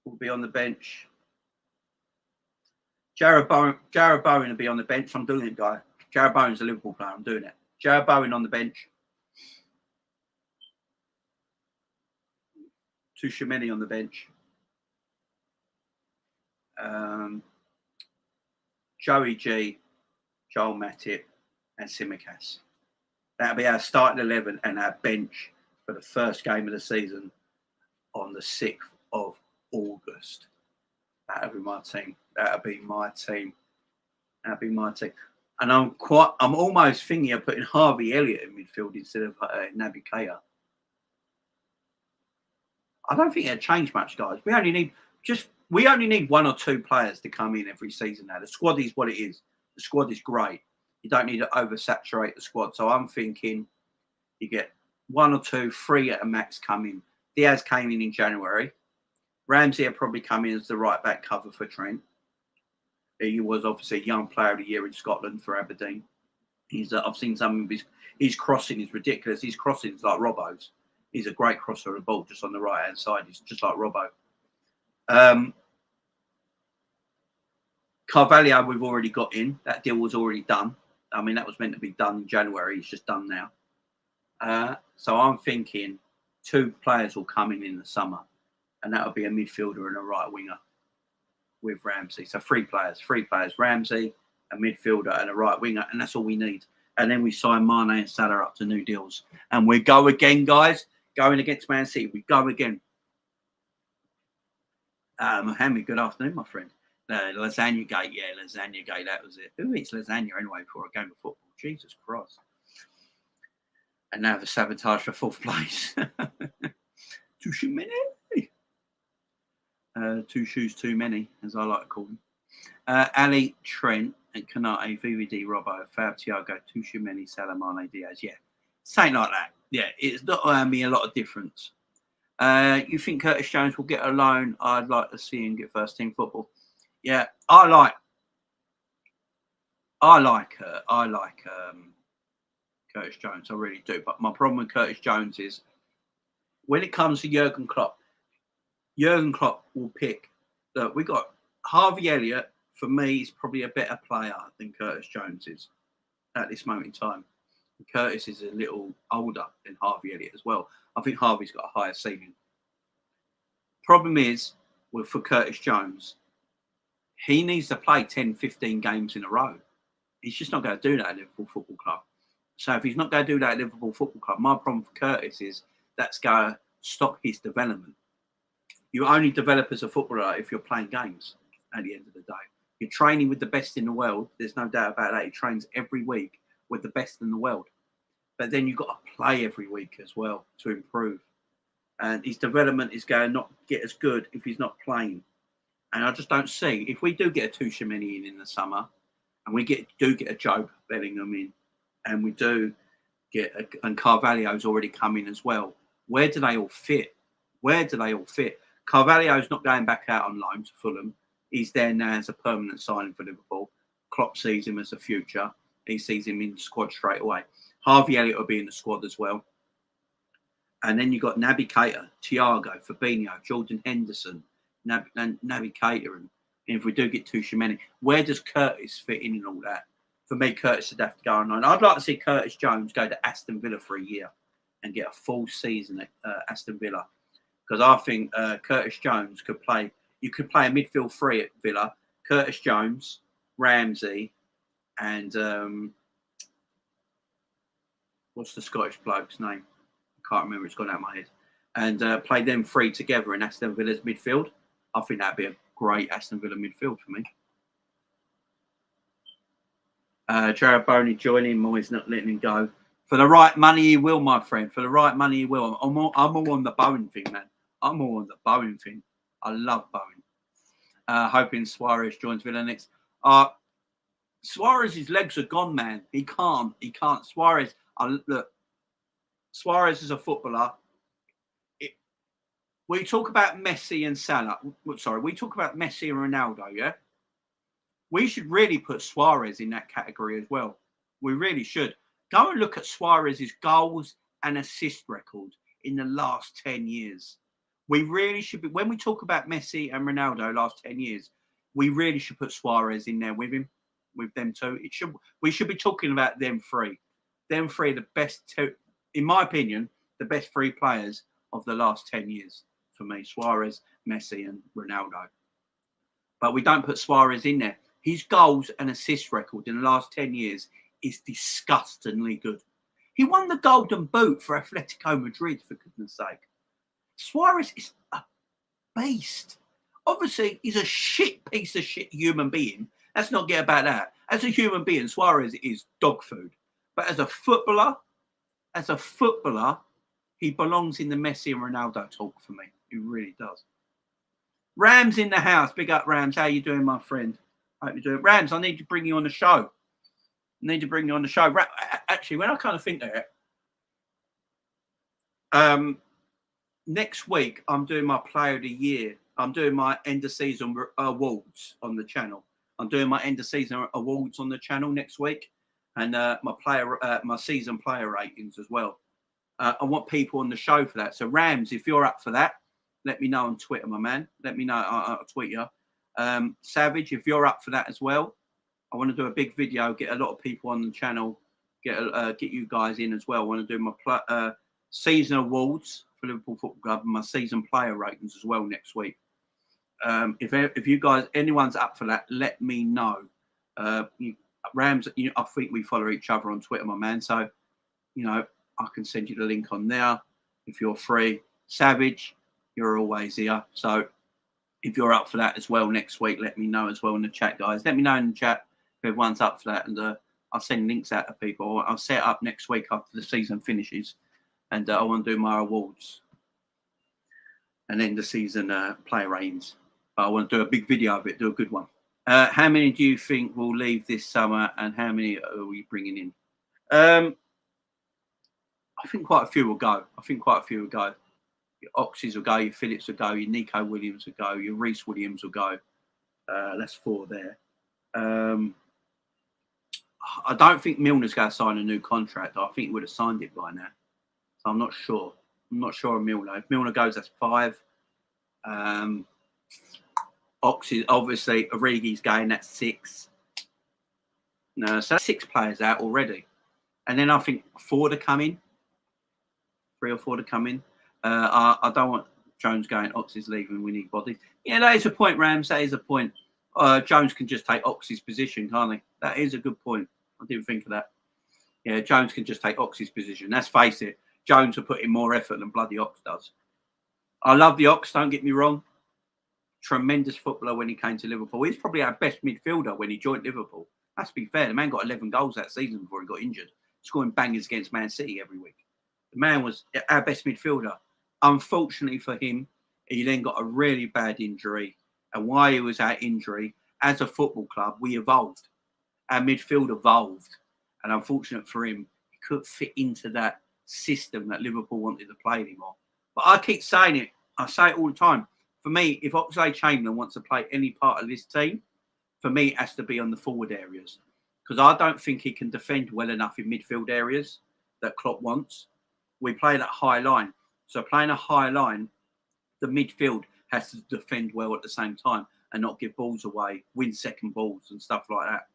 will be on the bench. Jared Bowen will be on the bench. I'm doing it, guy. Jared Bowen's a Liverpool player. I'm doing it. Jared Bowen on the bench. Tchouaméni on the bench. Joey G, Joel Matip, and Tsimikas. That'll be our starting 11 and our bench for the first game of the season on the 6th of August. That'll be my team. That'll be my team. That'll be my team. And I'm almost thinking of putting Harvey Elliott in midfield instead of Naby Keita. I don't think it'll change much, guys. We only need 1 or 2 players to come in every season now. The squad is what it is. The squad is great. You don't need to oversaturate the squad. So I'm thinking you get 1 or 2, 3 at a max come in. Diaz came in January. Ramsey will probably come in as the right back cover for Trent. He was obviously a young player of the year in Scotland for Aberdeen. I've seen some of his crossing is ridiculous. His crossing is like Robbo's. He's a great crosser of the ball just on the right-hand side. He's just like Robbo. Carvalho, we've already got in. That deal was already done. I mean, that was meant to be done in January. It's just done now. So I'm thinking 2 players will come in the summer, and that'll be a midfielder and a right winger with Ramsey. So 3 players. Ramsey, a midfielder, and a right winger, and that's all we need. And then we sign Mane and Salah up to new deals. And we go again, guys. Going against Man City. We go again. Mohamed, good afternoon, my friend. Lasagna Gate, yeah, Lasagna Gate, that was it. Who eats lasagna anyway for a game of football? Jesus Christ. And now the sabotage for 4th place. Tchouaméni. 2 shoes too many, as I like to call them. Ali, Trent, and Kanate, VVD, Robbo, Fab, Thiago, Tchouaméni, Salah, Mane, Diaz. Yeah, something like that. Yeah, it's not going to be a lot of difference. You think Curtis Jones will get a loan? I'd like to see him get first team football. Yeah, I like Curtis Jones. I really do. But my problem with Curtis Jones is when it comes to Jurgen Klopp will pick. Look, we got Harvey Elliott. For me, is probably a better player than Curtis Jones is at this moment in time. Curtis is a little older than Harvey Elliott as well. I think Harvey's got a higher ceiling. Problem is, for Curtis Jones, he needs to play 10, 15 games in a row. He's just not going to do that at Liverpool Football Club. So if he's not going to do that at Liverpool Football Club, my problem for Curtis is that's going to stop his development. You only develop as a footballer if you're playing games at the end of the day. You're training with the best in the world. There's no doubt about that. He trains every week with the best in the world. But then you've got to play every week as well to improve. And his development is going to not get as good if he's not playing. And I just don't see, if we do get a Tchouaméni in the summer, and we do get a Joe Bellingham in, and we do get, and Carvalho's already come in as well, where do they all fit? Carvalho's not going back out on loan to Fulham. He's there now as a permanent signing for Liverpool. Klopp sees him as a future. He sees him in the squad straight away. Harvey Elliott will be in the squad as well. And then you've got Naby Keita, Thiago, Fabinho, Jordan Henderson, Naby Keita. And if we do get Tchouaméni, where does Curtis fit in all that? For me, Curtis would have to go on loan. I'd like to see Curtis Jones go to Aston Villa for a year and get a full season at Aston Villa. Because I think Curtis Jones could play. You could play a midfield 3 at Villa. Curtis Jones, Ramsey, and what's the Scottish bloke's name? I can't remember. It's gone out of my head. And play them 3 together in Aston Villa's midfield. I think that'd be a great Aston Villa midfield for me. Jared Boney joining. Moyes not letting him go. For the right money, he will, my friend. For the right money, he will. I'm all on the Bowen thing, man. I'm all on the Bowen thing. I love Bowen. Hoping Suarez joins Villa next. Suarez's legs are gone, man. He can't. Suarez, look, Suarez is a footballer. We talk about Messi and Salah. Sorry, we talk about Messi and Ronaldo, yeah? We should really put Suarez in that category as well. We really should. Go and look at Suarez's goals and assist record in the last 10 years. We really should be, when we talk about Messi and Ronaldo last 10 years, we really should put Suarez in there with him, with them two. We should be talking about them three. Them three are the best two, in my opinion, the best three players of the last 10 years for me. Suarez, Messi and Ronaldo. But we don't put Suarez in there. His goals and assist record in the last 10 years is disgustingly good. He won the Golden Boot for Atletico Madrid, for goodness sake. Suarez is a beast. Obviously, he's a piece of shit human being. Let's not get about that. As a human being, Suarez is dog food. But as a footballer, he belongs in the Messi and Ronaldo talk for me. He really does. Rams in the house. Big up, Rams. How you doing, my friend? Hope you're doing. Rams, I need to bring you on the show. Actually, when I kind of think that, next week I'm doing my Player of the Year. I'm doing my end of season awards on the channel. I'm doing my end of season awards on the channel next week, and my season player ratings as well. I want people on the show for that. So Rams, if you're up for that, let me know on Twitter, my man. Let me know. I'll tweet you. Savage, if you're up for that as well, I want to do a big video, get a lot of people on the channel, get you guys in as well. I want to do my season awards for Liverpool Football Club and my season player ratings as well next week. If you guys, anyone's up for that, let me know. Rams, I think we follow each other on Twitter, my man. So, I can send you the link on there if you're free. Savage, you're always here. So if you're up for that as well next week, let me know as well in the chat, guys. Let me know in the chat if everyone's up for that, and I'll send links out to people. I'll set up next week after the season finishes, and I want to do my awards and then the season player ratings. But I want to do a big video of it, do a good one. How many do you think will leave this summer, and how many are we bringing in? I think quite a few will go. Your Oxys will go, your Phillips will go, your Nico Williams will go, your Reece Williams will go. That's 4 there. I don't think Milner's going to sign a new contract. I think he would have signed it by now. So I'm not sure. On Milner. If Milner goes, that's 5. Oxys, obviously, Origi's going, that's 6. No, so that's 6 players out already. And then I think 4 to come in. 3 or 4 to come in. I don't want Jones going, Oxy's leaving, we need bodies. Yeah, that is a point, Rams. That is a point. Jones can just take Oxy's position, can't he? That is a good point. I didn't think of that. Yeah, Jones can just take Oxy's position. Let's face it. Jones will put in more effort than bloody Ox does. I love the Ox, don't get me wrong. Tremendous footballer when he came to Liverpool. He's probably our best midfielder when he joined Liverpool. Let's be fair. The man got 11 goals that season before he got injured, scoring bangers against Man City every week. The man was our best midfielder. Unfortunately for him, he then got a really bad injury. And while he was out injury, as a football club, we evolved. Our midfield evolved. And unfortunate for him, he couldn't fit into that system that Liverpool wanted to play anymore. But I keep saying it. I say it all the time. For me, if Oxlade-Chamberlain wants to play any part of this team, for me, it has to be on the forward areas. Because I don't think he can defend well enough in midfield areas that Klopp wants. We play that high line. So playing a high line, the midfield has to defend well at the same time and not give balls away, win second balls and stuff like that.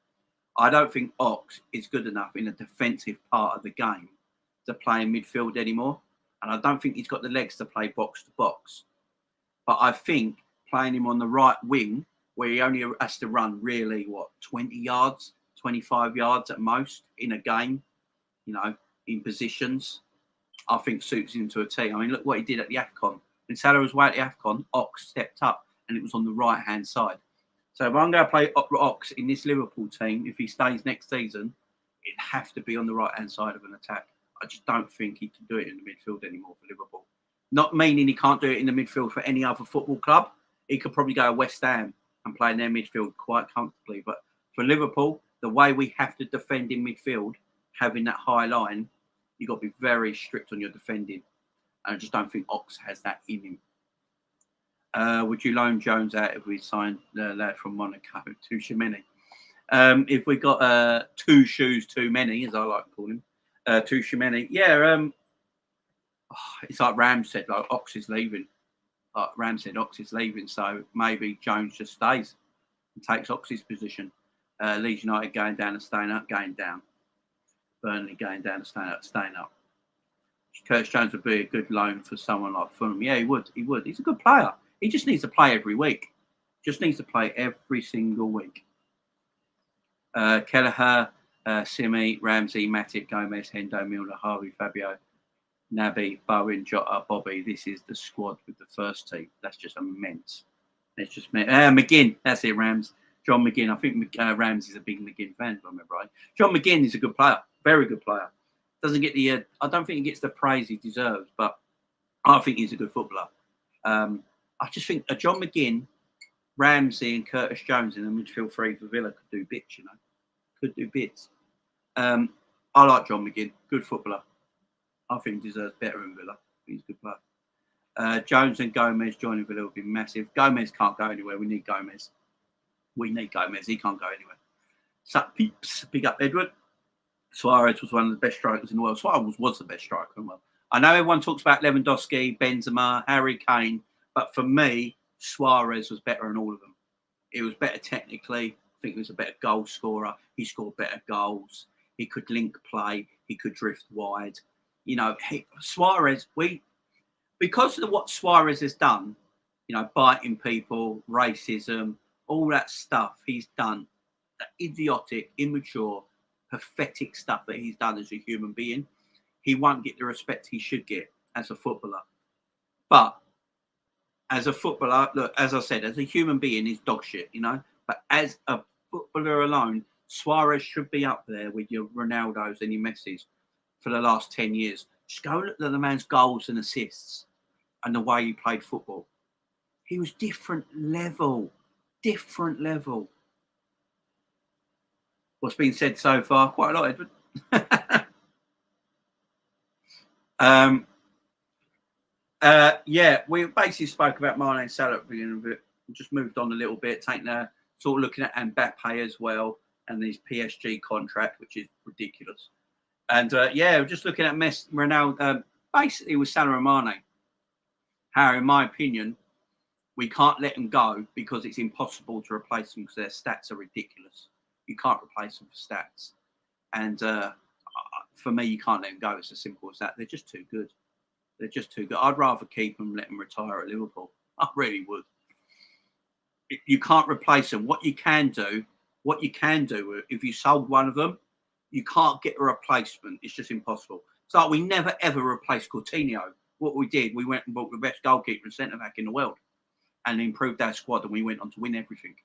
I don't think Ox is good enough in a defensive part of the game to play in midfield anymore. And I don't think he's got the legs to play box to box. But I think playing him on the right wing, where he only has to run really, 20 yards, 25 yards at most in a game, in positions, I think suits him to a T. I mean, look what he did at the AFCON. When Salah was away at the AFCON, Ox stepped up and it was on the right-hand side. So if I'm going to play Ox in this Liverpool team, if he stays next season, it'd have to be on the right-hand side of an attack. I just don't think he can do it in the midfield anymore for Liverpool. Not meaning he can't do it in the midfield for any other football club. He could probably go to West Ham. and playing their midfield quite comfortably. But for Liverpool, the way we have to defend in midfield, having that high line, you've got to be very strict on your defending. And I just don't think Ox has that in him. Would you loan Jones out if we signed the lad from Monaco, Tuchemene? If we got two shoes too many, as I like to call him, Tuchemene. Yeah, it's like Ram said, like Ox is leaving. Like Ram said, Ox is leaving, so maybe Jones just stays and takes Ox's position. Leeds United going down and staying up, going down. Burnley going down and staying up. Curtis Jones would be a good loan for someone like Fulham. Yeah, he would. He would. He's a good player. He just needs to play every week. Just needs to play every single week. Kelleher, Simi, Ramsey, Matip, Gomez, Hendo, Milner, Harvey, Fabio, Naby, Bowen, Jota, Bobby. This is the squad with the first team. That's just immense. It's just McGinn. That's it, Rams. John McGinn. I think Rams is a big McGinn fan, if I remember right. John McGinn is a good player. Very good player. Doesn't get the. I don't think he gets the praise he deserves, but I think he's a good footballer. I just think John McGinn, Ramsey, and Curtis Jones in the midfield three for Villa could do bits. You know, could do bits. I like John McGinn. Good footballer. I think he deserves better in Villa. He's a good player. Jones and Gomez joining Villa would be massive. Gomez can't go anywhere. We need Gomez. We need Gomez. He can't go anywhere. Sup peeps. Big up Edward. Suarez was one of the best strikers in the world. Suarez was the best striker in the world. I know everyone talks about Lewandowski, Benzema, Harry Kane, but for me, Suarez was better than all of them. He was better technically. I think he was a better goal scorer. He scored better goals. He could link play. He could drift wide. You know, Suarez, because of what Suarez has done, you know, biting people, racism, all that stuff he's done, that idiotic, immature, pathetic stuff that he's done as a human being, he won't get the respect he should get as a footballer. But as a footballer, look, as I said, as a human being, he's dog shit, you know. But as a footballer alone, Suarez should be up there with your Ronaldos and your Messis for the last 10 years. Just go look at the man's goals and assists and the way he played football. He was different level. Different level. What's been said so far? Quite a lot, Edward. Yeah, we basically spoke about Mane and Salah at the beginning of it. We just moved on a little bit, taking a sort of looking at Mbappe as well and his PSG contract, which is ridiculous. And yeah, we're just looking at Ronaldo, basically with Salah and Mane. How, in my opinion, we can't let them go because it's impossible to replace them because their stats are ridiculous. You can't replace them for stats. And for me, you can't let them go. It's as simple as that. They're just too good. They're just too good. I'd rather keep them and let them retire at Liverpool. I really would. You can't replace them. What you can do, if you sold one of them, you can't get a replacement. It's just impossible. It's like we never, ever replaced Coutinho. What we did, we went and bought the best goalkeeper and centre-back in the world and improved our squad, and we went on to win everything.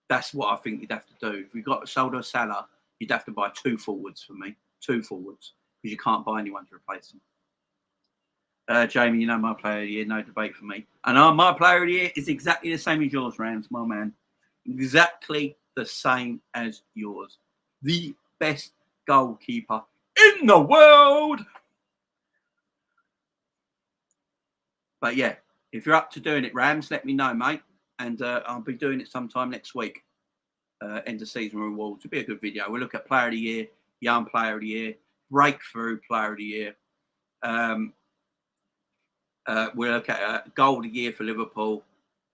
That's what I think you'd have to do. If we got sold or Salah, you'd have to buy two forwards for me. Two forwards. Because you can't buy anyone to replace them. Jamie, you know my player of the year, no debate for me. And my player of the year is exactly the same as yours, Rams, my man. Exactly the same as yours. The best goalkeeper in the world. But yeah, if you're up to doing it, Rams, let me know, mate. And I'll be doing it sometime next week. End of season rewards. It'll be a good video. We'll look at player of the year, young player of the year, breakthrough player of the year. We'll look at goal of the year for Liverpool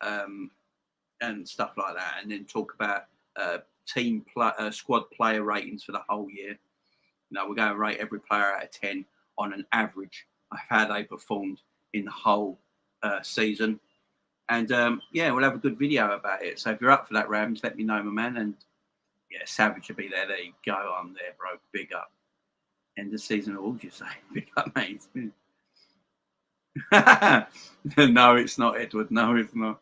and stuff like that. And then talk about squad player ratings for the whole year. You know, we're going to rate every player out of 10 on an average of how they performed in the whole season. And yeah, we'll have a good video about it. So if you're up for that, Rams, let me know, my man. And yeah, Savage will be there. There you go. I'm there, bro. Big up. End of season awards, you say? Big up, mate. No, it's not, Edward. No, it's not.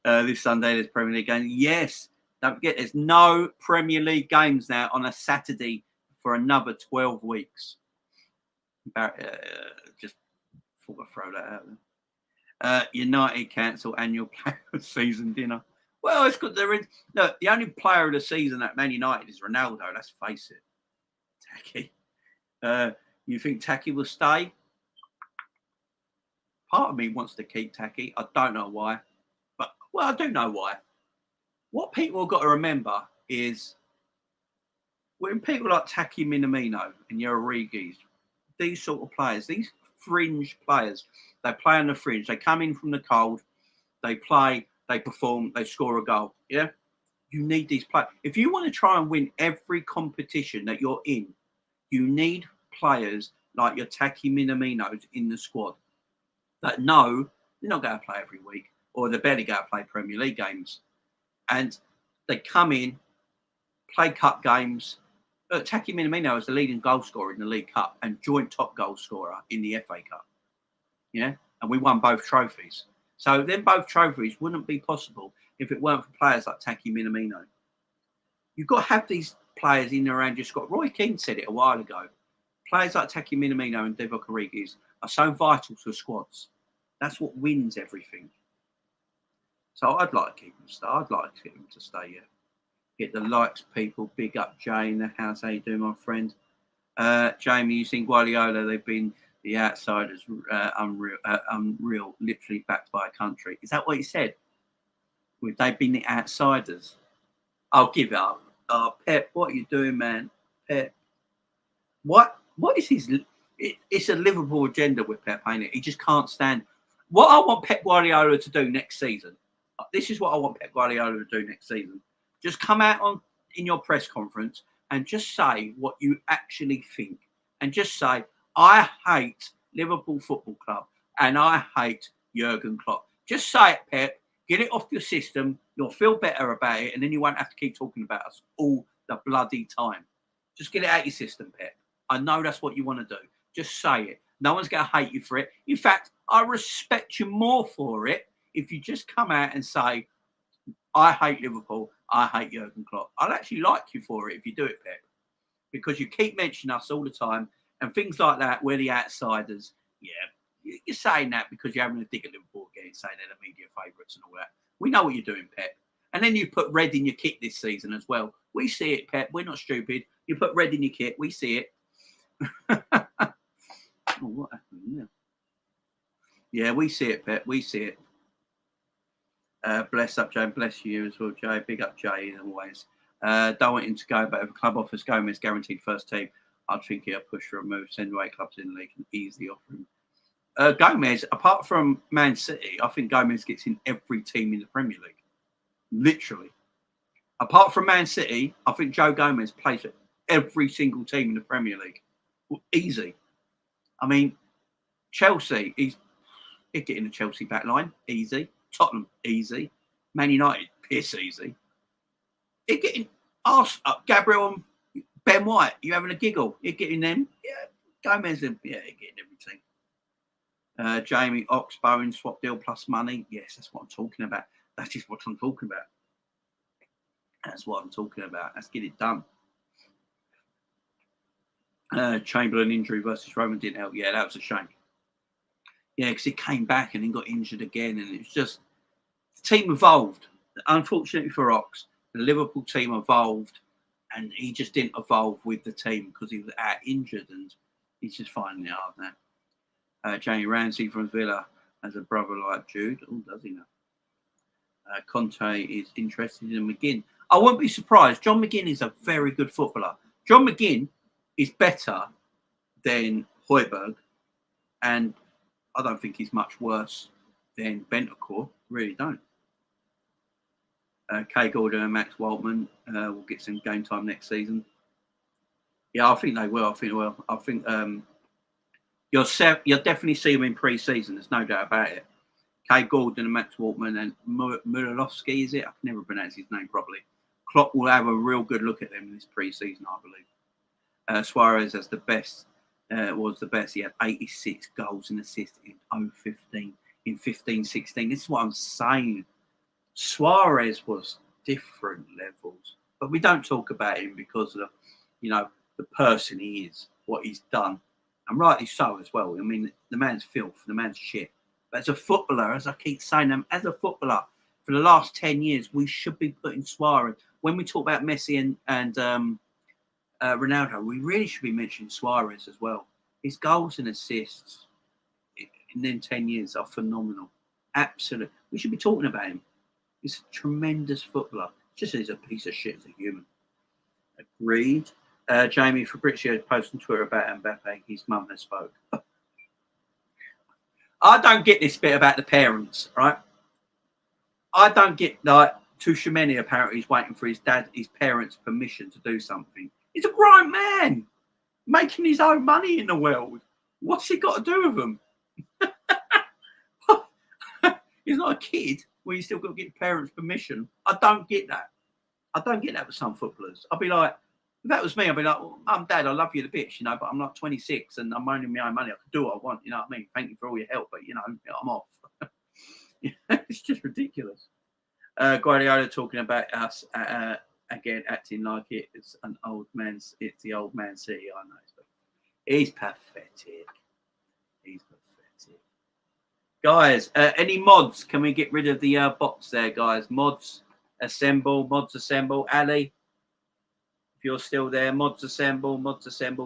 This Sunday, there's Premier League game. Yes. Don't forget, there's no Premier League games now on a Saturday for another 12 weeks. Just thought I'd throw that out there. United cancel annual player of season dinner. Well, it's good. Look, the only player of the season at Man United is Ronaldo. Let's face it. Taki. You think Taki will stay? Part of me wants to keep Taki. I don't know why. But, well, I do know why. What people have got to remember is when people like Taki Minamino and Origi, these sort of players, these fringe players, they play on the fringe. They come in from the cold. They play. They perform. They score a goal. Yeah? You need these players. If you want to try and win every competition that you're in, you need players like your Taki Minaminos in the squad that know they're not going to play every week or they're barely going to play Premier League games. And they come in, play cup games. Taki Minamino is the leading goal scorer in the League Cup and joint top goal scorer in the FA Cup. Yeah, and we won both trophies. So then both trophies wouldn't be possible if it weren't for players like Taki Minamino. You've got to have these players in and around your squad. Roy Keane said it a while ago. Players like Taki Minamino and Divock Origi are so vital to squads. That's what wins everything. So I'd like to keep him to stay. I'd like to get him to stay, yeah. Get the likes, people. Big up Jay in the house. How you doing, my friend? Jamie, you seen Guardiola? They've been the outsiders, unreal, literally backed by a country. Is that what he said? They've been the outsiders. I'll give it up. Pep, what are you doing, man? Pep. What is his... It's a Liverpool agenda with Pep, ain't it? He just can't stand... What I want Pep Guardiola to do next season. This is what I want Pep Guardiola to do next season. Just come out in your press conference and just say what you actually think. And just say, I hate Liverpool Football Club and I hate Jurgen Klopp. Just say it, Pep. Get it off your system. You'll feel better about it. And then you won't have to keep talking about us all the bloody time. Just get it out your system, Pep. I know that's what you want to do. Just say it. No one's going to hate you for it. In fact, I respect you more for it if you just come out and say, I hate Liverpool. I hate Jurgen Klopp. I'd actually like you for it if you do it, Pep. Because you keep mentioning us all the time and things like that. We're the outsiders. Yeah, you're saying that because you're having a dig at Liverpool again, saying they're the media favourites and all that. We know what you're doing, Pep. And then you put red in your kit this season as well. We see it, Pep. We're not stupid. You put red in your kit. We see it. Oh, what happened? Yeah, we see it, Pep. We see it. Bless up, Jay. Bless you as well, Jay. Big up, Jay, as always. Don't want him to go, but if a club offers Gomez guaranteed first team, I'd think he'll push for a move, send away clubs in the league and easily offer him. Gomez, apart from Man City, I think Gomez gets in every team in the Premier League. Literally. Apart from Man City, I think Joe Gomez plays for every single team in the Premier League. Easy. I mean, Chelsea, he'd get in the Chelsea back line. Easy. Tottenham, easy. Man United, piss easy. He'd get in Gabriel and Ben White, you having a giggle? He'd get in them. Yeah, Gomez, he'd get in every team. Jamie, Ox, Bowen, swap deal plus money. Yes, that's what I'm talking about. That is what I'm talking about. That's what I'm talking about. Let's get it done. Chamberlain injury versus Roman didn't help. Yeah, that was a shame. Yeah, because he came back and then got injured again. And it was just, the team evolved. Unfortunately for Ox, the Liverpool team evolved and he just didn't evolve with the team because he was out injured and he's just finding it hard now. Jamie Ramsey from Villa has a brother like Jude. Oh, does he know? Conte is interested in McGinn. I won't be surprised. John McGinn is a very good footballer. John McGinn is better than Højbjerg, and I don't think he's much worse than Bentancur. Really don't. Kay Gordon and Max Waltman will get some game time next season. Yeah, I think they will. I think you'll definitely see them in pre-season. There's no doubt about it. Kay Gordon and Max Waltman and Muralowski, is it? I can never pronounce his name properly. Klopp will have a real good look at them in this pre-season, I believe. Suarez as the best was the best. He had 86 goals and assists in 015, in 15-16. This is what I'm saying. Suarez was different levels, but we don't talk about him because of the person he is, what he's done, and rightly so as well. I mean, the man's filth, the man's shit, But as a footballer, as I keep saying, as a footballer, for the last 10 years, we should be putting Suarez. When we talk about Messi and Ronaldo, we really should be mentioning Suarez as well. His goals and assists in them 10 years are phenomenal. Absolutely. We should be talking about him. He's a tremendous footballer. Just as a piece of shit as a human. Agreed. Jamie Fabrizio posted on Twitter about Mbappe. His mum has spoke. I don't get this bit about the parents, right? I don't get, like, Tuchemeni apparently is waiting for his parents' permission to do something. He's a grown man making his own money in the world. What's he got to do with them? He's not a kid where you still got to get parents' permission. I don't get that. I don't get that with some footballers. I'll be like, if that was me, I'd be like, well, Mum, Dad, I love you the bitch, you know, but I'm like 26 and I'm earning my own money. I can do what I want, you know what I mean? Thank you for all your help, but, you know, I'm off. It's just ridiculous. Guardiola talking about us again, acting like it's the old man city. I know. He's pathetic. He's pathetic. Guys, any mods? Can we get rid of the bots there, guys? Mods assemble. Ali, if you're still there, mods assemble.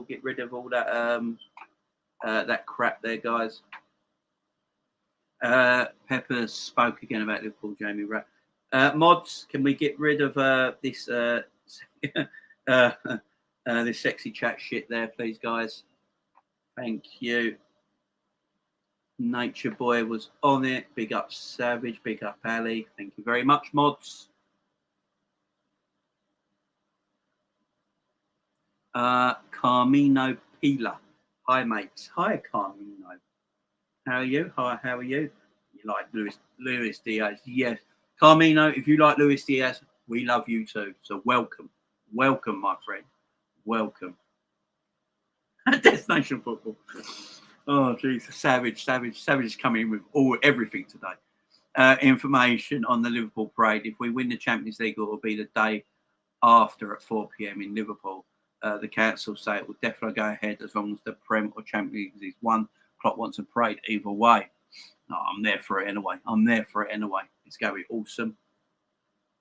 Get rid of all that that crap there, guys. Pepper spoke again about Liverpool, Jamie. Mods, can we get rid of this this sexy chat shit there, please, guys? Thank you. Nature Boy was on it. Big up Savage. Big up Ali. Thank you very much, mods. Carmino Pila. Hi, mates. Hi, Carmino. How are you? Hi, how are you? You like Luis Diaz? Yes. Carmino, if you like Luis Diaz, we love you too. So welcome. Welcome, my friend. Welcome. Destination football. Oh, jeez. Savage is coming in with everything today. Information on the Liverpool parade. If we win the Champions League, it will be the day after at 4 p.m. in Liverpool. The council say it will definitely go ahead as long as the Prem or Champions League is 1 o'clock wants a parade either way. No, I'm there for it anyway. It's going to be awesome.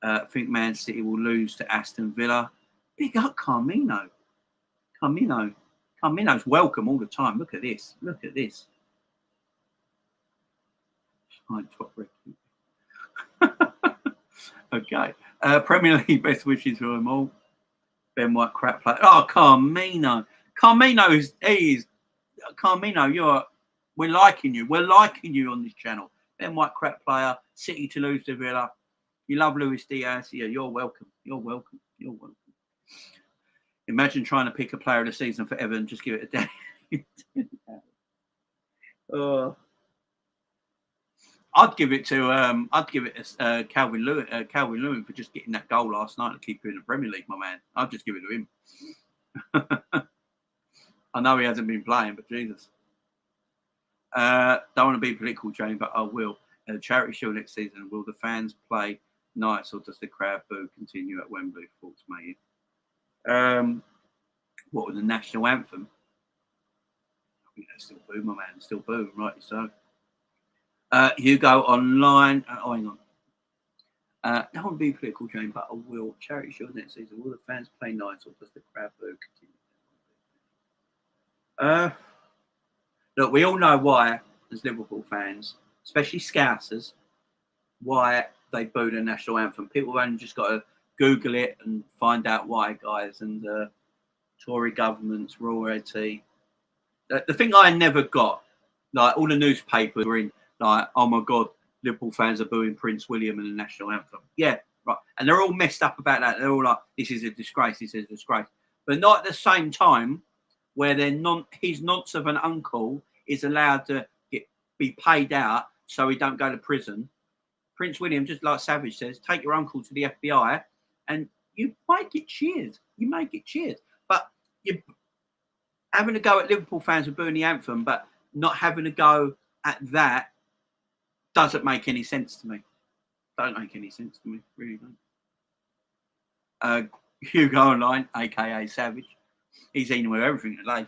I think Man City will lose to Aston Villa. Big up Carmino. Carmino's welcome all the time. Look at this. Okay. Premier League best wishes for them all. Ben White crap player. Oh, Carmino. Carmino, we're liking you. We're liking you on this channel. Ben White crap player. City to lose to Villa. You love Luis Diaz. Yeah, you're welcome. Imagine trying to pick a player of the season for Everton. Just give it a day. I'd give it to Calvin Lewin for just getting that goal last night to keep you in the Premier League, my man. I'd just give it to him. I know he hasn't been playing, but Jesus. Don't want to be political, Jane, but I will. Charity Shield next season. Will the fans play nice, or does the crowd boo continue at Wembley? Thoughts, mate? What with the national anthem? I think that's still boo, my man. Still boo, rightly so. Hugo online. Hang on. Don't want to be political, Jane, but I will. Charity Shield next season. Will the fans play nice, or does the crowd boo continue? Look, we all know why, as Liverpool fans, especially Scousers, why they boo the national anthem. People have only just got to Google it and find out why, guys. And Tory governments, royalty. The thing I never got, like all the newspapers were in, like, oh my God, Liverpool fans are booing Prince William and the national anthem. Yeah, right. And they're all messed up about that. They're all like, this is a disgrace. But not at the same time where his nonce of an uncle is allowed to be paid out so he don't go to prison. Prince William, just like Savage says, take your uncle to the FBI and you might get cheered. But you're having a go at Liverpool fans with booing the anthem, but not having a go at that doesn't make any sense to me. Really don't. Hugo Online, a.k.a. Savage. He's eating with everything today.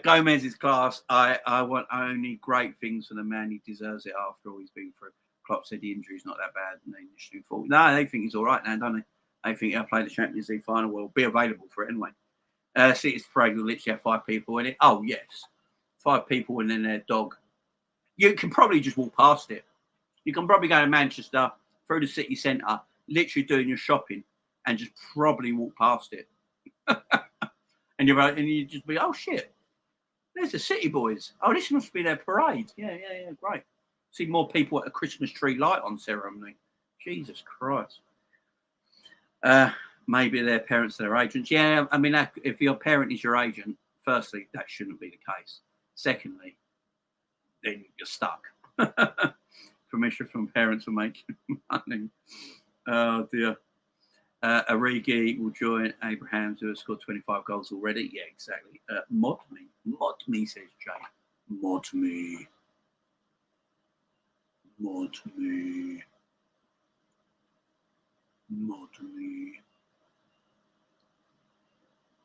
Gomez is class. I want only great things for the man. He deserves it after all he's been through. Klopp said the injury's not that bad, and they initially thought, no, they think he's all right now, don't they? They think he'll play the Champions League final. Will be available for it anyway. City's parade will literally have 5 people in it. Oh yes, 5 people and then their dog. You can probably just walk past it. You can probably go to Manchester through the city centre, literally doing your shopping, and just probably walk past it. and you just be, oh shit, there's the City boys. Oh, this must be their parade. Yeah, great. See more people at a Christmas tree light on ceremony. Jesus Christ. Maybe their parents are their agents. Yeah, I mean, if your parent is your agent, firstly, that shouldn't be the case. Secondly, then you're stuck. Permission from parents will make you money. Oh, dear. Origi will join Abrahams, who has scored 25 goals already. Yeah, exactly. Mod me, says Jay. Mod me.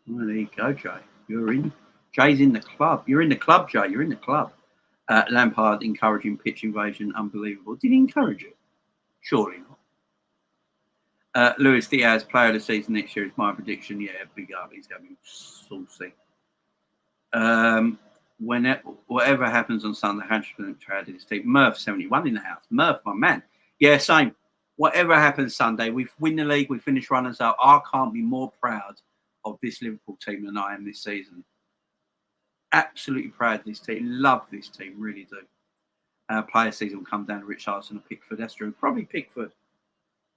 Well, there you go, Jay. Jay's in the club. You're in the club, Jay. You're in the club. Lampard encouraging pitch invasion. Unbelievable. Did he encourage it? Surely not. Luis Diaz, player of the season next year is my prediction. Yeah, big up. He's going to be saucy. Whatever happens on Sunday, 100% trade his team. Murph 71 in the house. Murph, my man. Yeah, same. Whatever happens Sunday, we win the league, we finish runners up. I can't be more proud of this Liverpool team than I am this season. Absolutely proud of this team. Love this team, really do. Player season will come down to Richarlison and Pickford. That's true. Probably Pickford.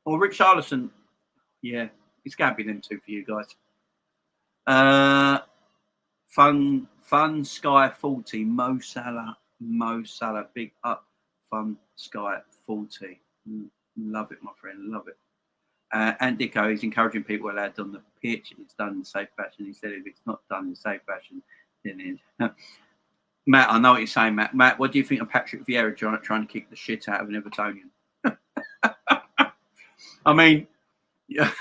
Or Richarlison. Yeah, it's going to be them two for you guys. Fun Sky 40. Mo Salah. Big up. Fun Sky 40. Love it, my friend. Love it. And Dicko, he's encouraging people allowed on the pitch. It's done in safe fashion. He said if it's not done in safe fashion, then it's... Matt, I know what you're saying, Matt. Matt, what do you think of Patrick Vieira trying to kick the shit out of an Evertonian? I mean, you're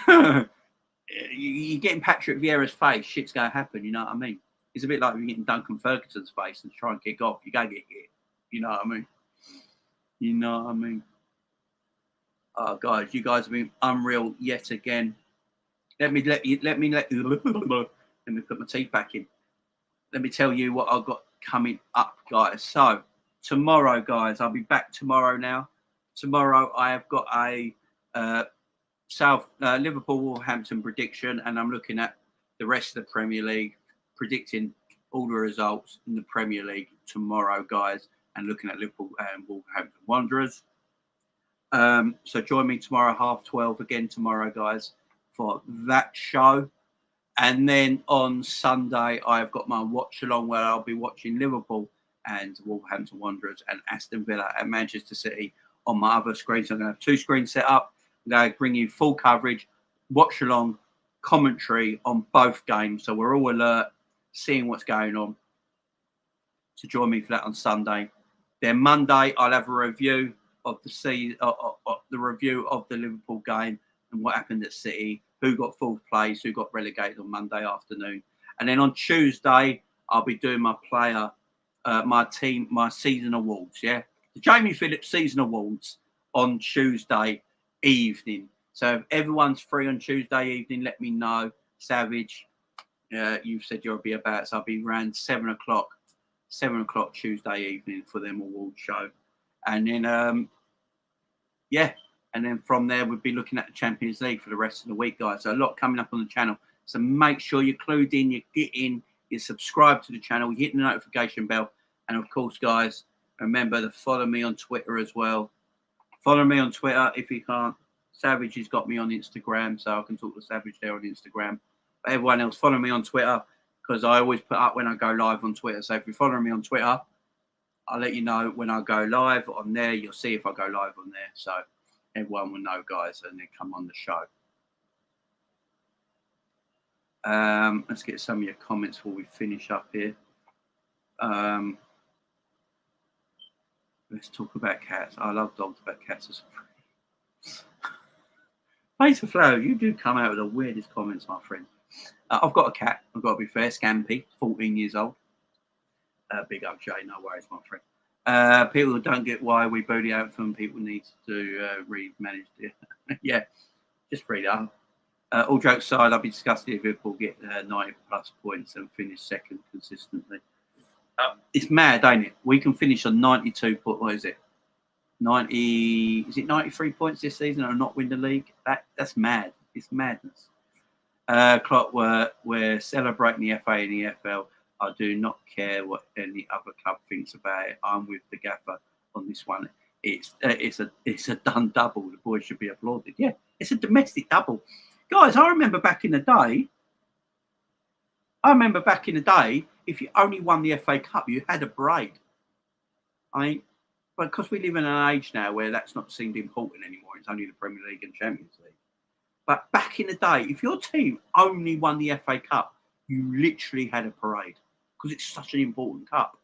getting Patrick Vieira's face, shit's going to happen, you know what I mean? It's a bit like you're getting Duncan Ferguson's face and try and kick off. You're going to get hit. You know what I mean? You know what I mean? Oh, guys, you guys have been unreal yet again. Let me put my teeth back in. Let me tell you what I've got coming up, guys. So, tomorrow, guys, I'll be back tomorrow now. Tomorrow, I have got a Liverpool-Wolverhampton prediction, and I'm looking at the rest of the Premier League, predicting all the results in the Premier League tomorrow, guys, and looking at Liverpool and Wolverhampton Wanderers. So join me tomorrow, 12:30 again tomorrow, guys, for that show. And then on Sunday, I've got my watch along where I'll be watching Liverpool and Wolverhampton Wanderers and Aston Villa and Manchester City on my other screen. So I'm going to have 2 screens set up. I'm going to bring you full coverage, watch along, commentary on both games. So we're all alert, seeing what's going on. So join me for that on Sunday. Then Monday, I'll have a review of the review of the Liverpool game and what happened at City, who got 4th place, who got relegated on Monday afternoon. And then on Tuesday, I'll be doing my season awards, yeah? The Jamie Phillips season awards on Tuesday evening. So if everyone's free on Tuesday evening, let me know. Savage, you've said you'll be about, so I'll be around 7 o'clock Tuesday evening for them award show. And then, and then from there, we'll be looking at the Champions League for the rest of the week, guys. So a lot coming up on the channel. So make sure you're clued in, you get in, you subscribe to the channel, you hit the notification bell. And of course, guys, remember to follow me on Twitter as well. Follow me on Twitter if you can't. Savage has got me on Instagram, so I can talk to Savage there on Instagram. But everyone else, follow me on Twitter because I always put up when I go live on Twitter. So if you follow me on Twitter, I'll let you know when I go live on there. You'll see if I go live on there. So everyone will know, guys, and then come on the show. Let's get some of your comments before we finish up here. Let's talk about cats. I love dogs, but cats are Face of Flow, you do come out with the weirdest comments, my friend. I've got a cat. I've got to be fair. Scampy, 14 years old. Big up, Jay. No worries, my friend. People don't get why we booted Everton. People need to remanage it. Yeah, just read up. All jokes aside, I'd be disgusted if Liverpool get 90 plus points and finish second consistently. It's mad, ain't it? We can finish on 92 points. What is it? 90? Is it 93 points this season and not win the league? That's mad. It's madness. Klopp, we're celebrating the FA and the FL. I do not care what any other club thinks about it. I'm with the gaffer on this one. It's a done double. The boys should be applauded. Yeah, it's a domestic double. Guys, I remember back in the day, if you only won the FA Cup, you had a parade. But because we live in an age now where that's not seemed important anymore, it's only the Premier League and Champions League. But back in the day, if your team only won the FA Cup, you literally had a parade because it's such an important cup.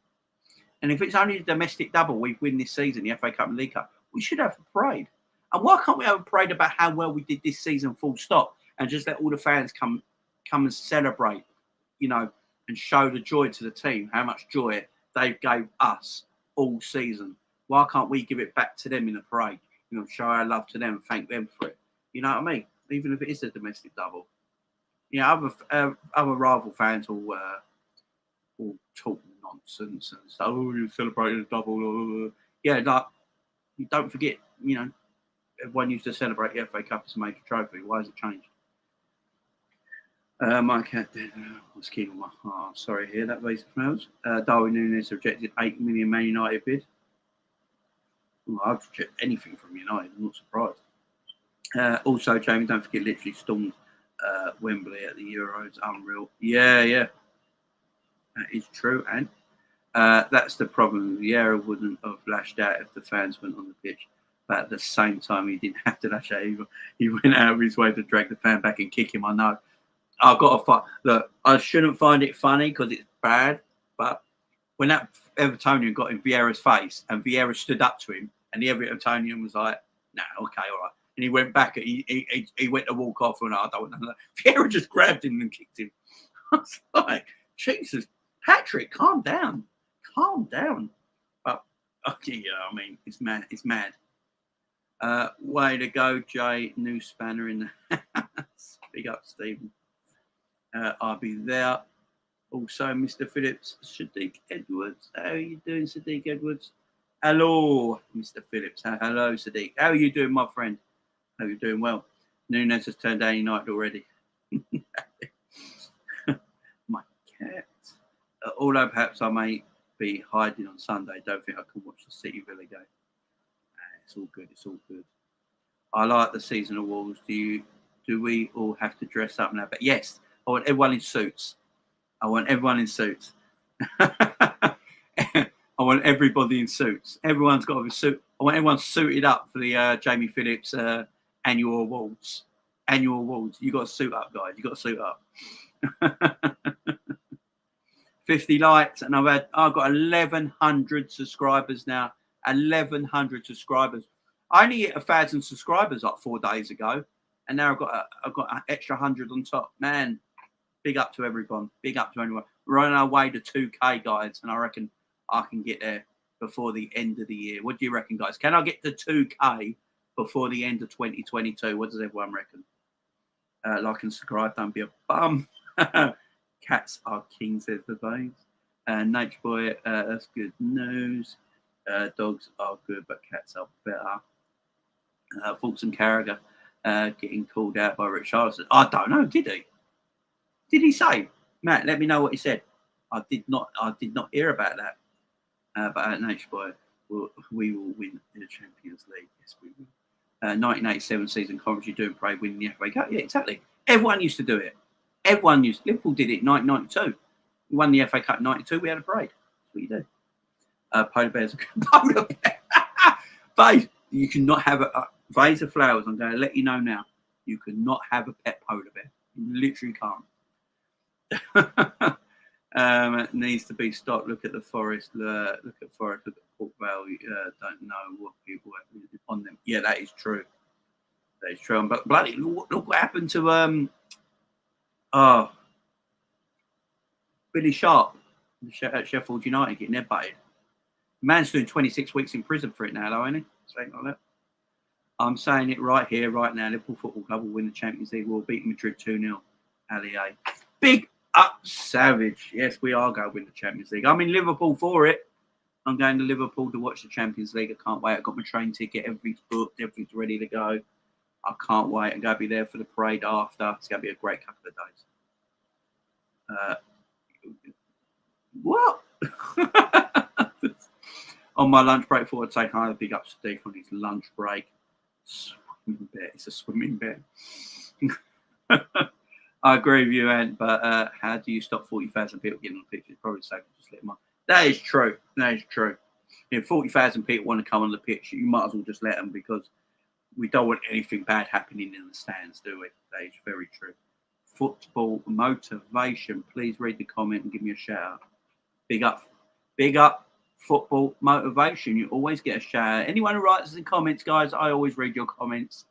And if it's only the domestic double we win this season, the FA Cup and League Cup, we should have a parade. And why can't we have a parade about how well we did this season, full stop, and just let all the fans come and celebrate, and show the joy to the team, how much joy they gave us all season. Why can't we give it back to them in a parade? Show our love to them and thank them for it. You know what I mean? Even if it is a domestic double. Other rival fans will talk nonsense and stuff. Oh, you celebrated a double. Yeah, you don't forget, everyone used to celebrate the FA Cup as a major trophy. Why has it changed? My cat was keen on my heart. Sorry, here that vase of flowers. Darwin Núñez rejected 8 million Man United bid. Well, I'd reject anything from United. I'm not surprised. Also, Jamie, don't forget, literally stormed Wembley at the Euros. Unreal. Yeah. That is true. And that's the problem. Vieira wouldn't have lashed out if the fans went on the pitch. But at the same time, he didn't have to lash out either. He went out of his way to drag the fan back and kick him. I know. I've got to look. I shouldn't find it funny because it's bad. But when that Evertonian got in Vieira's face and Vieira stood up to him, and the Evertonian was like, "Nah, okay, all right," and he went back. He went to walk off, and I don't know. Vieira just grabbed him and kicked him. I was like, Jesus, Patrick, calm down. But okay, I mean, it's mad. Way to go, Jay. New spanner in the house. Big up, Stephen. I'll be there. Also, Mr. Phillips, Sadiq Edwards. How are you doing, Sadiq Edwards? Hello, Mr. Phillips. Hello, Sadiq. How are you doing, my friend? Hope you're doing well. Núñez has turned down United already. My cat. Although perhaps I may be hiding on Sunday, don't think I can watch the City Villa game. It's all good. I like the seasonal awards. Do we all have to dress up now? But yes, I want everyone in suits. I want everyone in suits. Everyone's got a suit. I want everyone suited up for the Jamie Phillips annual awards. You got to suit up, guys. You got to suit up. 50 likes, and I've got 1,100 subscribers now. 1,100 subscribers. I only hit 1,000 subscribers like 4 days ago, and now I've got an extra 100 on top. Man, big up to everyone. Big up to everyone. We're on our way to 2K, guys, and I reckon I can get there before the end of the year. What do you reckon, guys? Can I get to 2K before the end of 2022? What does everyone reckon? Like and subscribe. Don't be a bum. Cats are king, says the veins. Nature Boy, that's good news. Dogs are good, but cats are better. Fulton Carragher getting called out by Richards. I don't know. Did he? Did he say? Matt, let me know what he said. I did not hear about that. But Nature Boy, we will win in the Champions League. Yes, we will. 1987 season, Coventry doing parade, winning the FA Cup. Yeah, exactly. Everyone used to do it. Liverpool did it in 1992. We won the FA Cup in 92. We had a parade. That's what you do. Polar bears. Polar bear. Vase, you cannot have a vase of flowers. I'm going to let you know now. You cannot have a pet polar bear. You literally can't. It needs to be stopped. Look at the forest. Look at forest. Look at Port Vale. Don't know what people have on them. Yeah, that is true. That is true. But bloody, look what happened to Billy Sharp. Sheffield United getting their butted. Man's doing 26 weeks in prison for it now, though, ain't he? Something like that. I'm saying it right here, right now. Liverpool Football Club will win the Champions League. We'll beat Madrid 2-0. Allier. Big up, Savage. Yes, we are going to win the Champions League. I'm in Liverpool for it. I'm going to Liverpool to watch the Champions League. I can't wait. I've got my train ticket. Everything's booked. Everything's ready to go. I can't wait. I'm going to be there for the parade after. It's going to be a great couple of days. What? On my lunch break, before I take home, big up Steve on his lunch break. Swimming bet. It's a swimming bet. I agree with you, Ant, but how do you stop 40,000 people getting on the pitch? It's probably safe to just let them on. That is true. That is true. If 40,000 people want to come on the pitch, you might as well just let them, because we don't want anything bad happening in the stands, do we? That is very true. Football motivation. Please read the comment and give me a shout out. Big up. Football motivation. You always get a shout out. Anyone who writes in comments, guys, I always read your comments.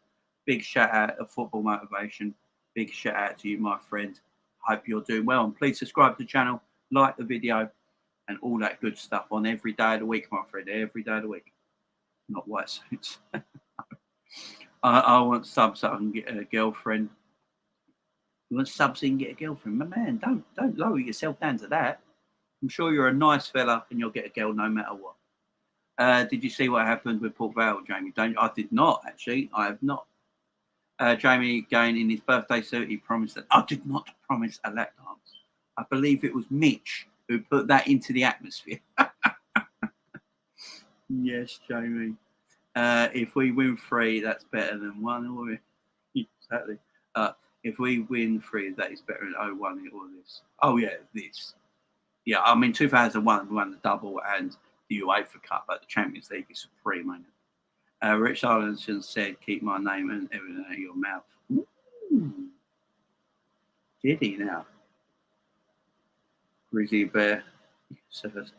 Big shout out of football motivation. Big shout out to you, my friend. Hope you're doing well. And please subscribe to the channel, like the video, and all that good stuff on every day of the week, my friend. Every day of the week. Not white suits. I want subs so I can get a girlfriend. You want subs so you can get a girlfriend? My man, don't lower yourself down to that. I'm sure you're a nice fella and you'll get a girl no matter what. Did you see what happened with Port Vale, Jamie? I did not, actually. I have not. Jamie, again, in his birthday suit, he promised that. I did not promise a lap dance. I believe it was Mitch who put that into the atmosphere. Yes, Jamie. If we win 3, that's better than 1. Exactly. If we win 3, that is better than 0-1 or this. Oh, yeah, this. Yeah, I mean, 2001, we won the double and the UEFA Cup, but the Champions League is supreme, ain't it? Rich Arlenson said, keep my name and everything out of your mouth. Ooh. Did he now? Grizzly Bear. Grizzly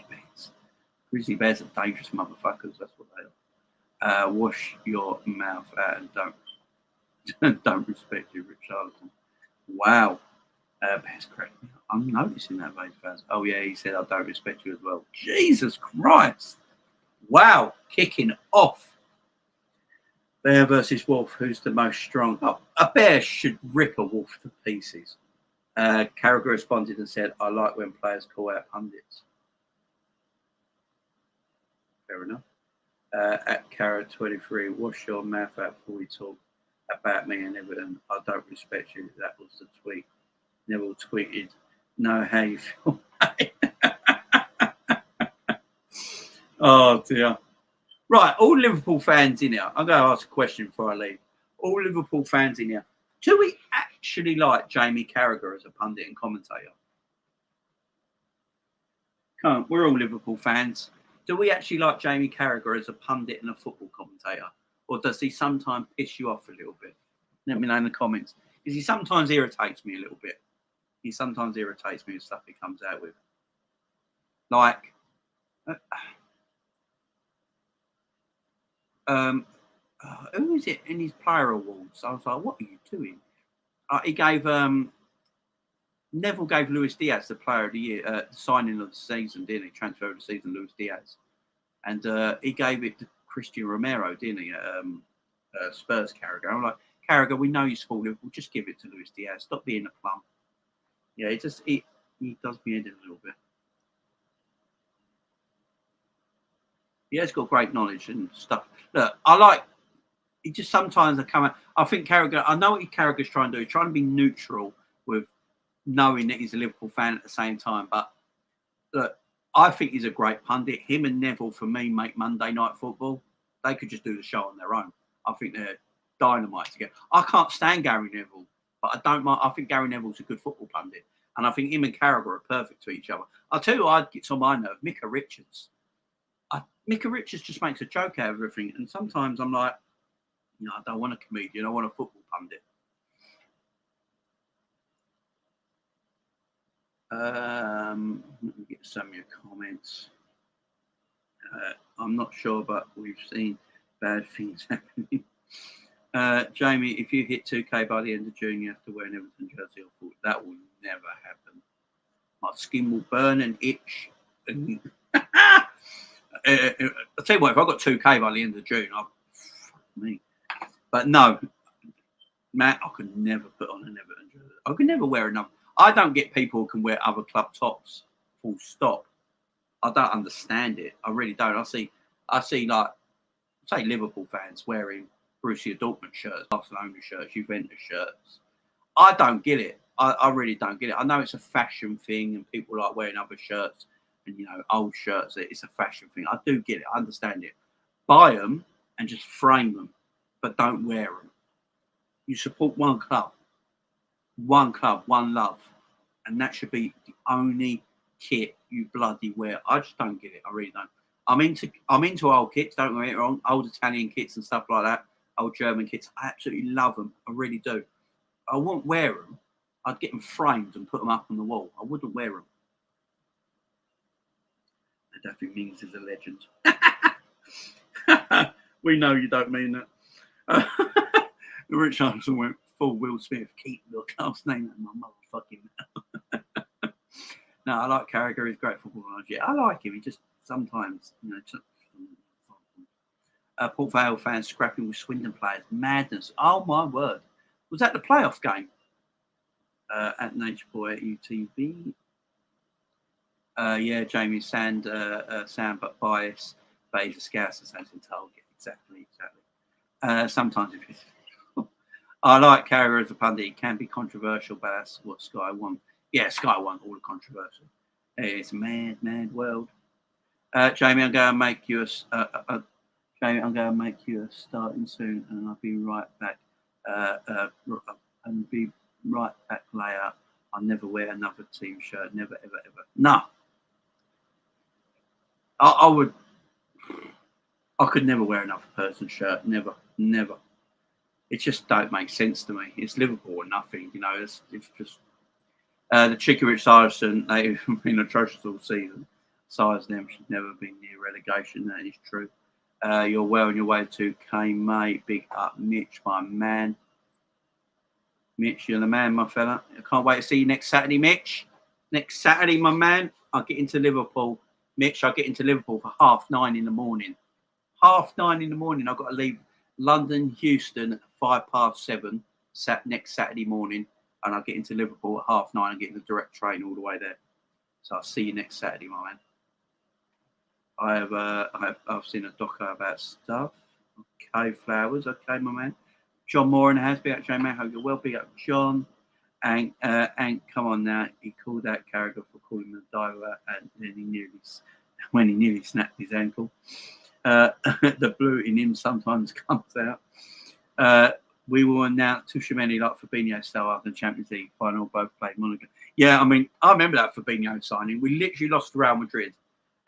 Bears. Grizzly Bears are dangerous motherfuckers, that's what they are. Wash your mouth out and don't respect you, Rich Arlenson. Wow. Bears correct. I'm noticing that, fans. Oh, yeah, he said, I don't respect you as well. Jesus Christ. Wow. Kicking off. Bear versus Wolf. Who's the most strong? Oh, a bear should rip a wolf to pieces. Carragher responded and said, I like when players call out pundits. Fair enough. At Cara23, wash your mouth out before we talk about me and Everton. I don't respect you. That was the tweet. Neville tweeted, know how you feel. Oh, dear. Right, all Liverpool fans in here. I'm going to ask a question before I leave. All Liverpool fans in here. Do we actually like Jamie Carragher as a pundit and commentator? Come on, we're all Liverpool fans. Do we actually like Jamie Carragher as a pundit and a football commentator? Or does he sometimes piss you off a little bit? Let me know in the comments. Because he sometimes irritates me a little bit. He sometimes irritates me with stuff he comes out with. Like, who is it in his player awards? I was like, what are you doing? He gave Neville gave Luis Diaz the player of the year, signing of the season, didn't he? Transfer of the season, Luis Diaz. And he gave it to Christian Romero, didn't he? Spurs Carragher. I'm like, Carragher, we know you support Liverpool. Just give it to Luis Diaz. Stop being a plum. Yeah, he does me in a little bit. He has got great knowledge and stuff. Look, he just sometimes come out. I think Carragher, I know what Carragher's trying to do. He's trying to be neutral with knowing that he's a Liverpool fan at the same time. But look, I think he's a great pundit. Him and Neville, for me, make Monday Night Football. They could just do the show on their own. I think they're dynamite together. I can't stand Gary Neville, but I don't mind. I think Gary Neville's a good football pundit. And I think him and Carragher are perfect to each other. I'll tell you what gets on my nerve, Richards. Richards just makes a joke out of everything. And sometimes I'm like, I don't want a comedian. I want a football pundit. Let me get some of your comments. I'm not sure, but we've seen bad things happening. Jamie, if you hit 2K by the end of June, you have to wear an Everton jersey. That will never happen, My skin will burn and itch. And I'll tell you what, if I got 2K by the end of June, me. But no, Matt, I could never put on an Everton jersey. I could never wear another. I don't get people who can wear other club tops. Full stop. I don't understand it. I really don't. I see like, say, Liverpool fans wearing Borussia Dortmund shirts, Barcelona shirts, Juventus shirts. I don't get it. I really don't get it. I know it's a fashion thing and people like wearing other shirts and, old shirts. It's a fashion thing. I do get it. I understand it. Buy them and just frame them, but don't wear them. You support one club, one love. And that should be the only kit you bloody wear. I just don't get it. I really don't. I'm into old kits, don't get me wrong. Old Italian kits and stuff like that. Old German kits. I absolutely love them. I really do. I wouldn't wear them. I'd get them framed and put them up on the wall. I wouldn't wear them. I don't think Mings is a legend. We know you don't mean that. Richardson went full Will Smith. Keep your club's name in my motherfucking mouth. No, I like Carragher. He's a great footballer. Yeah, I like him. He just sometimes, Port Vale fans scrapping with Swindon players. Madness. Oh, my word. Was that the playoff game? At Nature Boy at UTV. Yeah, Jamie sound but bias, but he's a scouse and sounds in target. Exactly. Sometimes if it's I like Carragher as a pundit. He can be controversial, but that's what Sky want. Yeah, Sky want all the controversial. It's a mad world. Jamie, I'm going to make you a starting soon, and I'll be right back. And be right back later. I'll never wear another team shirt. Never, ever. No. I could never wear another person's shirt. Never. It just don't make sense to me. It's Liverpool or nothing, It's just the Carragher-Richards, they've been atrocious all season. Size them should never be near relegation. That is true. You're well on your way to K, mate. Big up, Mitch, my man. Mitch, you're the man, my fella. I can't wait to see you next Saturday, Mitch. Next Saturday, my man. I'll get into Liverpool. Mitch, I'll get into Liverpool for 9:30 in the morning. 9:30 in the morning. I've got to leave London, Houston at 7:05 next Saturday morning. And I'll get into Liverpool at 9:30 and get in the direct train all the way there. So I'll see you next Saturday, my man. I've seen a doco about stuff. Okay, Flowers. Okay, my man. John Moore in the house. Be out, J man. Hope you're well. Be up, John. And come on now. He called out Carragher for calling him a diver, and then he nearly snapped his ankle. The blue in him sometimes comes out. We will announce Tuchemeni like Fabinho style after the Champions League final. Both played Monaco. Yeah, I mean, I remember that Fabinho signing. We literally lost to Real Madrid,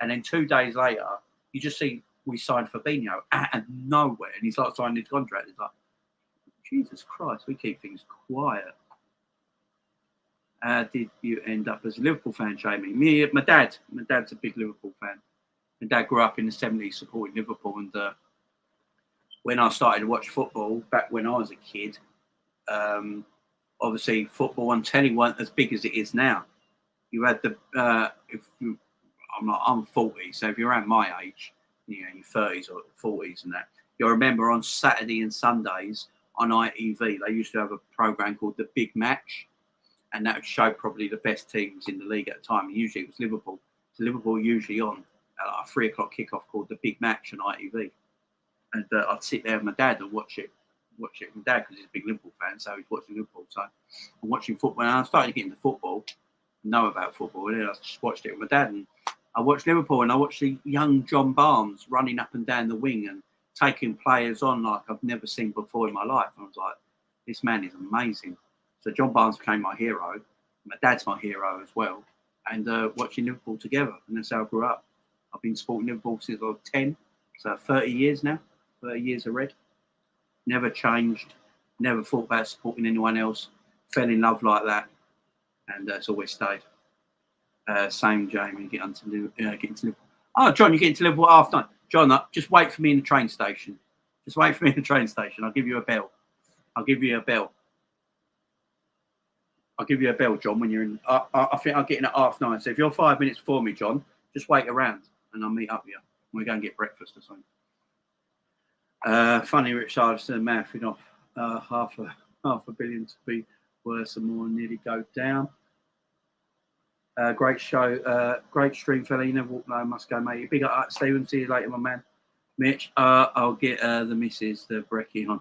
and then 2 days later, you just see we signed Fabinho out of nowhere, and he's like signing his contract. It's like, Jesus Christ, we keep things quiet. Did you end up as a Liverpool fan, Jamie? Me, my dad's a big Liverpool fan. My dad grew up in the 70s supporting Liverpool, and when I started to watch football back when I was a kid, obviously football on telly weren't as big as it is now. You had I'm 40, so if you're around my age, your 30s or 40s and that, you'll remember on Saturday and Sundays on ITV, they used to have a program called The Big Match, and that would show probably the best teams in the league at the time. And usually it was Liverpool. So Liverpool usually on a 3 o'clock kickoff called The Big Match on ITV. And I'd sit there with my dad and watch it with my dad because he's a big Liverpool fan, so he's watching Liverpool. So I'm watching football, and I started to get into football, know about football, and then I just watched it with my dad. And I watched Liverpool, and I watched the young John Barnes running up and down the wing and taking players on like I've never seen before in my life. And I was like, this man is amazing. So John Barnes became my hero. My dad's my hero as well. And watching Liverpool together, and that's how I grew up. I've been supporting Liverpool since I was 10, so 30 years now. 30 years of red. Never changed. Never thought about supporting anyone else. Fell in love like that, and it's always stayed. Same, Jamie. Get into Liverpool. Oh, John, you get into Liverpool at 9:30. John, just wait for me in the train station. Just wait for me in the train station. I'll give you a bell. I'll give you a bell, John, when you're in. I think I'll get in at 9:30. So if you're 5 minutes before me, John, just wait around and I'll meet up with you. We'll go and get breakfast or something. Funny Richardson mouthing off half a billion to be worse and more, nearly go down. Great show, great stream, fella. You never walk alone, must go, mate. Big up, Stephen. See you later, my man. Mitch, I'll get the missus, the brekkie on.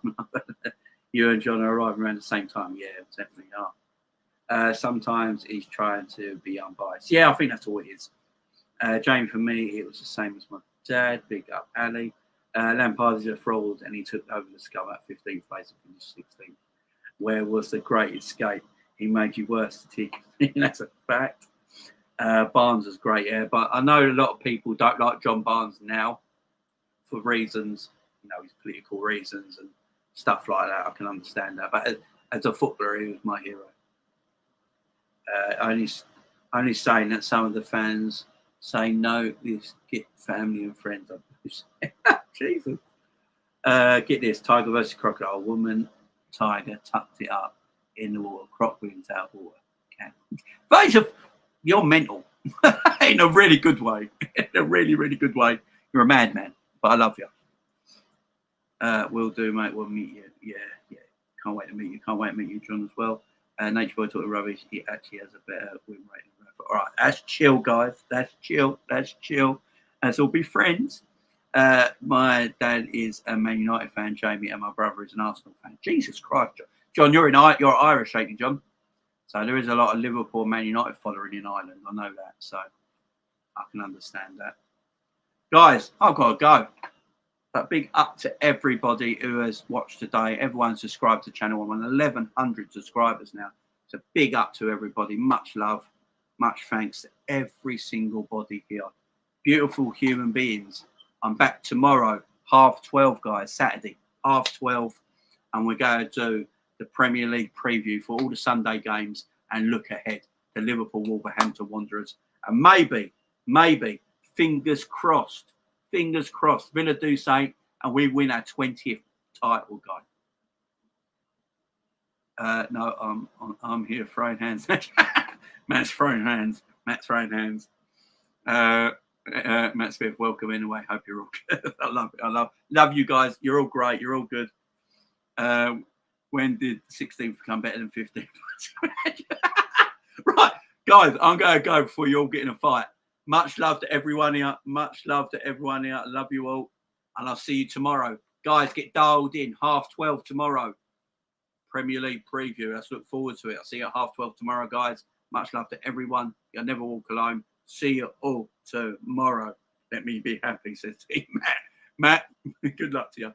You and John are arriving around the same time. Yeah, definitely are. Sometimes he's trying to be unbiased. Yeah, I think that's all it is. Jane, for me, it was the same as my dad. Big up, Ali. Lampard is a fraud, and he took over the scum at 15th place and finished 16th. Where was the great escape? He made you worse. That's a fact. Barnes is great, yeah, but I know a lot of people don't like John Barnes now for reasons, his political reasons and stuff like that. I can understand that, but as a footballer, he was my hero. Only saying that some of the fans say no, this get family and friends. Jesus. Get this: Tiger versus Crocodile. Woman, Tiger tucked it up in the water. Croc wins out water. Okay. You're mental in a really good way. In a really, really good way. You're a madman, but I love you. Will do, mate. We'll meet you. Yeah. Can't wait to meet you. Can't wait to meet you, John, as well. Nature Boy talking rubbish. He actually has a better win rate. All right, that's chill, guys. That's chill. Let's all be friends. My dad is a Man United fan, Jamie, and my brother is an Arsenal fan. Jesus Christ, John, you're Irish, ain't you, John? So there is a lot of Liverpool, Man United following in Ireland. I know that, so I can understand that. Guys, I've got to go. But big up to everybody who has watched today. Everyone subscribed to channel. I'm on 1,100 subscribers now. So big up to everybody. Much love. Much thanks to every single body here. Beautiful human beings. I'm back tomorrow, 12:30, guys. Saturday, 12:30. And we're going to do the Premier League preview for all the Sunday games and look ahead to Liverpool, Wolverhampton Wanderers. And maybe, fingers crossed, Villa do say, and we win our 20th title, guys. No, I'm here throwing hands. Matt's throwing hands. Matt Smith, welcome anyway. Hope you're all good. I love you guys. You're all great. You're all good. When did 16th become better than 15th? Right, guys, I'm going to go before you all get in a fight. Much love to everyone here. I love you all. And I'll see you tomorrow. Guys, get dialed in. 12:30 tomorrow. Premier League preview. Let's look forward to it. I'll see you at 12:30 tomorrow, guys. Much love to everyone. You'll never walk alone. See you all tomorrow. Let me be happy, says Matt. Matt, good luck to you.